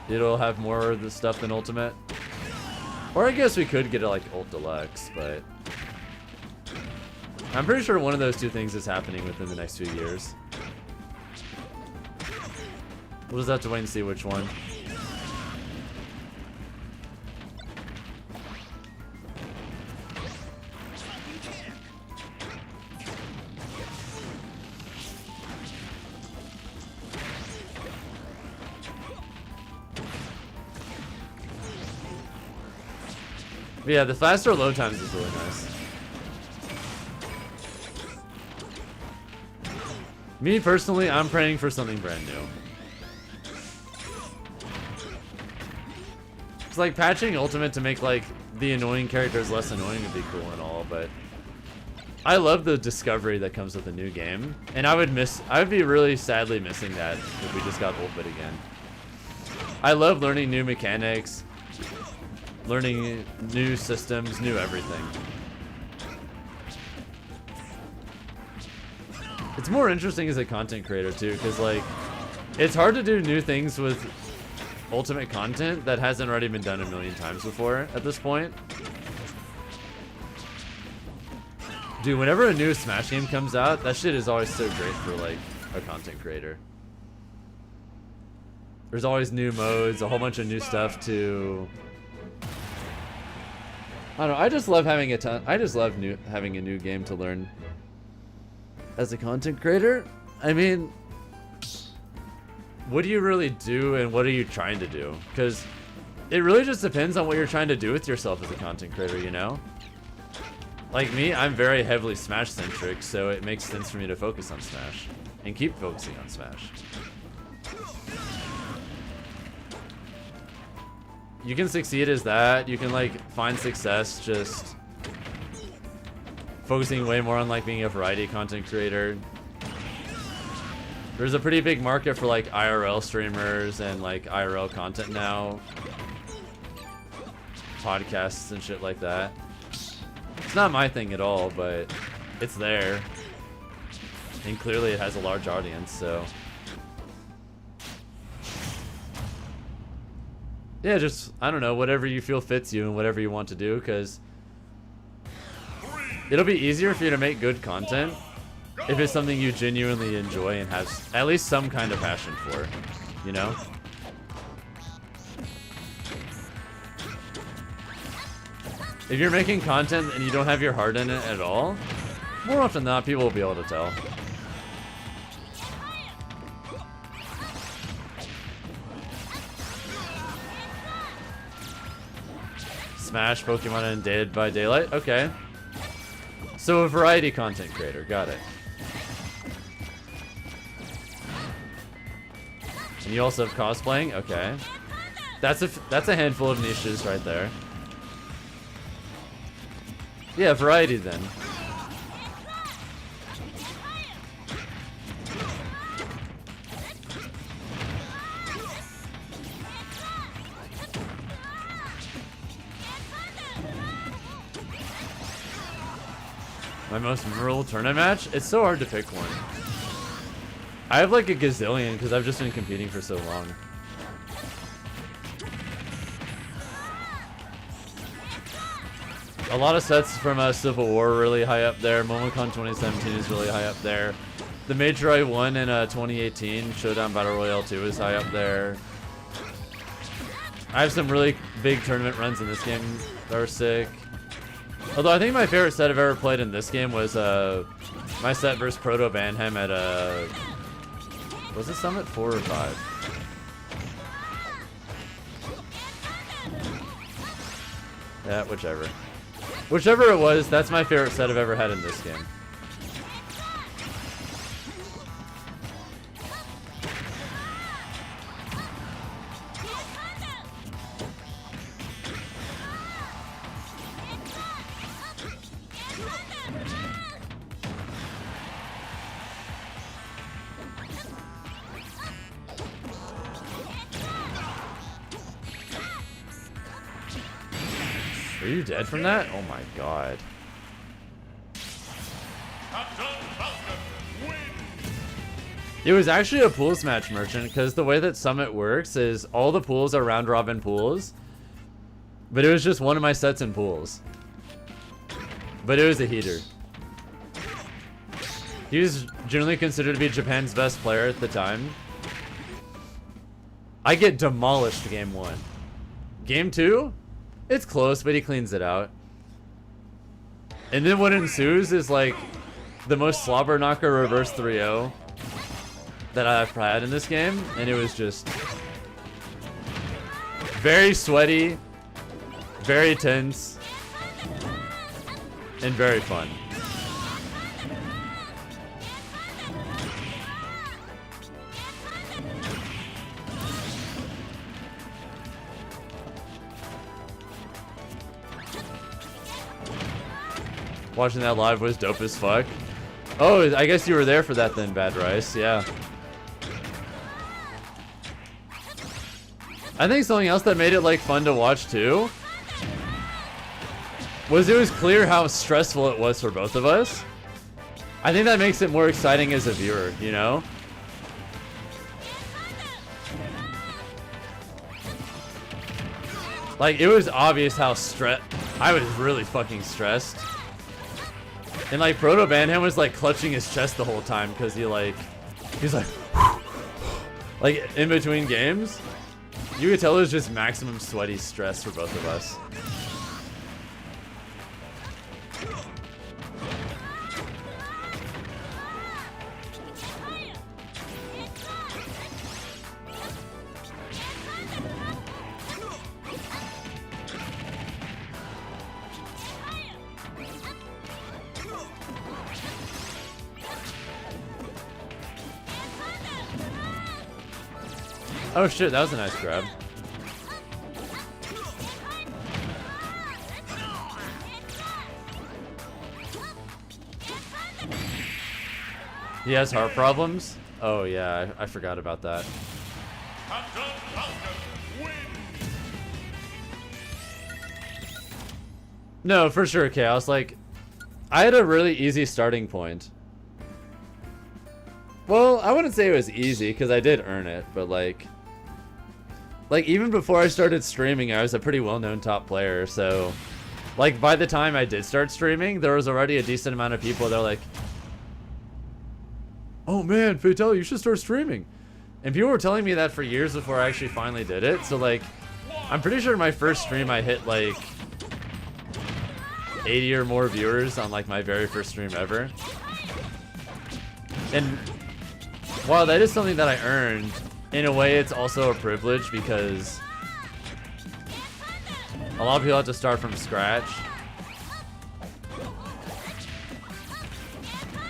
it'll have more of the stuff than Ultimate. Or I guess we could get it like Ult Deluxe, but I'm pretty sure one of those two things is happening within the next few years. We'll just have to wait and see which one. But yeah, the faster load times is really nice. Me personally, I'm praying for something brand new. It's like patching Ultimate to make like the annoying characters less annoying would be cool and all, but I love the discovery that comes with a new game, and I would be really sadly missing that if we just got Ultimate again. I love learning new mechanics, learning new systems, new everything. It's more interesting as a content creator too, because like it's hard to do new things with Ultimate content that hasn't already been done a million times before at this point. Dude, whenever a new Smash game comes out, that shit is always so great for like a content creator. There's always new modes, a whole bunch of new stuff to... I don't know, I just love having having a new game to learn as a content creator. I mean, what do you really do and what are you trying to do? Because it really just depends on what you're trying to do with yourself as a content creator, you know? Like me, I'm very heavily Smash centric, so it makes sense for me to focus on Smash and keep focusing on Smash. You can succeed as that. You can like find success just focusing way more on like being a variety content creator. There's a pretty big market for like IRL streamers and like IRL content now. Podcasts and shit like that. It's not my thing at all, but it's there. And clearly it has a large audience, so. Yeah, just, I don't know, whatever you feel fits you and whatever you want to do, because it'll be easier for you to make good content if it's something you genuinely enjoy and have at least some kind of passion for, you know? If you're making content and you don't have your heart in it at all, more often than not, people will be able to tell. Smash, Pokemon, and Dead by Daylight? Okay. So a variety content creator, got it. And you also have cosplaying? Okay. That's a handful of niches right there. Yeah, variety then. My most memorable tournament match? It's so hard to pick one. I have like a gazillion because I've just been competing for so long. A lot of sets from Civil War are really high up there. MomoCon 2017 is really high up there. The major I won in 2018, Showdown Battle Royale 2, is high up there. I have some really big tournament runs in this game that are sick. Although I think my favorite set I've ever played in this game was my set versus Proto Banham at was it Summit 4 or 5? Yeah, whichever. Whichever it was, that's my favorite set I've ever had in this game. Are you dead from that? Oh my god. It was actually a pools match, Merchant, because the way that Summit works is all the pools are round robin pools. But it was just one of my sets in pools. But it was a heater. He was generally considered to be Japan's best player at the time. I get demolished game 1. Game 2? It's close, but he cleans it out. And then what ensues is like the most slobber knocker reverse 3-0 that I've had in this game, and it was just very sweaty, very tense, and very fun. Watching that live was dope as fuck. Oh, I guess you were there for that then, Bad Rice. Yeah. I think something else that made it like fun to watch too was it was clear how stressful it was for both of us. I think that makes it more exciting as a viewer, you know? Like, it was obvious how I was really fucking stressed. And like Proto Banham was like clutching his chest the whole time because he's like in between games. You could tell it was just maximum sweaty stress for both of us. Oh shit, that was a nice grab. He has heart problems? Oh yeah, I forgot about that. No, for sure, Chaos. Like, I had a really easy starting point. Well, I wouldn't say it was easy, because I did earn it, but like even before I started streaming, I was a pretty well-known top player, so like by the time I did start streaming, there was already a decent amount of people that were like, oh man, Fatality, you should start streaming. And people were telling me that for years before I actually finally did it. So like, I'm pretty sure my first stream I hit like 80 or more viewers on like my very first stream ever. And while that is something that I earned, in a way it's also a privilege because a lot of people have to start from scratch.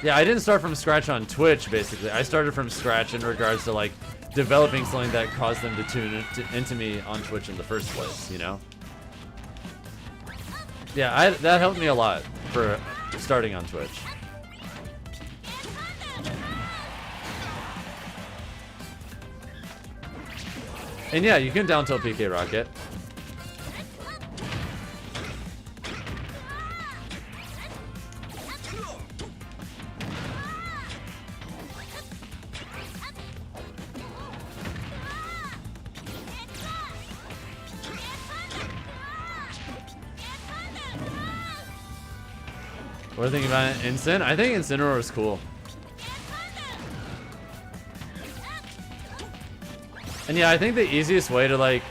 Yeah, I didn't start from scratch on Twitch, basically. I started from scratch in regards to, like, developing something that caused them to tune into me on Twitch in the first place, you know? Yeah, that helped me a lot for starting on Twitch. And yeah, you can down tilt PK Rocket. What do you think about Incin? I think Incineroar is cool. And yeah, I think the easiest way to like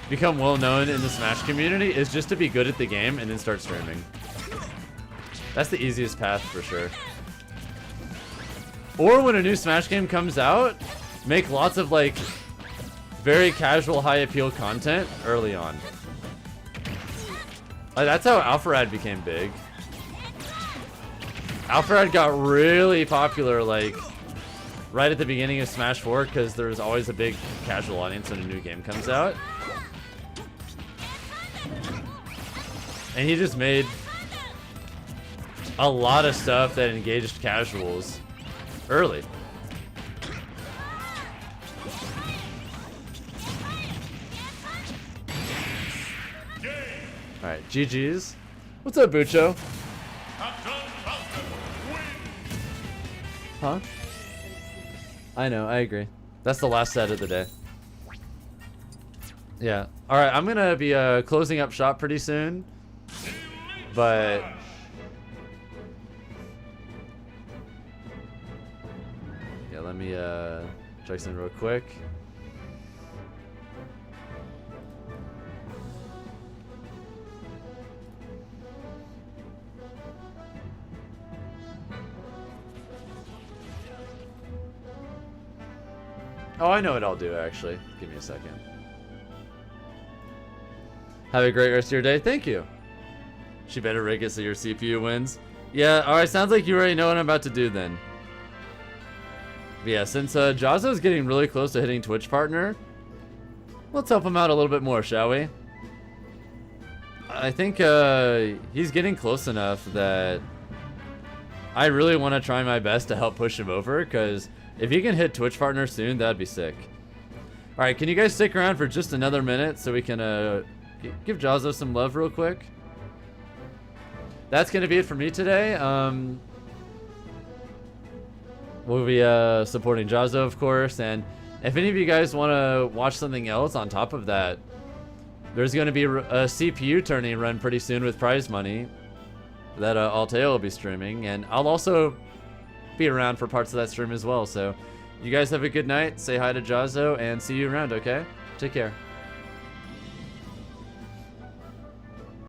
become well known in the Smash community is just to be good at the game and then start streaming. That's the easiest path for sure. Or when a new Smash game comes out, make lots of like very casual high appeal content early on. Like, that's how Alpharad became big. Alpharad got really popular like right at the beginning of Smash 4 because there's always a big casual audience when a new game comes out. And he just made a lot of stuff that engaged casuals early. Alright, GG's. What's up, Bucho? Huh? I know, I agree. That's the last set of the day. Yeah. Alright, I'm gonna be closing up shop pretty soon. But yeah, let me check something real quick. Oh, I know what I'll do, actually. Give me a second. Have a great rest of your day. Thank you. She better rig it so your CPU wins. Yeah, alright, sounds like you already know what I'm about to do then. But yeah, since Jazzo's getting really close to hitting Twitch partner, let's help him out a little bit more, shall we? I think he's getting close enough that I really want to try my best to help push him over, because if he can hit Twitch partner soon, that'd be sick. Alright, can you guys stick around for just another minute so we can give Jazzo some love real quick? That's going to be it for me today. We'll be supporting Jazzo, of course, and if any of you guys want to watch something else on top of that, there's going to be a CPU tourney run pretty soon with prize money that Alteo will be streaming, and I'll also be around for parts of that stream as well. So you guys have a good night, say hi to Jazzo, and see you around, okay? Take care.